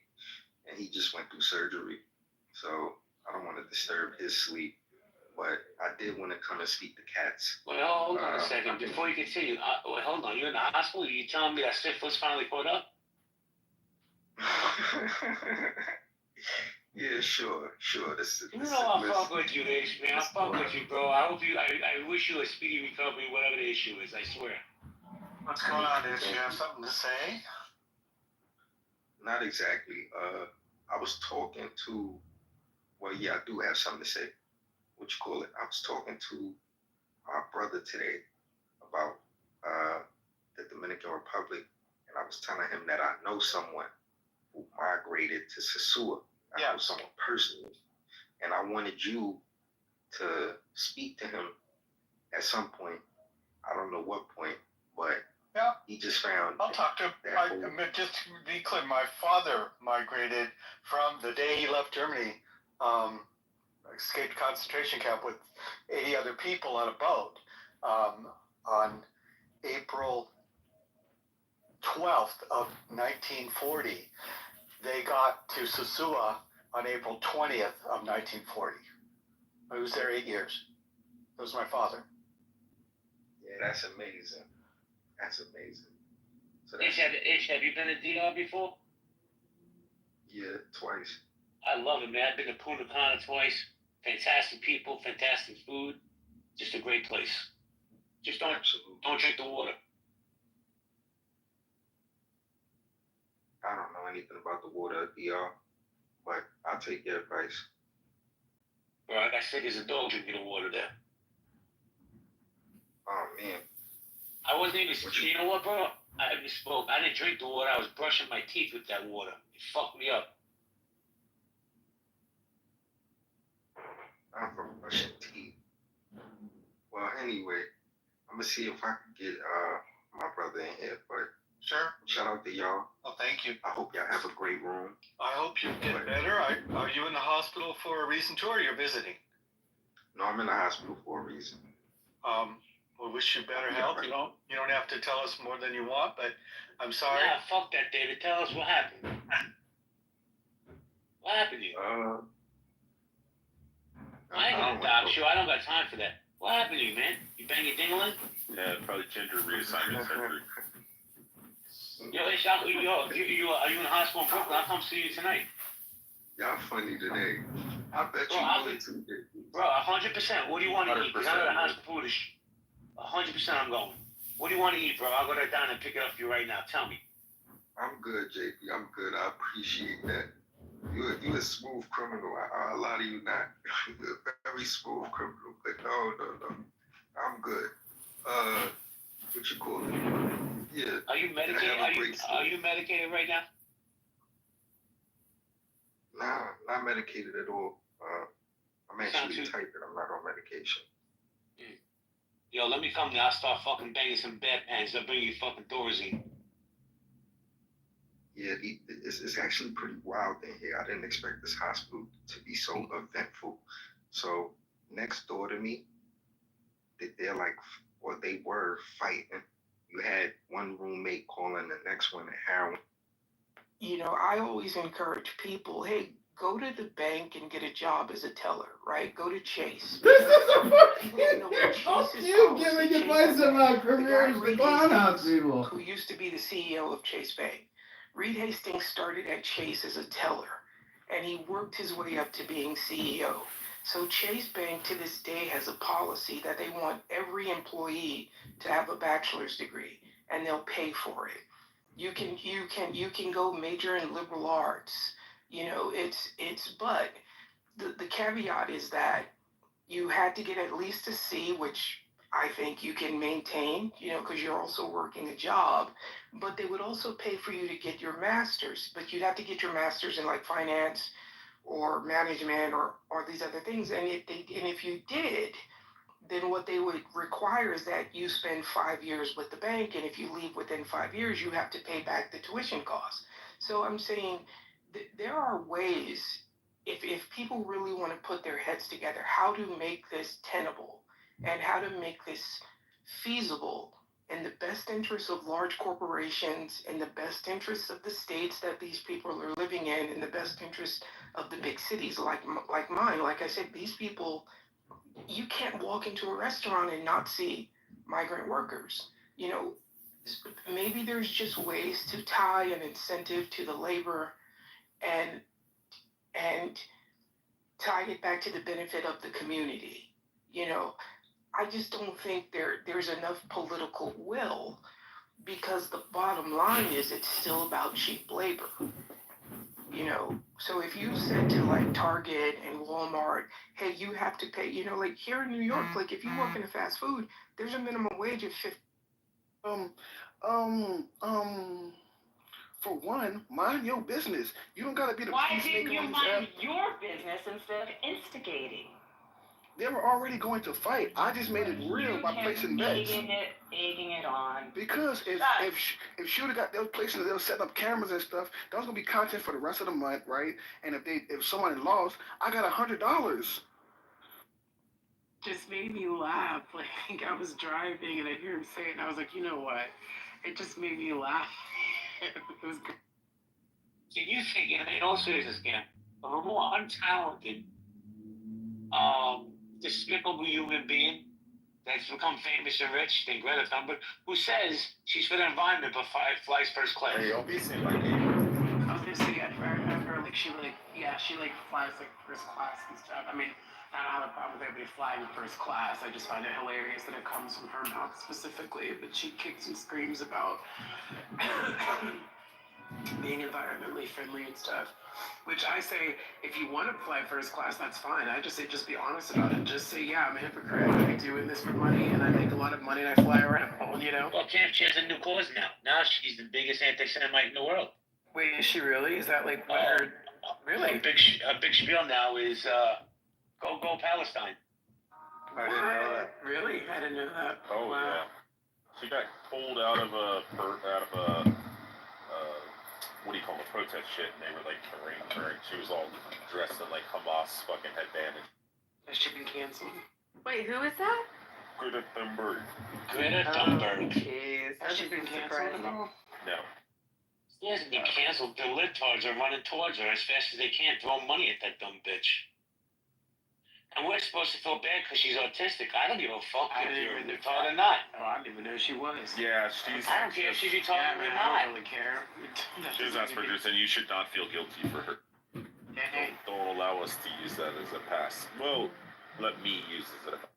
and he just went through surgery. So I don't want to disturb his sleep. But I did want to come and speak to Katz. Well, hold on a second. Before you continue, well, hold on. You're in the hospital? You telling me that syphilis finally caught up? Yeah, sure. You know I fuck with you, Ish, man. I fuck with you, bro. I hope you. I wish you a speedy recovery, whatever the issue is. I swear. What's going on, Ish? You have something to say? Not exactly. I was talking to. Well, yeah, I do have something to say. What you call it? I was talking to our brother today about the Dominican Republic, and I was telling him that I know someone who migrated to Sosua. I know someone personally, and I wanted you to speak to him at some point. I don't know what point, but he just found. I'll talk to him. Just to be clear, my father migrated from the day he left Germany, escaped concentration camp with 80 other people on a boat on April 12th of 1940. They got to Sosua on April 20th of 1940. I was there 8 years. That was my father. Yeah, that's amazing. That's amazing. So Ish, have you been to DR before? Yeah, twice. I love it, man. I've been to Punta Cana twice. Fantastic people, fantastic food. Just a great place. Just don't drink the water. I don't know anything about the water at DR, but I'll take your advice. Bro, like I said, there's a dog drinking the water there. Oh, man. I wasn't even, you know what, bro? I misspoke. I didn't drink the water. I was brushing my teeth with that water. It fucked me up. I'm from brushing teeth. Well, anyway, I'm gonna see if I can get my brother in here, but sure. Shout out to y'all. Oh, thank you. I hope y'all have a great room. I hope you get better. Are you in the hospital for a reason too, or you're visiting? No, I'm in the hospital for a reason. We wish you better health. You don't have to tell us more than you want, but I'm sorry. Nah, fuck that, David. Tell us what happened. What happened to you? I ain't gonna dox you. I don't got time for that. What happened to you, man? You bang your dingling? Yeah, probably gender reassignment surgery. Yo, Ish, are you in the hospital in Brooklyn? I'll come see you tonight. Y'all funny today. I bet you would too. Bro, 100%. What do you want to eat? Because I'm at the hospital. 100% I'm going. What do you want to eat, bro? I'll go down and pick it up for you right now. Tell me. I'm good, JP. I'm good. I appreciate that. You're a smooth criminal. A lot of you not. You're a very smooth criminal. But no. I'm good. What you call it? Yeah. Are you medicated? Are you medicated right now? Nah, not medicated at all. I'm actually typing. I'm not on medication. Yo, let me come now. I'll start fucking banging some bedpans. I'll bring you fucking doors in. Yeah, it's actually pretty wild in here. I didn't expect this hospital to be so eventful. So next door to me, they're like, or they were fighting. You had one roommate calling the next one a heroin. You know, I always encourage people, hey, go to the bank and get a job as a teller, right? Go to Chase. This is a People don't know what Chase's you policy. giving Chase advice is- about the guy careers to Reed clown house Hastings, people. who used to be the CEO of Chase Bank. Reed Hastings started at Chase as a teller, and he worked his way up to being CEO. So Chase Bank to this day has a policy that they want every employee to have a bachelor's degree, and they'll pay for it. You can go major in liberal arts. You know, but the caveat is that you had to get at least a C, which I think you can maintain, you know, because you're also working a job. But they would also pay for you to get your master's, but you'd have to get your master's in like finance or management or these other things. And if you did, then what they would require is that you spend 5 years with the bank, and if you leave within 5 years, you have to pay back the tuition costs. So I'm saying there are ways, if people really want to put their heads together, how to make this tenable and how to make this feasible in the best interests of large corporations, in the best interests of the states that these people are living in the best interests of the big cities like mine. Like I said, these people, you can't walk into a restaurant and not see migrant workers. You know, maybe there's just ways to tie an incentive to the labor and tie it back to the benefit of the community. You know, I just don't think there's enough political will, because the bottom line is it's still about cheap labor. You know, so if you said to like Target and Walmart, hey, you have to pay, you know, like here in New York, like if you work in a fast food, there's a minimum wage of 50. For one, mind your business. You don't gotta be the Why peacemaker didn't you on this mind app. your business instead of instigating? They were already going to fight. I just made it real by placing bets. Egging it on. Because if she would have got those places, they were setting up cameras and stuff, that was gonna be content for the rest of the month, right? And if someone lost, I got $100. Just made me laugh. Like I was driving and I hear him say it, and I was like, you know what? It just made me laugh. It was good. So you think, in all seriousness, Cam, of a more untalented, despicable human being that's become famous and rich than Greta Thunberg, who says she's for the environment but flies first class? Hey, don't be saying like I was gonna say, I've heard like she flies like first class and stuff. I mean, I don't have a problem with everybody flying first class. I just find it hilarious that it comes from her mouth specifically. But she kicks and screams about being environmentally friendly and stuff. Which I say, if you want to fly first class, that's fine. I just say, just be honest about it. Just say, yeah, I'm a hypocrite. I'm doing this for money, and I make a lot of money, and I fly around, you know? Well, Cam, she has a new cause now. Now she's the biggest anti-Semite in the world. Wait, is she really? Is that like what her... Really? Her big spiel now is, go Palestine. I didn't know that. Really? I didn't know that. Oh Wow. yeah. She got pulled out of a what do you call it, protest shit, and they were like careening her, and she was all dressed in like Hamas fucking headband. Has she been canceled? Wait, who is that? Greta Thunberg. Greta Thunberg. Jeez, Has she been canceled at all? No. She hasn't been canceled. The libtards are running towards her as fast as they can, throwing money at that dumb bitch. And we're supposed to feel bad because she's autistic. I don't give a fuck if you're retarded or not. Oh, I didn't even know she was. Yeah, she's. I don't care if she's retarded or I not. don't really care. She has Asperger's, and you should not feel guilty for her. Don't allow us to use that as a pass. Well, let me use it as a pass.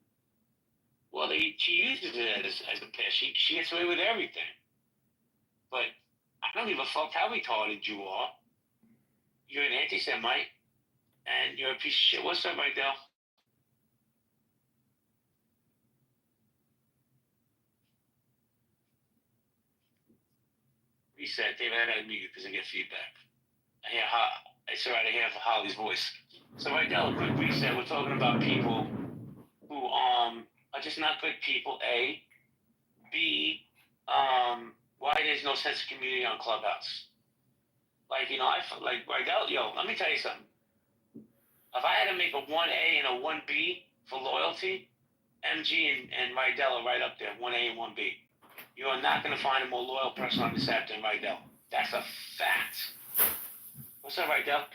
Well, she uses it as a pass. She gets away with everything. But I don't give a fuck how retarded you are. You're an anti-Semite, and you're a piece of shit. What's up, Idell? Reset. David, I gotta mute you because I get feedback. It's alright, I hear Holly's voice. So Idell, a quick reset. We're talking about people who are just not good people, A. B, why there's no sense of community on Clubhouse. Like, let me tell you something. If I had to make a 1A and a 1B for loyalty, MG and Rydell are right up there, 1A and 1B. You are not going to find a more loyal person on this app than Rydell. That's a fact. What's up, Rydell?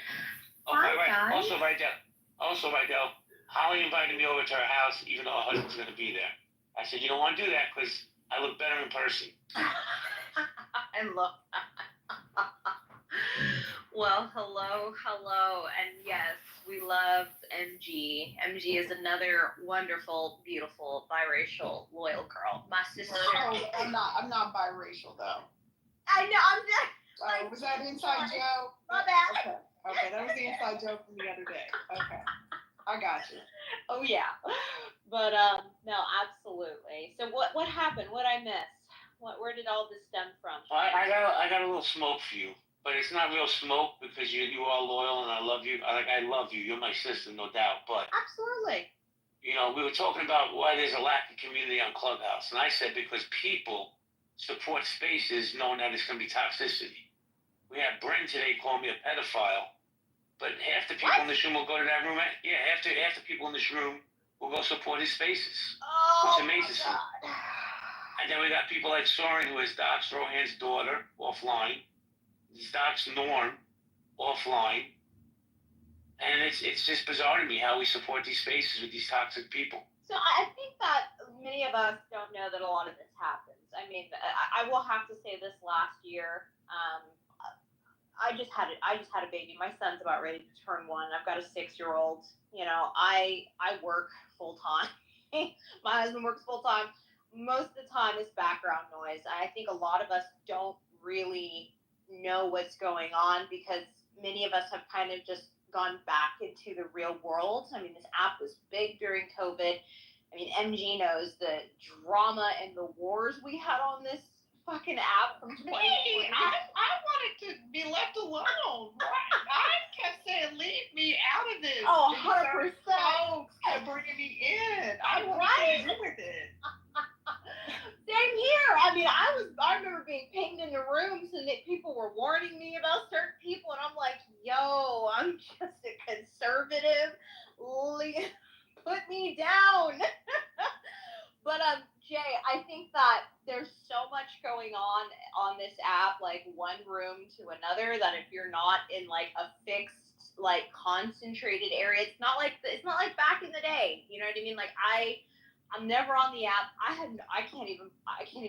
Hi, guys. Also, Rydell, Holly invited me over to her house, even though her husband's going to be there. I said, you don't want to do that because I look better in person. I love that. Well, hello, and yes, we love MG. MG is another wonderful, beautiful, biracial, loyal girl. My sister. Oh, I'm not biracial though. I know. I'm just. Oh, was that an inside joke? My bad. Okay, that was the inside joke from the other day. Okay, I got you. Oh yeah, but no, absolutely. So what happened? What I missed? Where did all this stem from? I got a little smoke for you, but it's not real smoke because you are loyal and I love you. I love you. You're my sister, no doubt. But Absolutely. we were talking about why there's a lack of community on Clubhouse, and I said because people support spaces knowing that it's going to be toxicity. We had Bryn today call me a pedophile, but half the people in this room will go to that room. Yeah, half the people in this room will go support his spaces, which amazes me. And then we got people like Soren, who is Doc Strohan's daughter, offline. It's Doc's Norm, offline. And it's just bizarre to me how we support these spaces with these toxic people. So I think that many of us don't know that a lot of this happens. I mean, I will have to say this last year, I just had a baby. My son's about ready to turn 1. I've got a 6-year-old. I work full time. My husband works full time. Most of the time it's background noise. I think a lot of us don't really know what's going on because many of us have kind of just gone back into the real world. I mean, this app was big during COVID. I mean, MG knows the drama and the wars we had on this fucking app from 2020. I wanted to be left alone. I kept saying, leave me out of this. Oh, 100%. Folks kept bringing me in. I wanted to do with it. Same here. I mean, I remember being pinged into rooms and that people were warning me about certain people, and I'm like, yo, I'm just a conservative. Put me down. But Jay, I think that there's so much going on this app, like one room to another, that if you're not in like a fixed, like concentrated area, it's not like back in the day. You know what I mean? Like I'm never on the app. I can't even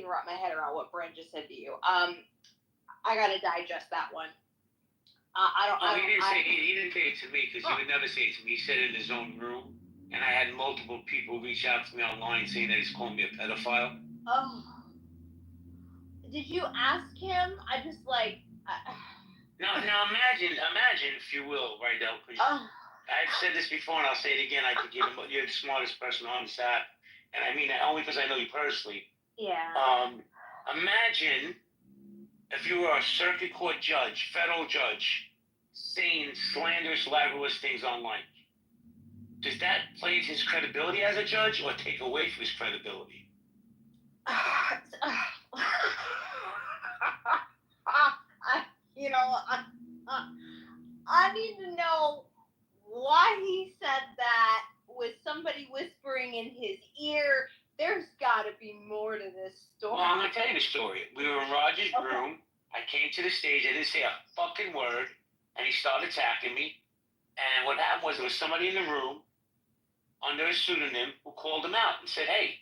wrap my head around what Brent just said to you. I gotta digest that one. He didn't say it to me because he would never say it to me. He said it in his own room, and I had multiple people reach out to me online saying that he's calling me a pedophile. Oh, did you ask him? I just like. Now imagine if you will, right now, because I've said this before and I'll say it again. I think you're the smartest person on this app, and I mean that only because I know you personally. Yeah. Imagine if you were a circuit court judge, federal judge, saying slanderous, libelous things online. Does that play into his credibility as a judge or take away from his credibility? I need to know why he said that with somebody whispering in his ear. There's got to be more to this story. Well, I'm going to tell you the story. We were in Roger's room. I came to the stage. I didn't say a fucking word. And he started attacking me. And what happened was there was somebody in the room under a pseudonym who called him out and said, hey,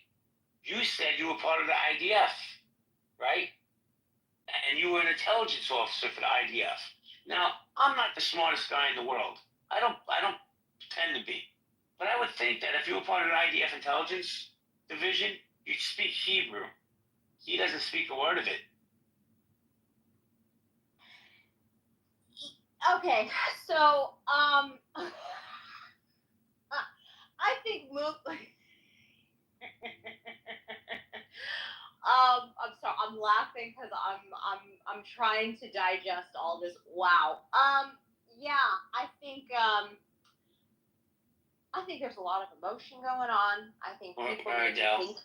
you said you were part of the IDF, right? And you were an intelligence officer for the IDF. Now, I'm not the smartest guy in the world. I don't pretend to be. But I would think that if you were part of the IDF intelligence division, you'd speak Hebrew. He doesn't speak a word of it. Okay, so I think I'm sorry. I'm laughing because I'm trying to digest all this. Wow. Yeah, I think I think there's a lot of emotion going on. I think All people right, need to Del. think.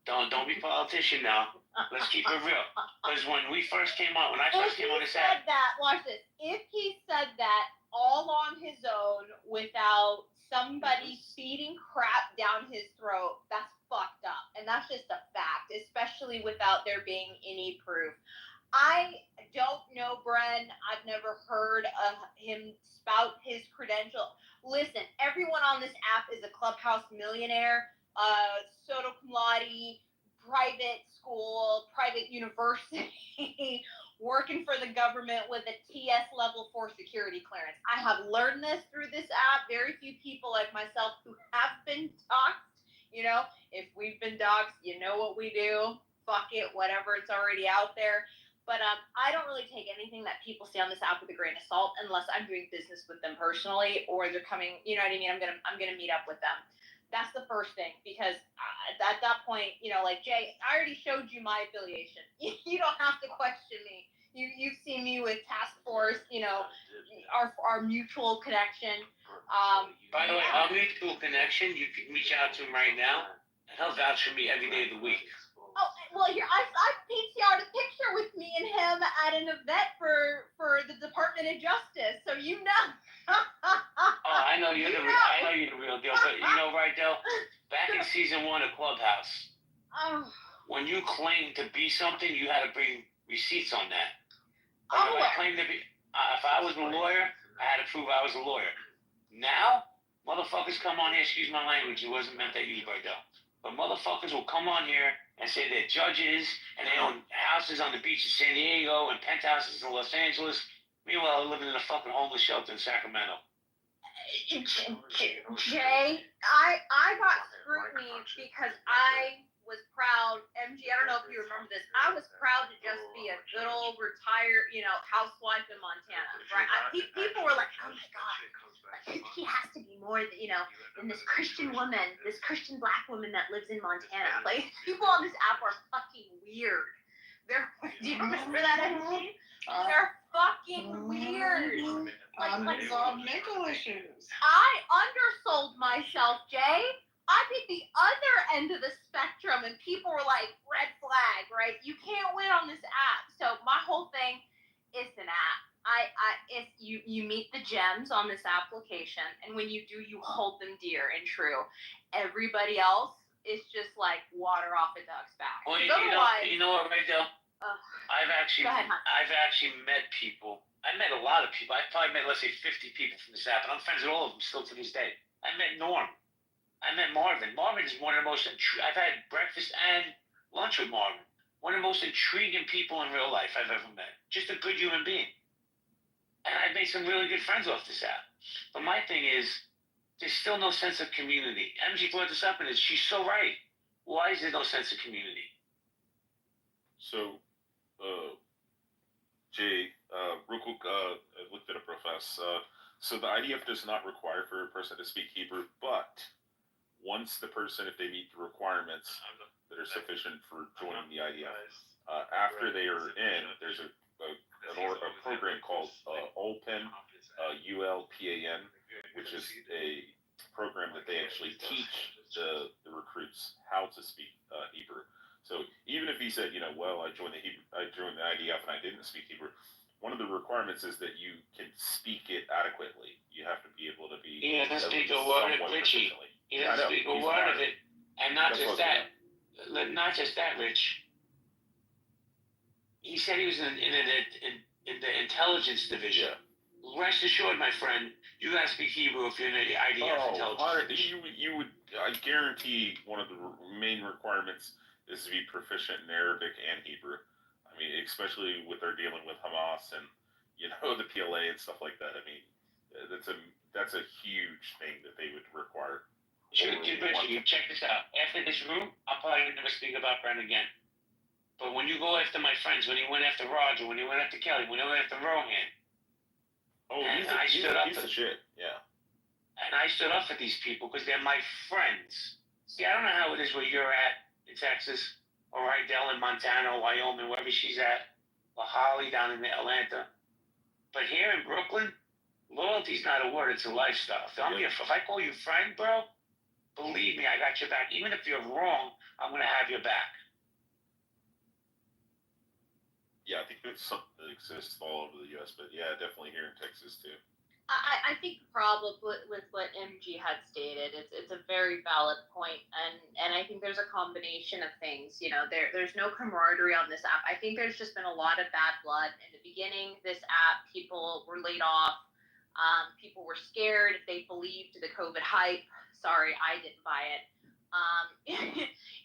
Del, don't be politician now. Let's keep it real. Because when I first came on this app, Watch this. If he said that all on his own without somebody feeding crap down his throat, that's fucked up. And that's just a fact, especially without there being any proof. I don't know Bren. I've never heard of him spout his credential. Listen, everyone on this app is a Clubhouse millionaire, soda cum laude, private school, private university, working for the government with a TS level 4 security clearance. I have learned this through this app. Very few people like myself who have been doxxed. You know, if we've been doxxed, you know what we do. Fuck it, whatever, it's already out there. But I don't really take anything that people say on this app with a grain of salt unless I'm doing business with them personally or they're coming. You know what I mean? I'm gonna meet up with them. That's the first thing, because at that point, you know, like Jay, I already showed you my affiliation. You don't have to question me. You've seen me with Task Force. You know, our mutual connection. by the way, our mutual connection, you can reach out to him right now, and he'll vouch for me every day of the week. Oh, well, here, I PTR'd a picture with me and him at an event for the Department of Justice, so you know. I know you're the real deal, but you know, right, Del? Back in season 1 of Clubhouse, when you claimed to be something, you had to bring receipts on that. Like if I claimed to be, if I was a lawyer, I had to prove I was a lawyer. Now, motherfuckers come on here, excuse my language, it wasn't meant that you by Del. But motherfuckers will come on here and say they're judges and they own houses on the beach in San Diego and penthouses in Los Angeles. Meanwhile, they're living in a fucking homeless shelter in Sacramento. Jay, I got scrutiny because I was proud. MG, I don't know if you remember this. I was proud to just be a good old retired, you know, housewife in Montana, right? People were like, oh my God, he has to be more, you know, than this Christian woman, this Christian black woman that lives in Montana. Like, people on this app are fucking weird. Do you remember that, MG? They're fucking weird. Unresolved mental issues. I undersold myself, Jay. I picked the other end of the spectrum, and people were like, red flag, right? You can't win on this app. So my whole thing is an app. If you meet the gems on this application, and when you do, you hold them dear and true. Everybody else is just like water off a duck's back. Well, you know what, right, Del? I've actually met people. I met a lot of people. I probably met, let's say, 50 people from this app, and I'm friends with all of them still to this day. I met Norm. I met Marvin. Marvin is one of the most I've had breakfast and lunch with Marvin. One of the most intriguing people in real life I've ever met. Just a good human being. And I've made some really good friends off this app. But my thing is, there's still no sense of community. MG brought this up, and she's so right. Why is there no sense of community? So, Jay, real quick, I looked it up real fast. So the IDF does not require for a person to speak Hebrew, but once the person, if they meet the requirements that are sufficient for joining the IDF, after they are in, there's a program called ULPAN, ULPAN, which is a program that they actually teach the recruits how to speak Hebrew. So even if he said, you know, well, I joined the IDF and I didn't speak Hebrew, one of the requirements is that you can speak it adequately. You have to be able to be. He doesn't speak a word of Richie. He doesn't speak a word of it. And not just that, Rich. He said he was in the intelligence division. Yeah. Rest assured, my friend, you gotta speak Hebrew if you're in the IDF intelligence. You would. I guarantee one of the main requirements is to be proficient in Arabic and Hebrew. I mean, especially with their dealing with Hamas and, you know, the PLA and stuff like that. I mean, that's a huge thing that they would require. Richard, check this out. After this room, I'll probably never speak about Brent again. But when you go after my friends, when you went after Roger, when you went after Kelly, when you went after Rohan, he's a piece of shit. Yeah. And I stood up for these people because they're my friends. See, I don't know how it is where you're at in Texas, or Idell in Montana, or Wyoming, wherever she's at, or Holly down in Atlanta. But here in Brooklyn, Loyalty's not a word, it's a lifestyle. If I call you friend, bro, believe me, I got your back. Even if you're wrong, I'm gonna have your back. Yeah, I think it's something that exists all over the U.S., but yeah, definitely here in Texas too. I think the problem with what MG had stated, it's a very valid point, and I think there's a combination of things. You know, there's no camaraderie on this app. I think there's just been a lot of bad blood in the beginning. This app, people were laid off. People were scared. They believed the COVID hype. Sorry, I didn't buy it.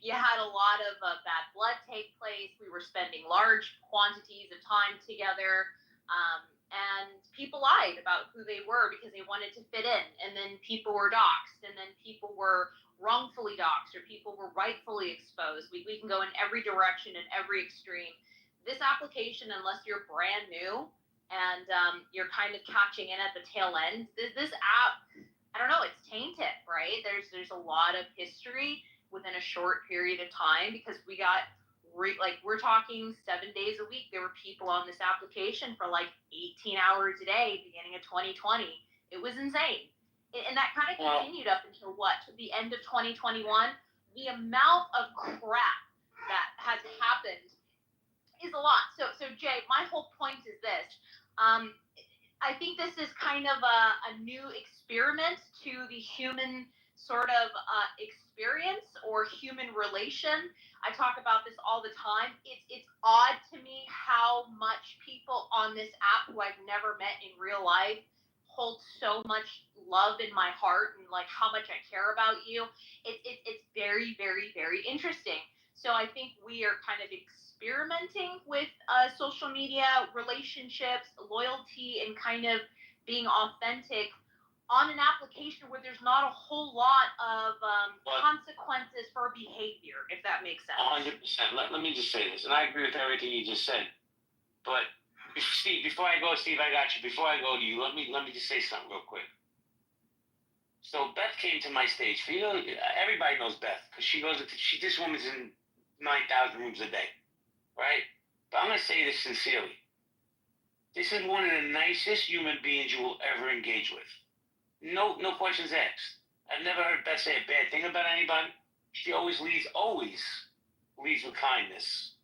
You had a lot of bad blood take place. We were spending large quantities of time together. And people lied about who they were because they wanted to fit in. And then people were doxxed. And then people were wrongfully doxxed, or people were rightfully exposed. We can go in every direction and every extreme. This application, unless you're brand new and you're kind of catching in at the tail end, this app, I don't know, it's tainted, right? There's a lot of history within a short period of time, because we got we're talking 7 days a week. There were people on this application for like 18 hours a day beginning of 2020. It was insane. And that kind of continued up until the end of 2021. The amount of crap that has happened is a lot. So Jay, my whole point is this. I think this is kind of a new experiment to the human sort of experience or human relation. I talk about this all the time. It's odd to me how much people on this app who I've never met in real life hold so much love in my heart, and like how much I care about you. It's very, very, very interesting. So I think we are kind of experimenting with social media, relationships, loyalty, and kind of being authentic on an application where there's not a whole lot of consequences for behavior, if that makes sense. 100%. Let me just say this, and I agree with everything you just said. But Steve, before I go, Steve, I got you. Before I go to you, let me just say something real quick. So Beth came to my stage. For you, everybody knows Beth because this woman's in 9,000 rooms a day, right? But I'm gonna say this sincerely. This is one of the nicest human beings you will ever engage with. No questions asked. I've never heard Beth say a bad thing about anybody. She always leads with kindness.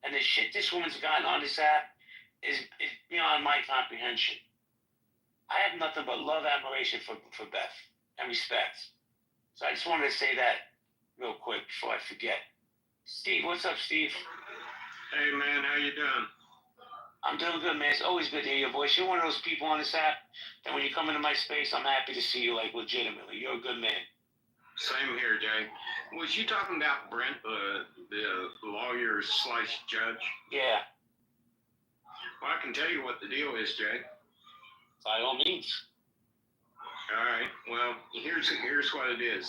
And the shit this woman's gotten on this app is beyond my comprehension. I have nothing but love, admiration for Beth, and respect. So I just wanted to say that real quick before I forget. Steve, what's up, Steve? Hey, man, how you doing? I'm doing good, man. It's always good to hear your voice. You're one of those people on this app that when you come into my space, I'm happy to see you, like, legitimately. You're a good man. Same here, Jay. Was you talking about Brent, the lawyer / judge? Yeah. Well, I can tell you what the deal is, Jay. By all means. All right. Well, here's what it is.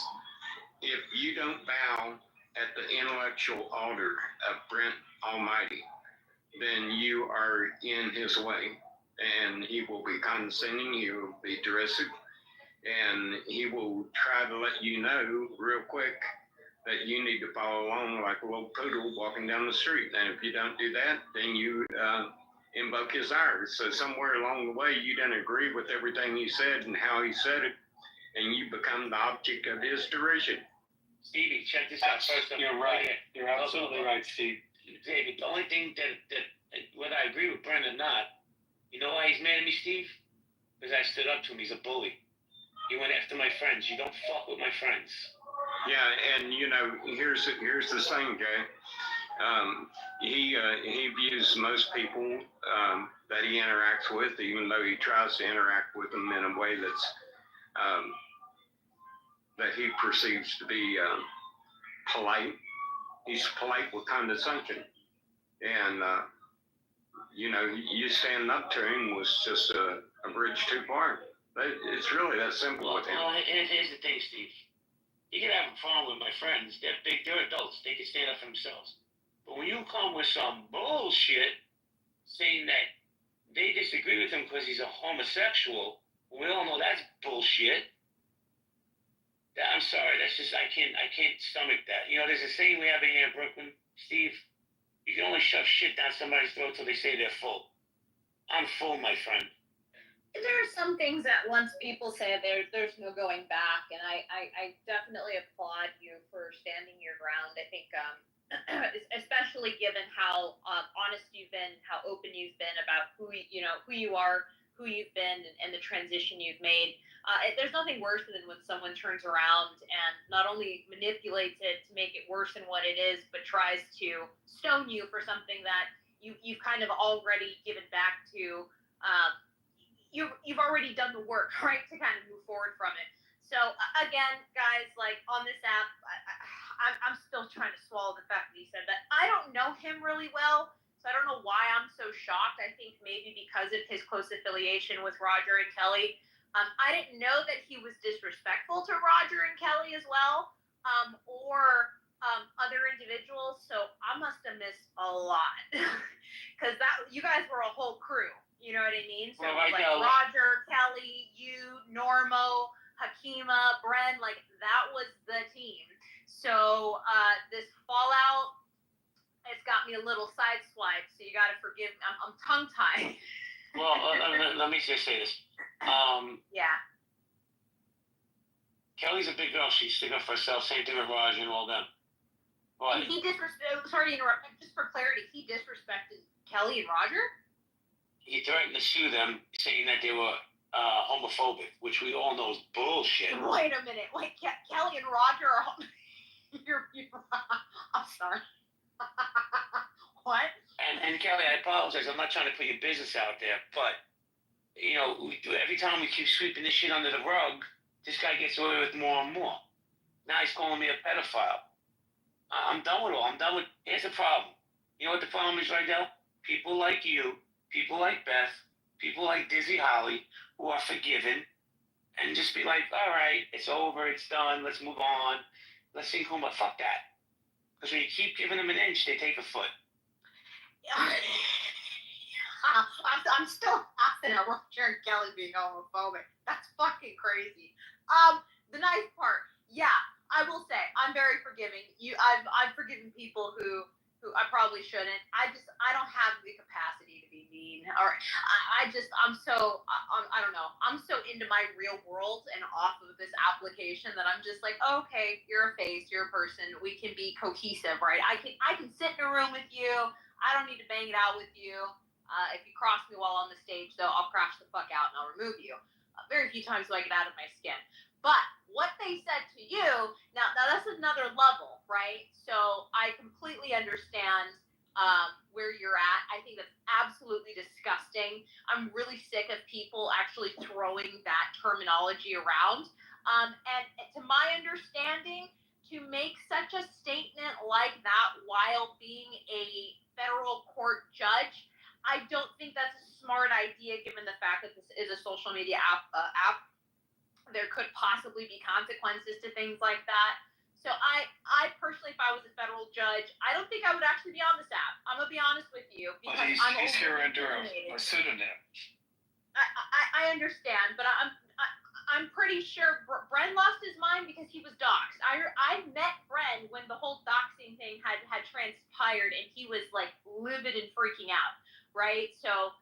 If you don't bow at the intellectual altar of Brent Almighty, then you are in his way, and he will be condescending, he will be derisive, and he will try to let you know real quick that you need to follow along like a little poodle walking down the street. And if you don't do that, then you invoke his ire. So somewhere along the way, you didn't agree with everything he said and how he said it, and you become the object of his derision. Stevie, check this out. First, you're right. You're absolutely right, Steve. David, the only thing that whether I agree with Brent or not, you know why he's mad at me, Steve? Because I stood up to him. He's a bully. He went after my friends. You don't fuck with my friends. Yeah, and here's the thing, Jay. He views most people that he interacts with, even though he tries to interact with them in a way that's that he perceives to be polite. He's polite with condescension, and you standing up to him was just a bridge too far. It's really that simple with him. Well, here's the thing, Steve. You can have a problem with my friends. They're adults. They can stand up for themselves. But when you come with some bullshit saying that they disagree with him because he's a homosexual, we all know that's bullshit. I'm sorry. That's just I can't stomach that. There's a saying we have in here in Brooklyn, Steve. You can only shove shit down somebody's throat till they say they're full. I'm full, my friend. There are some things that once people say there's no going back, and I definitely applaud you for standing your ground. I think especially given how honest you've been, how open you've been about who you are, who you've been, and the transition you've made. There's nothing worse than when someone turns around and not only manipulates it to make it worse than what it is, but tries to stone you for something that you've kind of already given back to. You've already done the work, right, to kind of move forward from it. So again, guys, like on this app, I'm still trying to swallow the fact that he said that. I don't know him really well, so I don't know why I'm so shocked. I think maybe because of his close affiliation with Roger and Kelly. I didn't know that he was disrespectful to Roger and Kelly as well, or other individuals. So I must have missed a lot because that you guys were a whole crew. You know what I mean? So Well, it was like Roger, Kelly, you, Normo, Hakima, Bren, like that was the team. So this fallout, it's got me a little sideswiped. So you got to forgive me. I'm tongue tied. Well, let me just say this. Yeah. Kelly's a big girl. She's sticking up for herself. Same thing with Roger and all them. But He disrespected. Sorry to interrupt. Just for clarity, he disrespected Kelly and Roger. he threatened to sue them, saying that they were homophobic, which we all know is bullshit. Wait a minute. Wait, Kelly and Roger are. You're I'm sorry. What? And Kelly, I apologize. I'm not trying to put your business out there, but you know, every time we keep sweeping this shit under the rug, this guy gets away with more and more. Now he's calling me a pedophile. I'm done with all. I'm done with. Here's the problem. You know what the problem is right now? People like you, people like Beth, people like Dizzy Holly, who are forgiven, and just be like, all right, it's over, it's done, let's move on. Let's see who, but fuck that. Because when you keep giving them an inch, they take a foot. I'm still laughing at Roger and Kelly being homophobic. That's fucking crazy. The nice part, yeah, I will say I'm very forgiving. I've forgiven people who I probably shouldn't. I don't have the capacity to be mean. Or I don't know. I'm so into my real world and off of this application that I'm just like, okay, you're a face, you're a person. We can be cohesive, right? I can sit in a room with you. I don't need to bang it out with you. If you cross me while on the stage, though, I'll crash the fuck out and I'll remove you. Very few times do I get out of my skin. But what they said to you, now that's another level, right? So I completely understand where you're at. I think that's absolutely disgusting. I'm really sick of people actually throwing that terminology around. And to my understanding, to make such a statement like that while being a federal court judge, I don't think that's a smart idea given the fact that this is a social media app. There could possibly be consequences to things like that. So I personally, if I was a federal judge, I don't think I would actually be on this app. I'm gonna be honest with you because he's here under a pseudonym. I understand, but I'm pretty sure Bren lost his mind because he was doxxed. I met Bren when the whole doxing thing had transpired, and he was like livid and freaking out. Right? So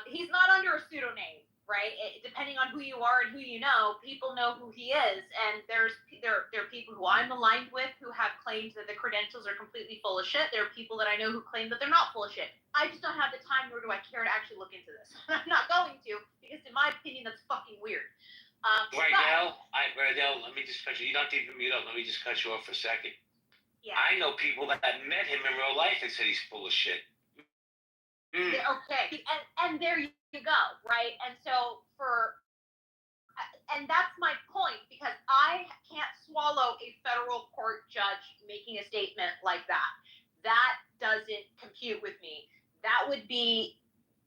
he's not under a pseudonym, right? Depending on who you are and who you know, people know who he is. And there are people who I'm aligned with who have claimed that the credentials are completely full of shit. There are people that I know who claim that they're not full of shit. I just don't have the time, nor do I care to actually look into this. I'm not going to, because in my opinion, that's fucking weird. Rydell, let me just cut you. You don't even mute up. Let me just cut you off for a second. Yeah. I know people that met him in real life and said he's full of shit. Okay, and there you go, right? And so and that's my point, because I can't swallow a federal court judge making a statement like that. That doesn't compute with me. That would be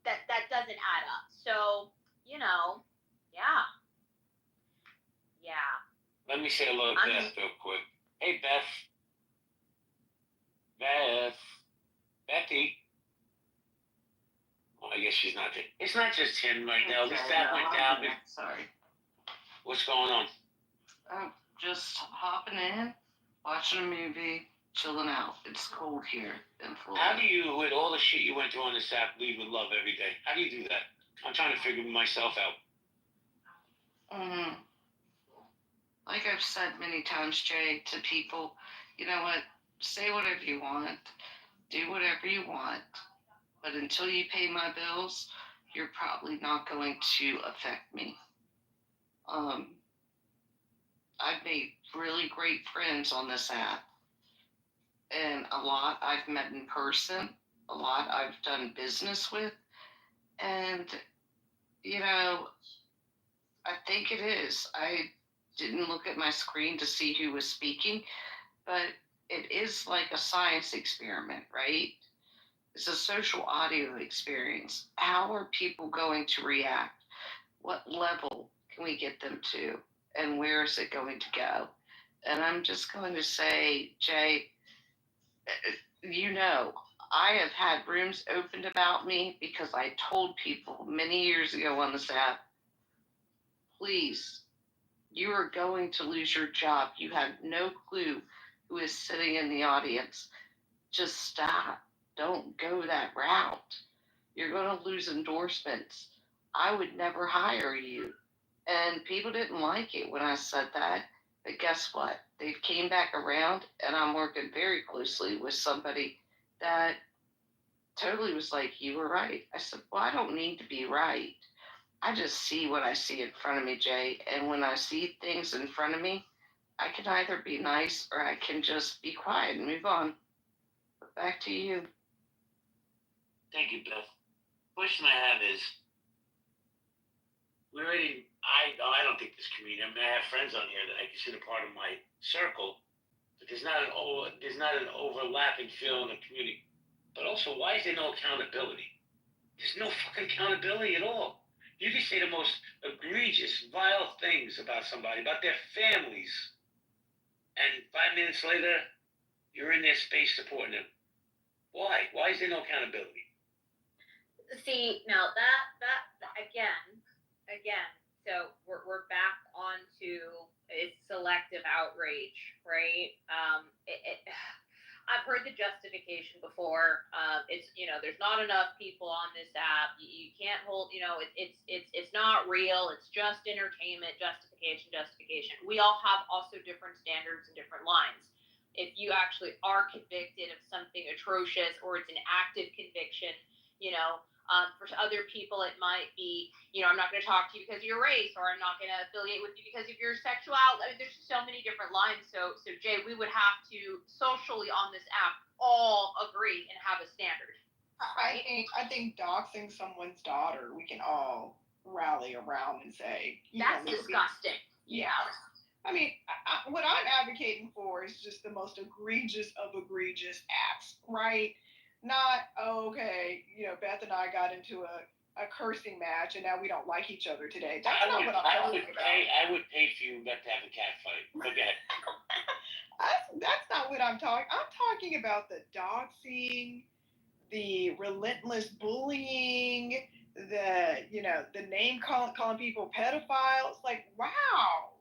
that doesn't add up. So, yeah. Let me say hello to Beth real quick. Hey, Beth. Bethy. Well, I guess she's not there. It's not just him right now. This that went down. Sorry. What's going on? I'm just hopping in, watching a movie, chilling out. It's cold here in Florida. How do you, with all the shit you went through on this app, leave with love every day? How do you do that? I'm trying to figure myself out. Mm-hmm. Like I've said many times, Jay, to people, you know what? Say whatever you want, do whatever you want, but until you pay my bills, you're probably not going to affect me. I've made really great friends on this app, and a lot I've met in person, a lot I've done business with, and you know, I think it is. I didn't look at my screen to see who was speaking, but it is like a science experiment, right? It's a social audio experience. How are people going to react? What level can we get them to? And where is it going to go? And I'm just going to say, Jay, you know, I have had rooms opened about me because I told people many years ago on this app, please, you are going to lose your job. You have no clue who is sitting in the audience. Just stop. Don't go that route. You're going to lose endorsements. I would never hire you. And people didn't like it when I said that. But guess what? They came back around, and I'm working very closely with somebody that totally was like, you were right. I said, well, I don't need to be right. I just see what I see in front of me, Jay. And when I see things in front of me, I can either be nice or I can just be quiet and move on. But back to you. Thank you, Beth. Question I have is, I don't think this community. I mean, I have friends on here that I consider part of my circle, but there's not an overlapping feel in the community. But also, why is there no accountability? There's no fucking accountability at all. You can say the most egregious, vile things about somebody, about their families, and 5 minutes later, you're in their space supporting them. Why? Why is there no accountability? See, now that again, so we're back onto it's selective outrage, right? I've heard the justification before. It's there's not enough people on this app. You can't hold. It's not real. It's just entertainment. Justification. We all have also different standards and different lines. If you actually are convicted of something atrocious or it's an active conviction, for other people, it might be, I'm not going to talk to you because of your race, or I'm not going to affiliate with you because of your sexuality. I mean, there's so many different lines. So Jay, we would have to socially on this app all agree and have a standard. Right? I think doxing someone's daughter, we can all rally around and say that's disgusting. Yeah. I mean, what I'm advocating for is just the most egregious of egregious acts, right? Not, Beth and I got into a cursing match and now we don't like each other today. That's not what I'm talking about. I would pay for you not to have a cat fight. Okay. That's not what I'm talking. I'm talking about the doxing, the relentless bullying, the name calling people pedophiles. Like, wow.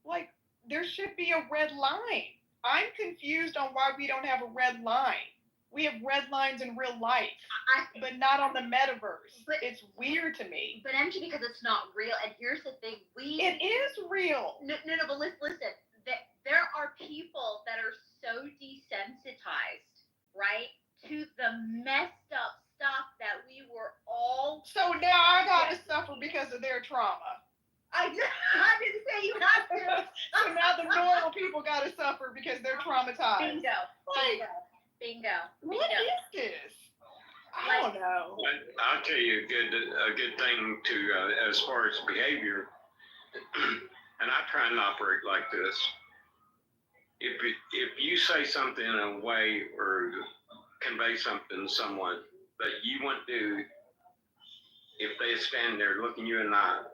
Like, there should be a red line. I'm confused on why we don't have a red line. We have red lines in real life, but not on the metaverse. But it's weird to me. But MG, because it's not real. And here's the thing: it is real. No. But listen. There are people that are so desensitized, right, to the messed up stuff that we were all. So now I gotta suffer because of their trauma. I didn't say you have to. So now the normal people gotta suffer because they're traumatized. Bingo. What is this? I don't know. I'll tell you a good thing to as far as behavior, and I try and operate like this. If you say something in a way or convey something to someone that you wouldn't do if they stand there looking you in the eye,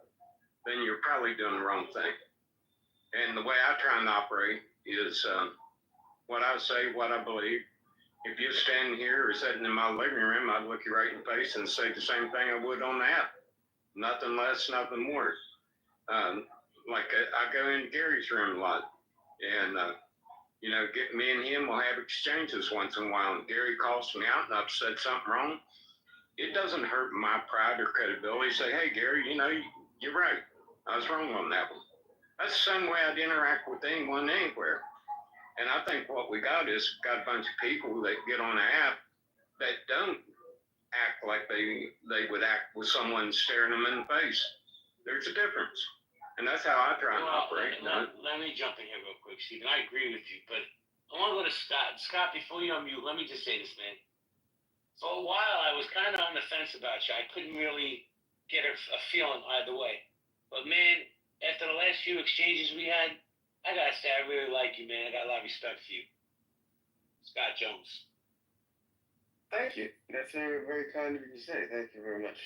then you're probably doing the wrong thing. And the way I try and operate is what I say, what I believe. If you're standing here or sitting in my living room, I'd look you right in the face and say the same thing I would on the app. Nothing less, nothing more. Like I go in Gary's room a lot, and me and him will have exchanges once in a while. And Gary calls me out, and I've said something wrong. It doesn't hurt my pride or credibility. Say, hey, Gary, you're right. I was wrong on that one. That's the same way I'd interact with anyone anywhere. And I think what we got is got a bunch of people that get on the app that don't act like they would act with someone staring them in the face. There's a difference. And that's how I try and operate. Let me jump in here real quick, Stephen. I agree with you, but I want to go to Scott. Scott, before you unmute, let me just say this, man. For a while, I was kind of on the fence about you. I couldn't really get a feeling either way. But, man, after the last few exchanges we had, I got to say, I really like you, man. I got a lot of respect for you. Scott Jones. Thank you. That's very, very kind of you to say. Thank you very much.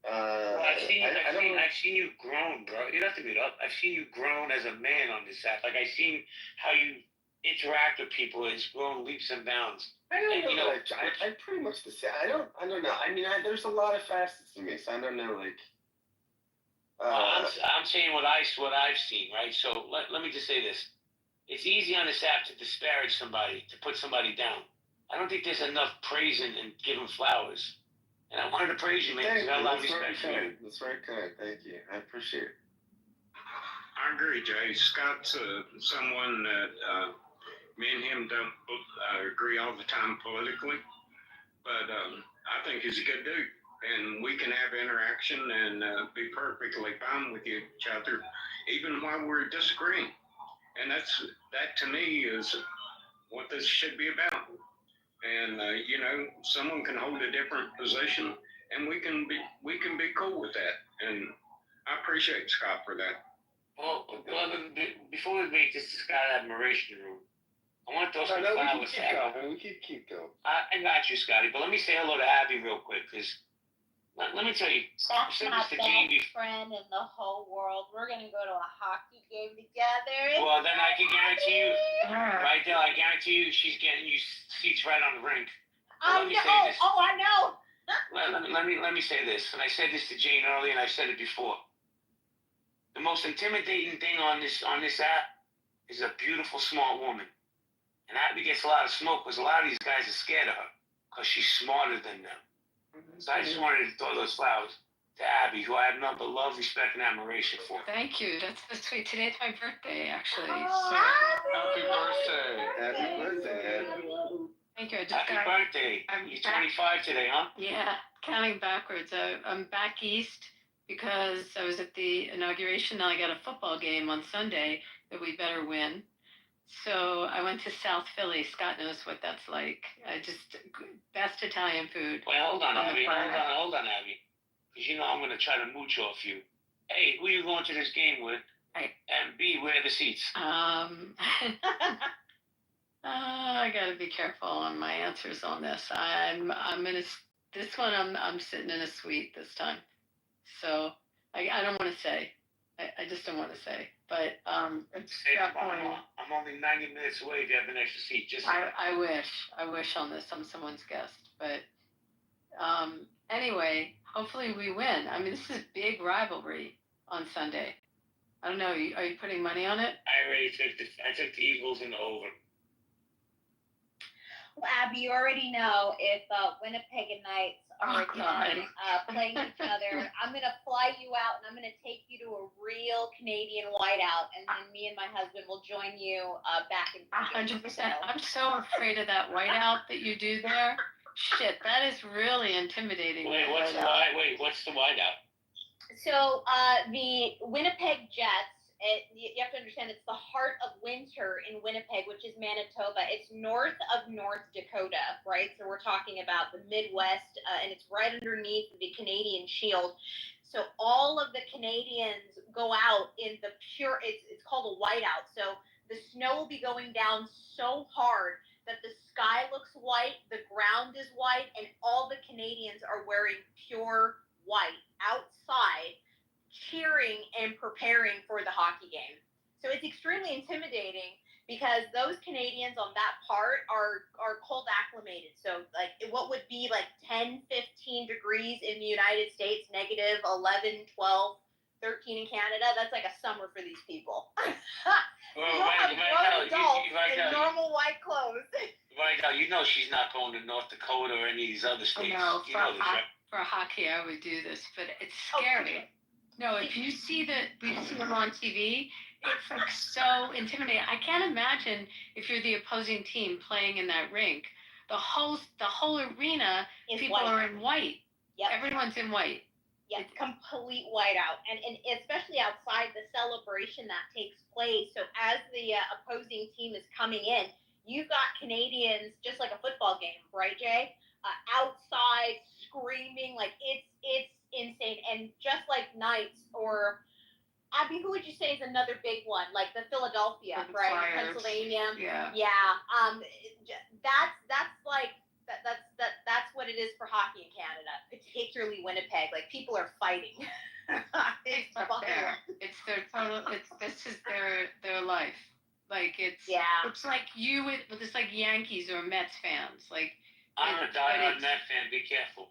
I've seen you grown, bro. You don't have to get up. I've seen you grown as a man on this app. Like, I've seen how you interact with people. It's grown leaps and bounds. I don't know. I'm pretty much the same. I don't know. I mean, there's a lot of facets to me, so I don't know, like. I'm saying what I've seen, right? So let me just say this. It's easy on this app to disparage somebody, to put somebody down. I don't think there's enough praising and giving flowers. And I wanted to praise you, man, because I got a lot of respect for you. That's very kind. Thank you. I appreciate it. I agree, Jay. Scott's someone that me and him don't agree all the time politically, but I think he's a good dude. And we can have interaction and be perfectly fine with each other, even while we're disagreeing. And that to me is what this should be about. And someone can hold a different position, and we can be cool with that. And I appreciate Scott for that. Well, before we make this Scott admiration room, I want to throw some flowers at you. We keep going. I got you, Scotty. But let me say hello to Abby real quick, because let me tell you. That's my best friend in the whole world. We're going to go to a hockey game together. Well, then I can guarantee you, right there, I guarantee you she's getting you seats right on the rink. I know. Oh, I know. Let me say this, and I said this to Jane earlier, and I've said it before. The most intimidating thing on this app is a beautiful, smart woman. And Abby gets a lot of smoke because a lot of these guys are scared of her because she's smarter than them. So I just wanted to throw those flowers to Abby, who I have nothing but love, respect, and admiration for. Thank you. That's so sweet. Today's my birthday, actually. Happy birthday. Happy birthday. Thank you. Happy birthday. You're 25 today, huh? Yeah, counting backwards. I'm back east because I was at the inauguration. Now I got a football game on Sunday that we better win. So I went to South Philly. Scott knows what that's like. Best Italian food. Well, hold on, Abby. Hold on, Abby. Because you know I'm going to try to mooch off you. A, who you going to this game with? Right. And B, where are the seats? I got to be careful on my answers on this. I'm sitting in a suite this time. So I don't want to say. I just don't want to say. But it's definitely. I'm only 90 minutes away if you have an extra seat. Just I wish on this I'm someone's guest. But anyway, hopefully we win. I mean, this is a big rivalry on Sunday. I don't know. Are you putting money on it? I already took the Eagles in the over. Well, Abby, you already know if Winnipeg and Knights are again playing each other, I'm going to fly you out and I'm going to take you to a real Canadian whiteout, and then me and my husband will join you back in 100%. I'm so afraid of that whiteout that you do there. Shit, that is really intimidating. Wait, what's the whiteout? So the Winnipeg Jets, you have to understand it's the heart of winter in Winnipeg, which is Manitoba. It's north of North Dakota, right? So we're talking about the Midwest, and it's right underneath the Canadian Shield. So all of the Canadians go out in the pure, it's called a whiteout. So the snow will be going down so hard that the sky looks white, the ground is white, and all the Canadians are wearing pure white outside, cheering and preparing for the hockey game. So it's extremely intimidating because those Canadians on that part are cold acclimated. So like what would be like 10, 15 degrees in the United States, negative 11, 12, 13 in Canada, that's like a summer for these people. In normal white clothes. Right now, you know she's not going to North Dakota or any of these other states. No, you know this, right? For hockey, I would do this, but it's scary. No, if you see them on TV, it's like so intimidating. I can't imagine if you're the opposing team playing in that rink. The whole arena, people are in white. Yep. Everyone's in white. Yeah, complete whiteout, and especially outside the celebration that takes place. So as the opposing team is coming in, you've got Canadians, just like a football game, right, Jay? Outside screaming, like it's insane. And just like Knights or Abby, who would you say is another big one, like the Philadelphia, The right, Flyers. Pennsylvania? Yeah. That's what it is for hockey in Canada, particularly Winnipeg. Like people are fighting. It's Up fucking there. It's their total. This is their life. Like it's like it's like Yankees or Mets fans. Like I'm a diehard Met fan. Be careful.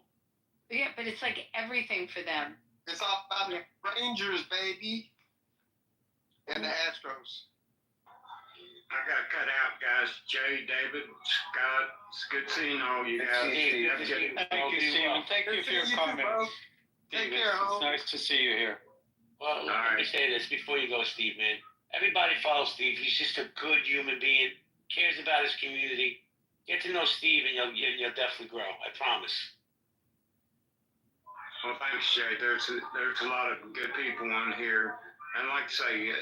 Yeah, but it's like everything for them. It's all about the Rangers, baby, and the Astros. I got cut out, guys. Jay, David, Scott, it's good seeing all you guys. Thank you, Stephen. Thank you for your comments. Take Steve, care, it's nice to see you here. Well, let me say this before you go, Steve, man. Everybody follows Steve. He's just a good human being, cares about his community. Get to know Steve and you'll definitely grow. I promise. Well, thanks, Jay. There's a lot of good people on here, and like I say,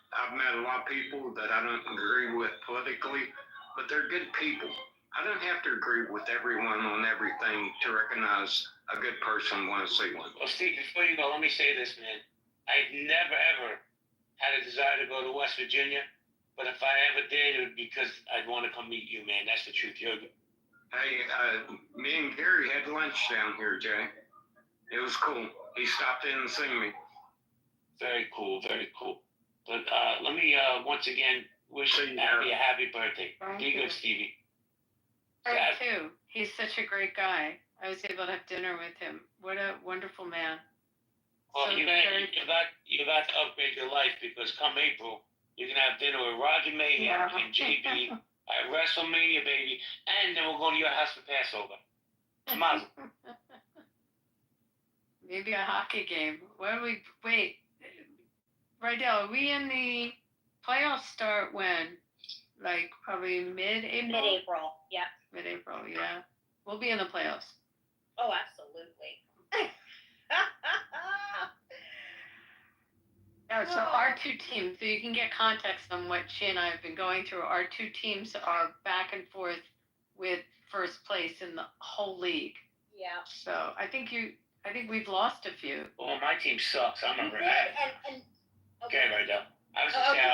I've met a lot of people that I don't agree with politically, but they're good people. I don't have to agree with everyone on everything to recognize a good person when I see one. Well, Steve, before you go, let me say this, man. I've never, ever had a desire to go to West Virginia, but if I ever did, it would be because I'd want to come meet you, man. That's the truth. Hey, me and Gary had lunch down here, Jay. It was cool. He stopped in and seen me. Very cool, very cool. But let me once again wish Abby a happy birthday. Be good, Stevie. Me too. He's such a great guy. I was able to have dinner with him. What a wonderful man. Well, you got to upgrade your life because come April, you're gonna have dinner with Roger Mayhem and JB at WrestleMania, baby, and then we'll go to your house for Passover. Mazel. Maybe a hockey game. Wait, Rydell, are we in the playoffs start when? Like probably mid-April? Mid-April, yep. Mid-April, yeah. We'll be in the playoffs. Oh, absolutely. Yeah, so our two teams, so you can get context on what she and I have been going through. Our two teams are back and forth with first place in the whole league. Yeah. So I think we've lost a few. Well, my team sucks. I'm a Ranger. Okay, right now. I was just saying,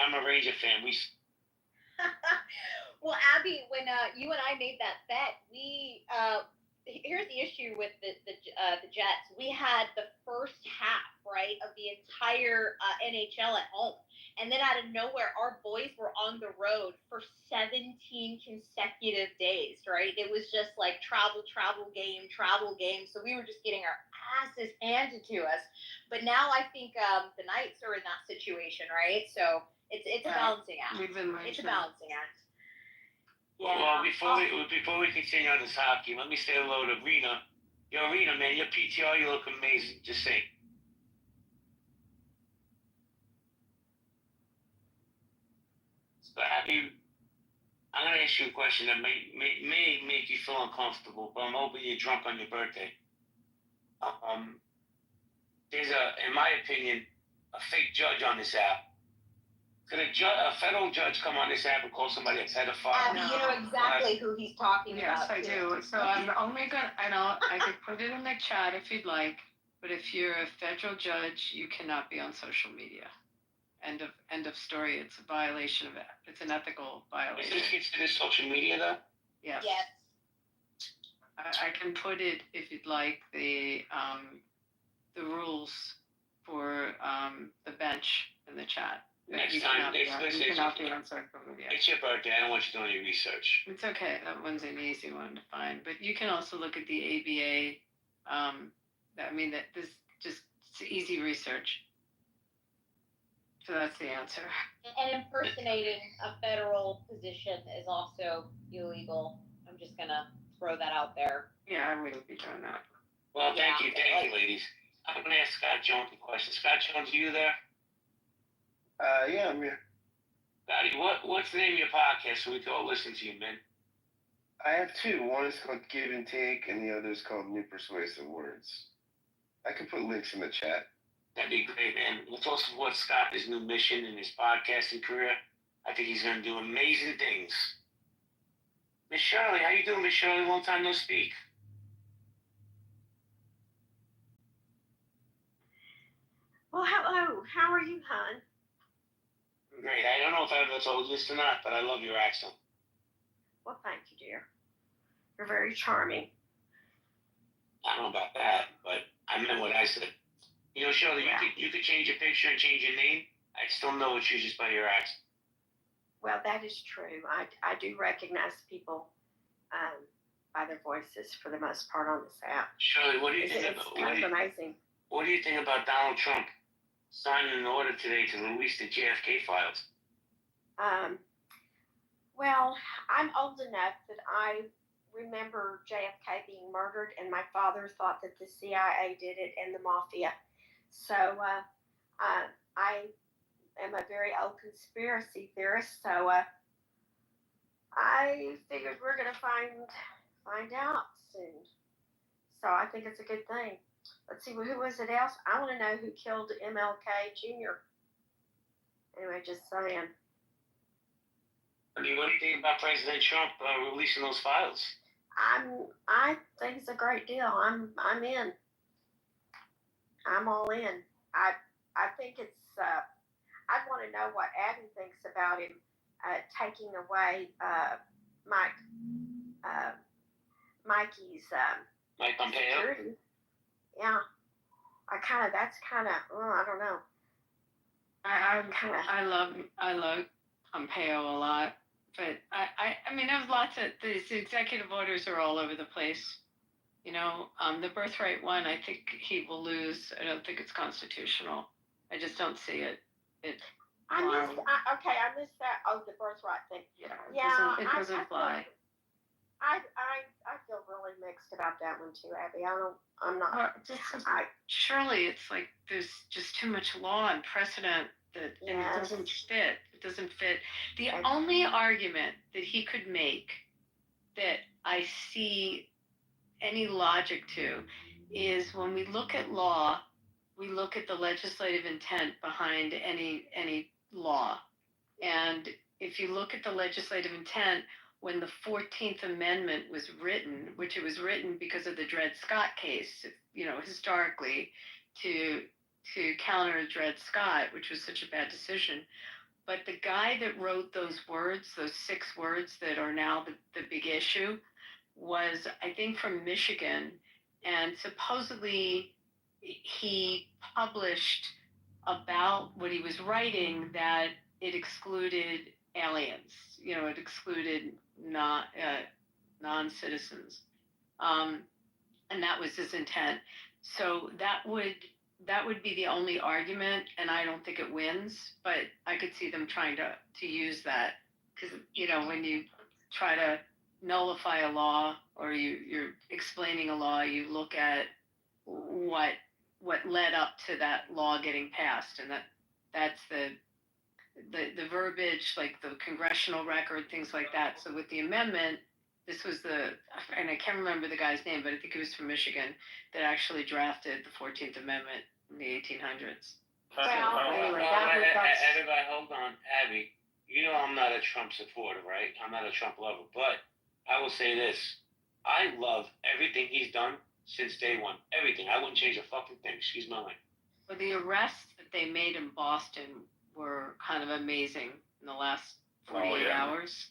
I'm a Ranger fan. Well, Abby, when you and I made that bet, here's the issue with the Jets. We had the first half, right, of the entire NHL at home. And then out of nowhere, our boys were on the road for 17 consecutive days, right? It was just like travel game. So we were just getting our asses handed to us. But now I think the Knights are in that situation, right? So it's a balancing act. It's a balancing act. Yeah. Well, before we continue on this hockey, let me say hello to Rena. Yo, Rena, man, your PTR, you look amazing. Just saying. So, Abby, I'm gonna ask you a question that may make you feel uncomfortable, but I'm hoping you're drunk on your birthday. There's in my opinion, a fake judge on this app. Could a federal judge come on this app and call somebody a pedophile? You know exactly who he's talking about. Yes, I do. So I'm only gonna, I could put it in the chat if you'd like, but if you're a federal judge, you cannot be on social media. End of story. It's a violation of it. It's an ethical violation. Is this considered social media though? Yes. Yes. I can put it if you'd like the rules for the bench in the chat. Next time, you cannot be on social media. It's your birthday. I don't want you doing any research. It's okay. That one's an easy one to find. But you can also look at the ABA. It's easy research. So that's the answer. And impersonating a federal position is also illegal. I'm just gonna throw that out there. Yeah, I wouldn't be doing that. Well, thank you, ladies. I'm gonna ask Scott Jones a question. Scott Jones, are you there? Yeah, I'm here. Scotty, what's the name of your podcast so we can all listen to you, man? I have two. One is called Give and Take, and the other is called New Persuasive Words. I can put links in the chat. That'd be great, man. Let's also support Scott, his new mission in his podcasting career. I think he's gonna do amazing things. Miss Shirley, how you doing, Miss Shirley? Long time no speak. Well, hello. How are you, hon? Great. I don't know if I ever told you this or not, but I love your accent. Well, thank you, dear. You're very charming. I don't know about that, but I meant what I said. You know, Shirley, you could change your picture and change your name. I'd still know it's you just by your accent. Well, that is true. I do recognize people by their voices for the most part on this app. Shirley, what do you think It's kind of amazing. What do you think about Donald Trump signing an order today to release the JFK files? Well, I'm old enough that I remember JFK being murdered, and my father thought that the CIA did it and the mafia. So I am a very old conspiracy theorist. So I figured we're gonna find out soon. So I think it's a good thing. Let's see, who was it else? I want to know who killed MLK Jr. Anyway, just saying. I mean, what do you think about President Trump releasing those files? I think it's a great deal. I'm in. I'm all in. I think it's. I want to know what Abby thinks about him taking away Mikey's Mike Pompeo. security. Yeah. That's kind of. I don't know. I love Pompeo a lot, but I mean, there's lots of these executive orders are all over the place. You know, the birthright one, I think he will lose. I don't think it's constitutional. I just don't see it. I missed that. Oh, the birthright thing. Yeah, it doesn't fly. I feel really mixed about that one too, Abby. I'm not. Well, surely it's like there's just too much law and precedent that and it doesn't fit. It doesn't fit. The only argument that he could make that I see any logic to is when we look at law, we look at the legislative intent behind any law. And if you look at the legislative intent, when the 14th Amendment was written, which it was written because of the Dred Scott case, you know, historically, to counter Dred Scott, which was such a bad decision. But the guy that wrote those words, those 6 words that are now the big issue, was, I think, from Michigan. And supposedly he published about what he was writing that it excluded aliens. You know, it excluded non-citizens. And that was his intent. So that would be the only argument, and I don't think it wins, but I could see them trying to use that. Because, you know, when you try to nullify a law or you're explaining a law, you look at what led up to that law getting passed, and that's the verbiage, like the congressional record, things like that. So with the amendment, this was and I can't remember the guy's name, but I think he was from Michigan, that actually drafted the 14th Amendment in the 1800s. Everybody, hold on. Abby, you know I'm not a Trump supporter, right? I'm not a Trump lover, but I will say this. I love everything he's done since day one. Everything. I wouldn't change a fucking thing. Excuse my language. But the arrests that they made in Boston were kind of amazing in the last 48 hours.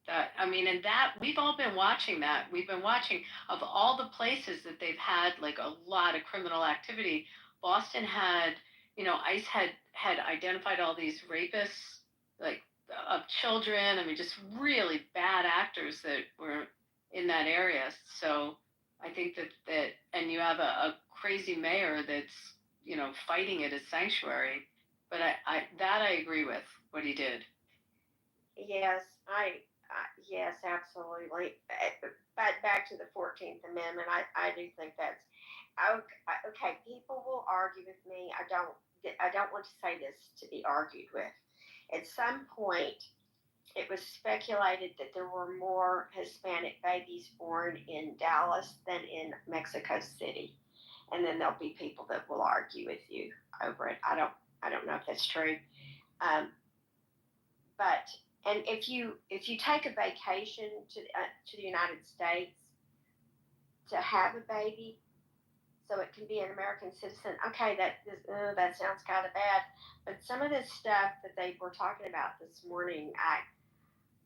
And that we've all been watching that. We've been watching of all the places that they've had like a lot of criminal activity. Boston had, you know, ICE had identified all these rapists, like of children. I mean, just really bad actors that were in that area. So I think that and you have a crazy mayor that's, you know, fighting it as sanctuary. But I agree with what he did. Yes, yes, absolutely. But back to the 14th Amendment, I do think that's, Okay, people will argue with me. I don't want to say this to be argued with. At some point, it was speculated that there were more Hispanic babies born in Dallas than in Mexico City, and then there'll be people that will argue with you over it. I don't know if that's true, but and if you take a vacation to the United States to have a baby, so it can be an American citizen. Okay, that sounds kind of bad, but some of this stuff that they were talking about this morning,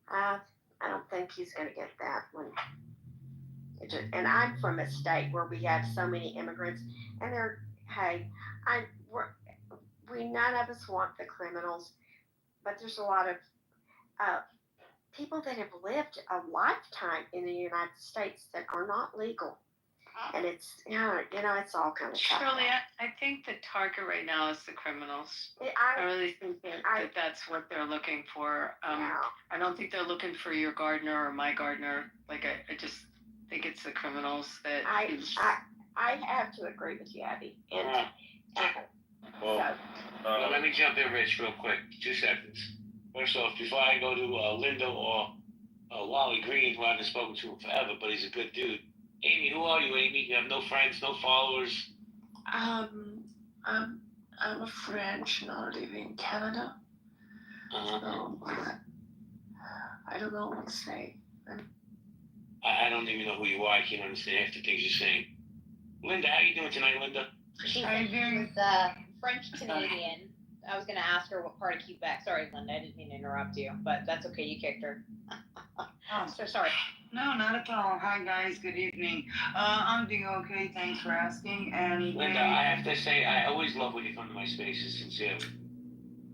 I don't think he's going to get that one. And I'm from a state where we have so many immigrants, and we none of us want the criminals, but there's a lot of people that have lived a lifetime in the United States that are not legal. And it's, it's all kind of tough. Shirley, I think the target right now is the criminals. I really think that that's what they're looking for. I don't think they're looking for your gardener or my gardener. Like, I just think it's the criminals that. I have to agree with you, Abby. Let me jump in, Rich, real quick. 2 seconds. First off, before I go to Linda or Wally Green, who I haven't spoken to forever, but he's a good dude. Amy, who are you, Amy? You have no friends, no followers? I'm a French, not living in Canada. So, I don't know what to say. I don't even know who you are. I can't understand half the things you're saying. Linda, how you doing tonight, Linda? She said she was French Canadian. I was going to ask her what part of Quebec. Sorry, Linda, I didn't mean to interrupt you, but that's okay. You kicked her. So sorry. No, not at all. Hi, guys. Good evening. I'm doing okay. Thanks for asking. And Linda, I have to say, I always love when you come to my spaces, sincerely.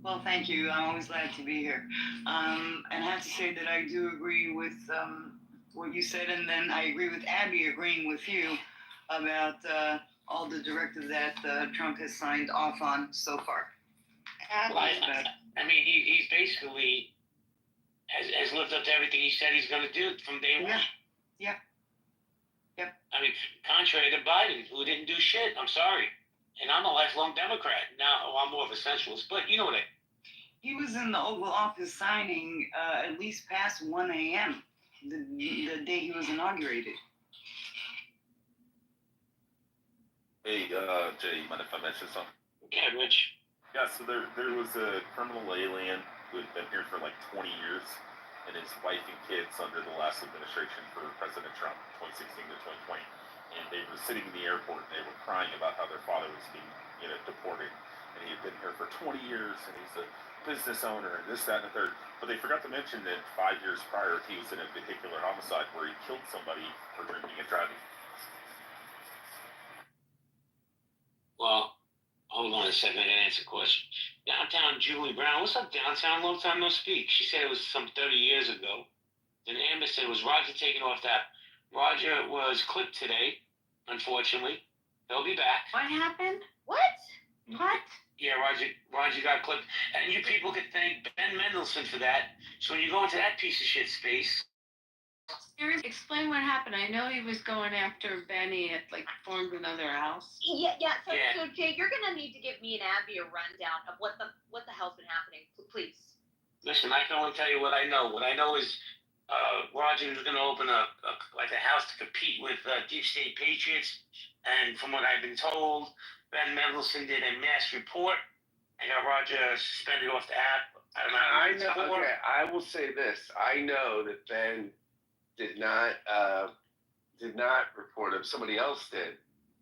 Well, thank you. I'm always glad to be here. And I have to say that I do agree with what you said, and then I agree with Abby agreeing with you about all the directives that Trump has signed off on so far. Well, I mean, he's basically has lived up to everything he said he's going to do from day one. Yeah. Yep. I mean, contrary to Biden, who didn't do shit. I'm sorry. And I'm a lifelong Democrat. Now, I'm more of a centralist, but you know what He was in the Oval Office signing at least past 1 a.m. the day he was inaugurated. Hey, Jay, you mind if I mention something? Yeah, Rich. Yeah, so there was a criminal alien who had been here for like 20 years, and his wife and kids under the last administration for President Trump, 2016 to 2020. And they were sitting in the airport, and they were crying about how their father was being, deported. And he had been here for 20 years, and he's a business owner, and this, that, and the third. But they forgot to mention that 5 years prior, he was in a vehicular homicide where he killed somebody for drinking and driving. Well, hold on a second, I gotta answer a question. Downtown Julie Brown, what's up, downtown? Long time no speak. She said it was some 30 years ago. Then Amber said, was Roger taken off that? Roger was clipped today, unfortunately. He'll be back. What happened? What? Yeah, Roger got clipped. And you people could thank Ben Mendelsohn for that. So when you go into that piece of shit space. Seriously, explain what happened. I know he was going after Benny had formed another house. Yeah. So Jay, you're gonna need to give me and Abby a rundown of what the hell's been happening, please. Listen, I can only tell you what I know. What I know is Roger was gonna open a house to compete with Deep State Patriots, and from what I've been told, Ben Mendelsohn did a mass report and got Roger suspended off the app. I know. Okay, I will say this. I know that Ben did not report him. Somebody else did.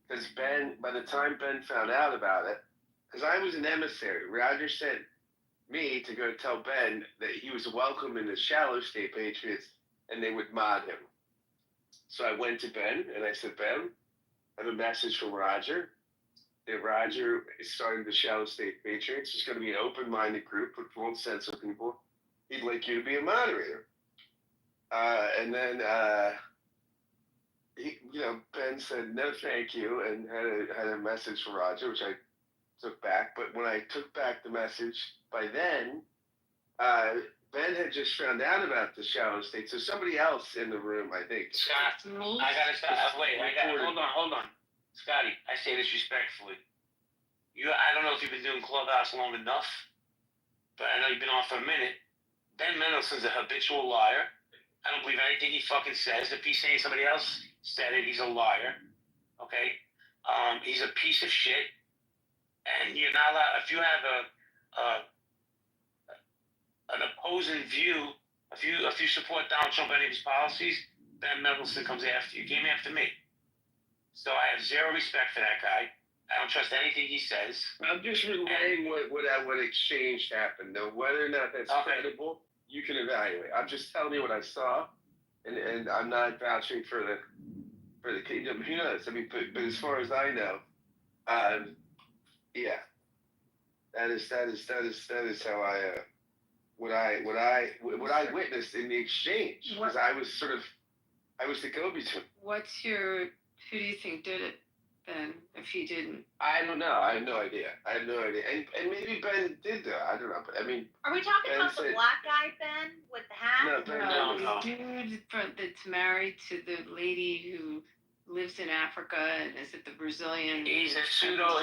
Because Ben, by the time Ben found out about it, because I was an emissary, Roger sent me to go tell Ben that he was welcome in the Shallow State Patriots and they would mod him. So I went to Ben and I said, Ben, I have a message from Roger. That Roger is starting the Shallow State Patriots. It's going to be an open-minded group with full sense of people. He'd like you to be a moderator. And then Ben said no, thank you, and had a message for Roger, which I took back. But when I took back the message, by then Ben had just found out about the Shallow State. So somebody else in the room, I think. Scott, I gotta stop. Wait, hold on. Scotty, I say this respectfully. I don't know if you've been doing Clubhouse long enough, but I know you've been on for a minute. Ben Mendelsohn's a habitual liar. I don't believe anything he fucking says. If he's saying somebody else said it, he's a liar. Okay? He's a piece of shit. And you're not allowed, if you have an opposing view, if you support Donald Trump and any of his policies, Ben Mendelsohn comes after you. He came after me. So I have zero respect for that guy. I don't trust anything he says. I'm just relaying what exchange happened. Though whether or not that's credible, you can evaluate. I'm just telling you what I saw, and I'm not vouching for the kingdom. Who knows? I mean, but as far as I know, yeah, that is how I what I witnessed in the exchange, because I was the go-between. Who do you think did it then, if he didn't? I don't know. I have no idea. And maybe Ben did though. I don't know. But I mean, Are we talking Ben about the said- black guy, Ben, with the hat? No, Ben No, the dude that's married to the lady who lives in Africa and is it the Brazilian? He's a pseudo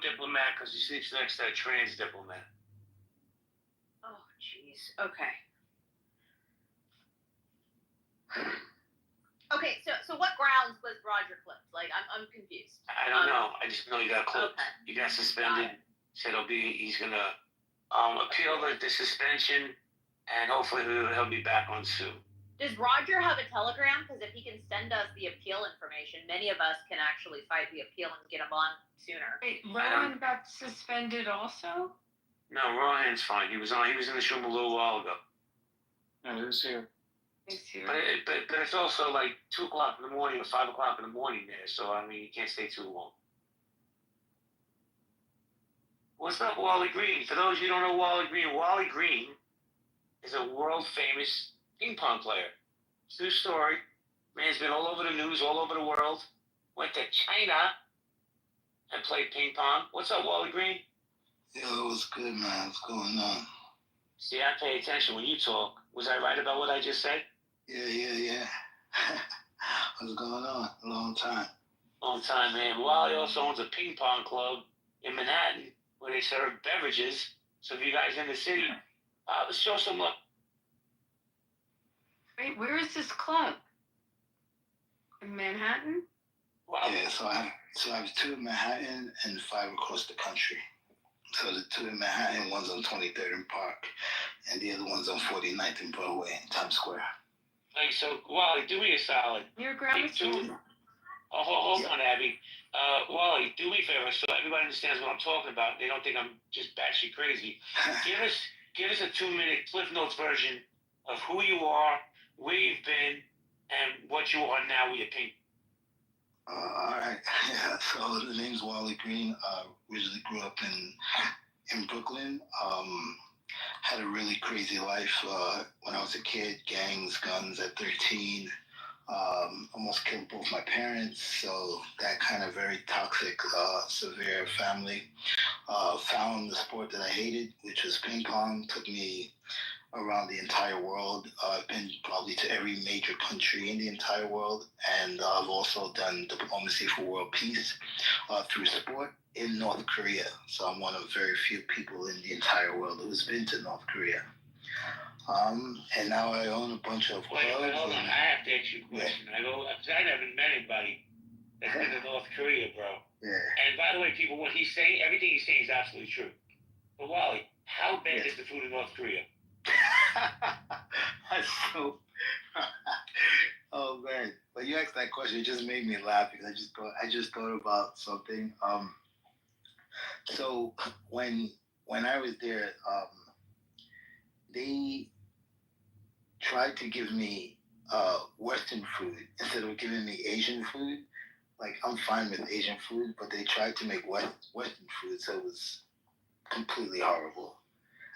diplomat because he sleeps next to a trans diplomat. Oh, jeez. Okay. Okay, so what grounds was Roger clipped? Like, I'm confused. I don't know. I just know he got clipped. Okay. He got suspended. Said he's gonna appeal the suspension, and hopefully he'll be back on soon. Does Roger have a telegram? Because if he can send us the appeal information, many of us can actually fight the appeal and get him on sooner. Wait, Rowan got suspended also? No, Rohan's fine. He was in the room a little while ago. No, he was here. He's here. But it's also like 2 o'clock in the morning or 5 o'clock in the morning there, so I mean you can't stay too long. What's up, Wally Green? For those of you who don't know Wally Green is a world famous ping pong player. True story. Man's been all over the news, all over the world. Went to China and played ping pong. What's up, Wally Green? Yo, what's good, man? What's going on? See, I pay attention when you talk. Was I right about what I just said? Yeah. What's going on? Long time. Long time, man. Wally also owns a ping pong club in Manhattan where they serve beverages. So if you guys in the city, let's show some love. Wait, where is this club? In Manhattan? Wow. Yeah, so I have 2 in Manhattan and 5 across the country. So the 2 in Manhattan, one's on 23rd and Park, and the other one's on 49th and Broadway in Times Square. Hey, so Wally, do me a solid. Your grammar school. Oh, hold on, Abby. Wally, do me a favor so everybody understands what I'm talking about. They don't think I'm just batshit crazy. Give us a 2-minute Cliff Notes version of who you are, where you've been, and what you are now with your ping. All right. Yeah, so the name's Wally Green. Originally grew up in Brooklyn. Had a really crazy life when I was a kid. Gangs, guns at 13. Almost killed both my parents. So that kind of very toxic, severe family. Found the sport that I hated, which was ping pong. Took me around the entire world. I've been probably to every major country in the entire world, and I've also done diplomacy for world peace through sport in North Korea. So I'm one of very few people in the entire world who's been to North Korea. And now I own a bunch of clubs. Wait, hold on. I have to ask you a question. Yeah. I never met anybody that's been to North Korea, bro. Yeah. And by the way, people, what he's saying, everything he's saying is absolutely true. But Wally, how bad is the food in North Korea? That's so. Oh man! When you asked that question, it just made me laugh because I just thought about something. So when I was there, they tried to give me Western food instead of giving me Asian food. Like I'm fine with Asian food, but they tried to make Western food, so it was completely horrible.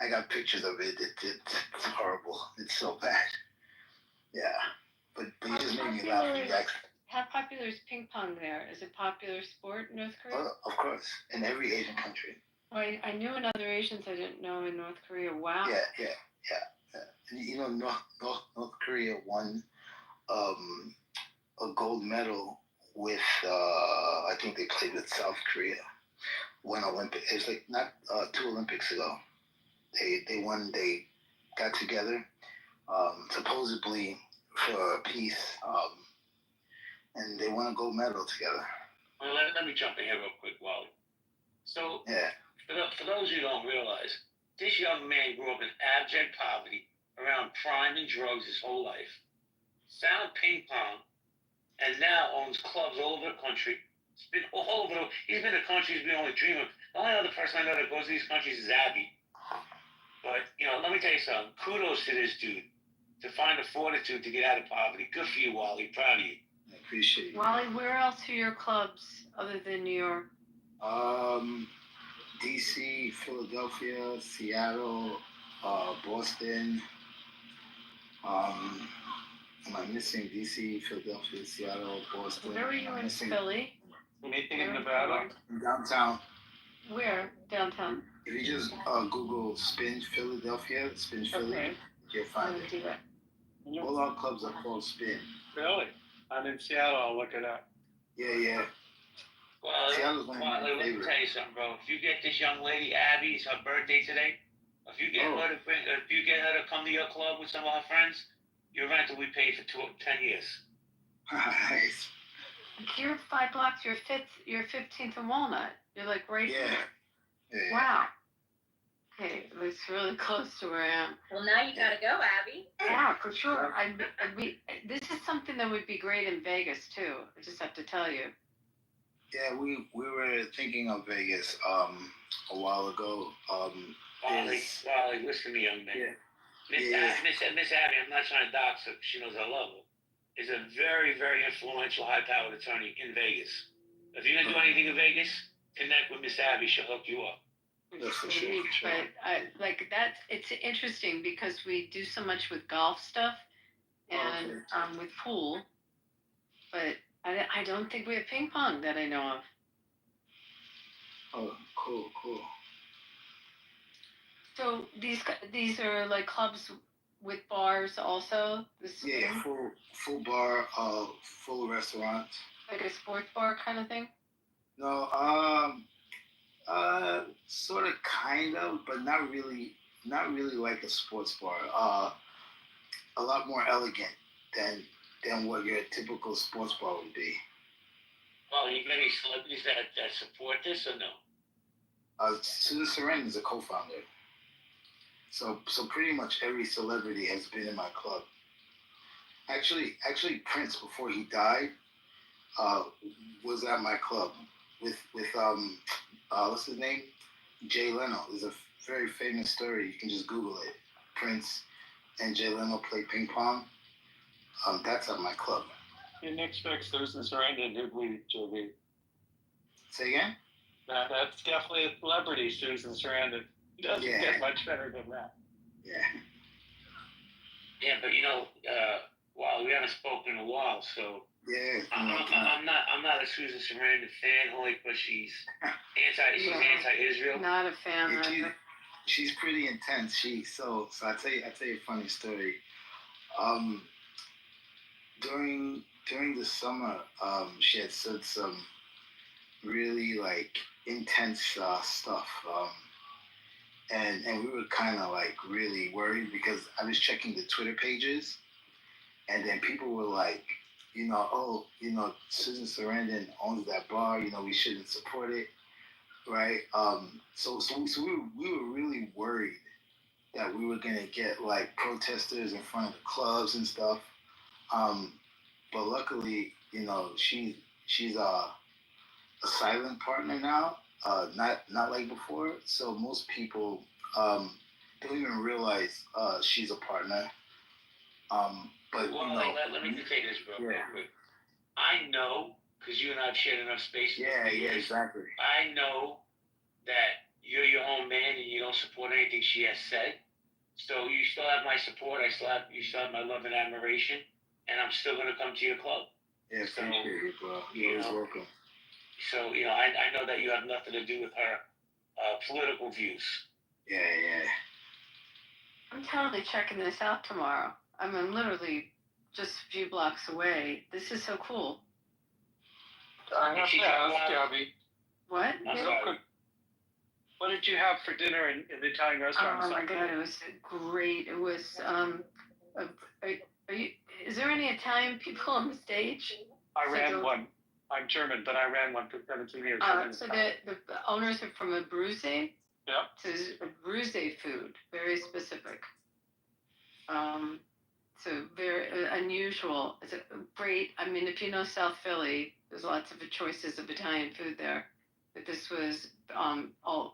I got pictures of it. It's horrible. It's so bad. Yeah, but you just made me laugh. How popular is ping pong there? Is it a popular sport in North Korea? Of course, in every Asian country. Oh, I knew in other Asians I didn't know in North Korea. Wow. Yeah. You know, North Korea won a gold medal with I think they played with South Korea. Won Olympic. It was like not 2 Olympics ago. They won. They got together, supposedly for peace, and they won a gold medal together. Well, let me jump in here real quick, Wally. So, Yeah. for those who don't realize, this young man grew up in abject poverty, around crime and drugs his whole life, sound ping pong, and now owns clubs all over the country. He's been to countries we only dream of. The only other person I know that goes to these countries is Abby. But, let me tell you something. Kudos to this dude to find the fortitude to get out of poverty. Good for you, Wally. Proud of you. I appreciate it. Wally, where else are your clubs other than New York? DC, Philadelphia, Seattle, Boston. Am I missing DC, Philadelphia, Seattle, Boston? Where were you in Philly? Anything in Nevada? Downtown. Where? Downtown? If you just Google Spin Philadelphia, Spin Philly, Okay. you'll find it. All our clubs are called Spin. Really? I'm in Seattle. I'll look it up. Yeah. Well, Seattle's one of my let me favorites. tell you something, bro. If you get this young lady, Abby, it's her birthday today. If you get her to come to your club with some of her friends, your rent will be paid for 10 years. Nice. You're 5 blocks. You're 15th and Walnut. You're like right here. Yeah. Wow. Okay, it's really close to where I am. Well, now you gotta go, Abby. Yeah, for sure. This is something that would be great in Vegas too. I just have to tell you. Yeah, we were thinking of Vegas a while ago. Wally, listen to me, young man. Yeah. Miss Abby, I'm not trying to dox her. She knows I love her. Is a very, very influential, high-powered attorney in Vegas. If you're gonna do anything in Vegas, connect with Miss Abby. She'll hook you up. That's for sure. But it's interesting because we do so much with golf stuff and with pool, but I don't think we have ping pong that I know of. Oh, cool. So these are like clubs with bars also. Yeah, full bar, full restaurant. Like a sports bar kind of thing. No, sort of, kind of, but not really like a sports bar. A lot more elegant than what your typical sports bar would be. Well, you got any celebrities that support this or no? Susan Sarandon is a co-founder. So pretty much every celebrity has been in my club. Actually, Prince, before he died, was at my club with what's his name? Jay Leno. There's a very famous story. You can just Google it. Prince and Jay Leno play ping pong. That's at my club. Your next pick, Susan Sarandon, who'd we, JB? Say again? That's definitely a celebrity, Susan Sarandon. It doesn't get much better than that. Yeah. Yeah, but Wally, we haven't spoken in a while, so yeah. I'm not a Susan Sarandon fan only because she's anti-Israel. Not a fan. She's pretty intense. So I tell you a funny story. During the summer, she had said some really intense stuff. And we were kind of really worried because I was checking the Twitter pages, and then people were like, Susan Sarandon owns that bar, we shouldn't support it, right? So we were really worried that we were gonna get protesters in front of the clubs and stuff. But luckily, she's a silent partner now. Not like before. So most people don't even realize she's a partner. But let me just say this, bro. Yeah. Quick. I know, because you and I have shared enough space. Yeah, exactly. I know that you're your own man and you don't support anything she has said. So you still have my support. You still have my love and admiration, and I'm still gonna come to your club. Yeah, thank you, bro. You're always welcome. So, I know that you have nothing to do with her political views. Yeah. I'm totally checking this out tomorrow. I'm literally just a few blocks away. This is so cool. I have to ask Gabby. What? Real quick, what did you have for dinner in the Italian restaurant? Oh my God, it was great. It was is there any Italian people on the stage? I ran one. I'm German, but I ran one for 17 years. So the owners are from Abruzzi. Yeah. So it's Abruzzi food, very specific. So very unusual. It's a great. I mean, if you know South Philly, there's lots of choices of Italian food there. But this was a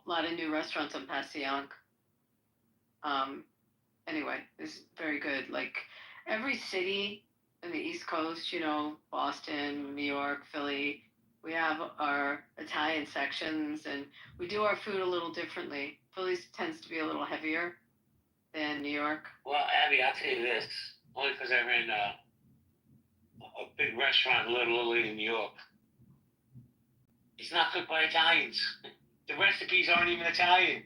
lot of new restaurants on Passyunk. Anyway, it's very good. Like every city in the East Coast, you know, Boston, New York, Philly, we have our Italian sections, and we do our food a little differently. Philly tends to be a little heavier than New York. Well, Abby, I'll tell you this, only because I ran a big restaurant in Little Italy in New York. It's not cooked by Italians. The recipes aren't even Italian.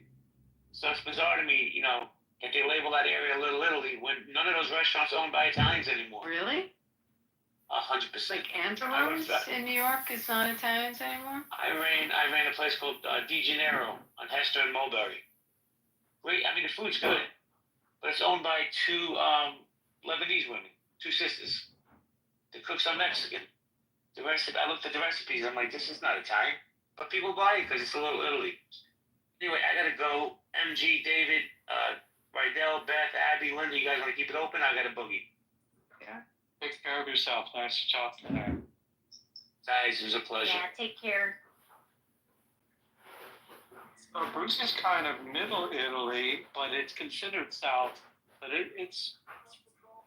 So it's bizarre to me, you know, that they label that area Little Italy when none of those restaurants are owned by Italians anymore. Really? 100%. Like Angelo's in New York is not Italians anymore? I ran a place called Di Gennaro on Hester and Mulberry. Great, I mean, the food's good, but it's owned by two Lebanese women, two sisters. The cooks are Mexican. I looked at the recipes, I'm like, this is not Italian. But people buy it because it's a Little Italy. Anyway, I gotta go. MG, David, Rydell, Beth, Abby, Linda, you guys want to keep it open? I got a boogie. Yeah. Take care of yourself. Nice to chat today. Guys, it was a pleasure. Yeah, take care. So Bruce is kind of middle Italy, but it's considered south. But it's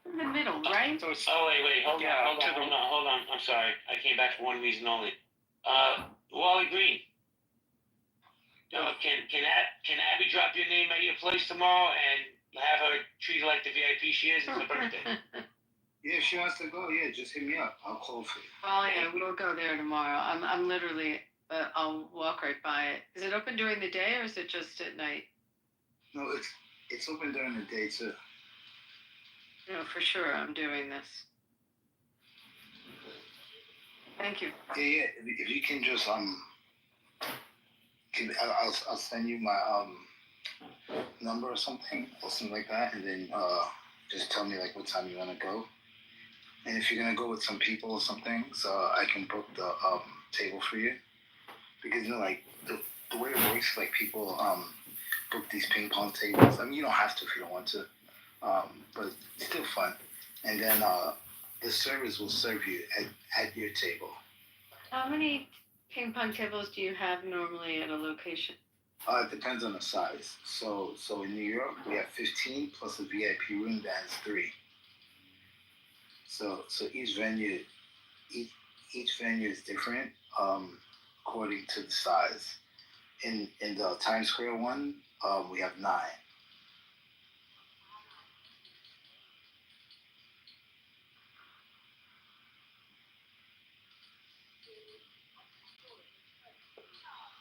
in the middle, right? So wait, hold on. I'm sorry. I came back for one reason only. Wally Green. Can Abby drop your name at your place tomorrow and have her treat her like the VIP she is? It's her birthday. Yeah, if she wants to go, yeah, just hit me up. I'll call for you. Well, yeah, we'll go there tomorrow. I'm literally, I'll walk right by it. Is it open during the day or is it just at night? No, it's open during the day too. No, for sure, I'm doing this. Thank you. Yeah. If you can just I'll send you my number or something like that, and then just tell me like what time you want to go. And if you're gonna go with some people or something, so I can book the table for you, because you know like the way it works, like people book these ping pong tables. I mean, you don't have to if you don't want to, but it's still fun. And then the servers will serve you at your table. How many ping pong tables do you have normally at a location? It depends on the size. So in New York, we have 15 plus a VIP room that has 3. So each venue is different according to the size. In the Times Square one, we have 9.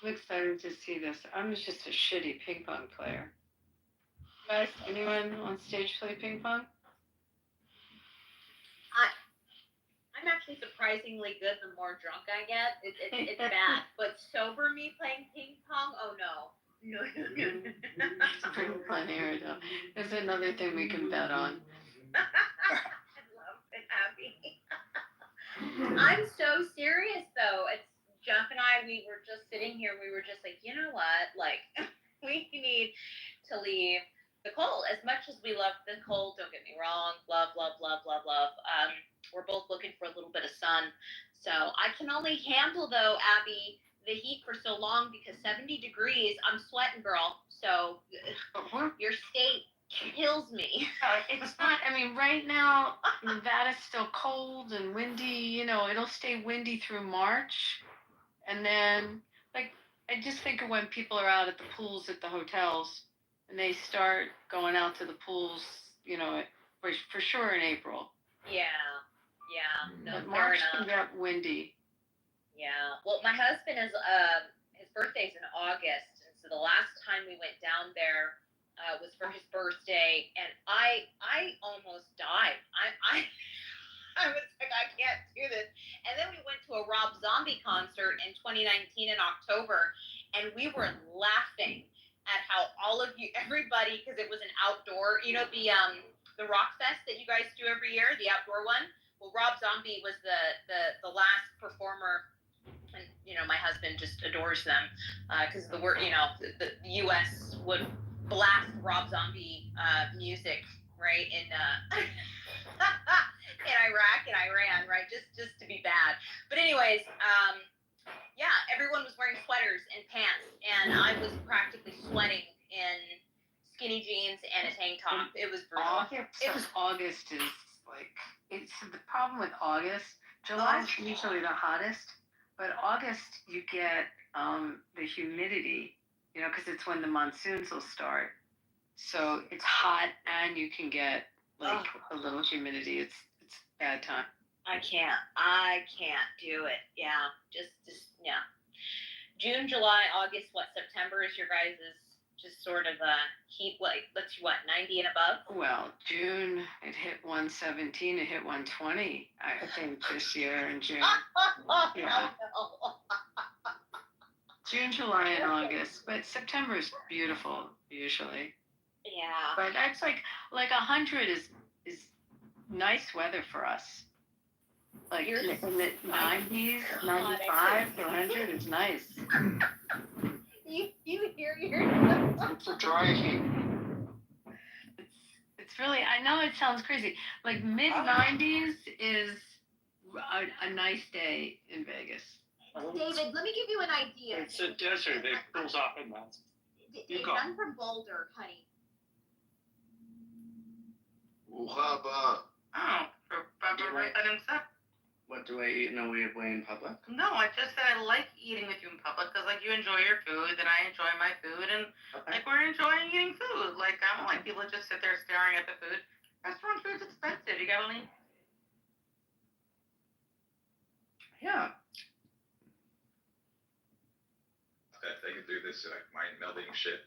I'm excited to see this. I'm just a shitty ping pong player. Guys, anyone on stage play ping pong? I'm actually surprisingly good the more drunk I get. It's bad. But sober me playing ping pong, oh no. No. It's pretty fun here, though. There's another thing we can bet on. I love it, Abby. I'm so serious though. It's Jeff and I, we were just sitting here, we were just like, you know what? Like, we need to leave the cold. As much as we love the cold, don't get me wrong, love. We're both looking for a little bit of sun. So I can only handle though, Abby, the heat for so long because 70 degrees, I'm sweating, girl. So your state kills me. It's not, I mean, right now, Nevada's still cold and windy. You know, it'll stay windy through March. And then, like, I just think of when people are out at the pools at the hotels and they start going out to the pools, you know, for sure in April. Yeah. No, But March can get windy. Yeah. Well, my husband is his birthday's in August, and so the last time we went down there was for his birthday, and I almost died. I was like, I can't do this. And then we went to a Rob Zombie concert in 2019 in October, and we were laughing at how all of you, everybody, because it was an outdoor, you know, the Rock Fest that you guys do every year, the outdoor one. Well, Rob Zombie was the last performer, and you know, my husband just adores them because the word, you know, the U.S. would blast Rob Zombie music, right, in in Iraq and Iran, right, just to be bad. But anyways, yeah, everyone was wearing sweaters and pants, and I was practically sweating in skinny jeans and a tank top. It was brutal. August is like, it's the problem with August. July is usually the hottest, but August you get the humidity, you know, because it's when the monsoons will start. So it's hot and you can get like a little humidity. It's bad time. I can't do it. Yeah, just yeah. June, July, August, what, September is your guys' just sort of heat, like, let's see, what, 90 and above? Well, June, it hit 117, it hit 120, I think, this year in June. Yeah. June, July, and August, but September is beautiful, usually. Yeah. But that's like 100 is nice weather for us. Like in the 90s, 95 to 100 is nice. You hear yourself. It's a dry heat. It's really, I know it sounds crazy. Like mid 90s is a nice day in Vegas. David, let me give you an idea. It's a desert. It cools off in months. David, I'm from Boulder, honey. What do I eat in a weird way in public? No, I just said I like eating with you in public because, like, you enjoy your food and I enjoy my food, and like we're enjoying eating food. Like, I don't like people that just sit there staring at the food. Restaurant food's expensive. You gotta leave. Yeah. That they could do this like mind melding shit,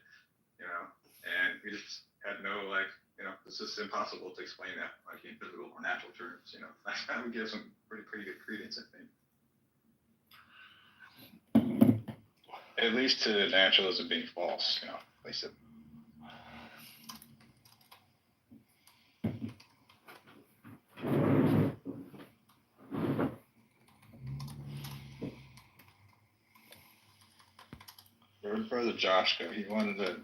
you know, and we just had no like, you know, this is impossible to explain that like in physical or natural terms, you know. That's how we give some pretty good credence, I think. At least to naturalism being false, you know, at least it. Where'd Brother Josh go? He wanted to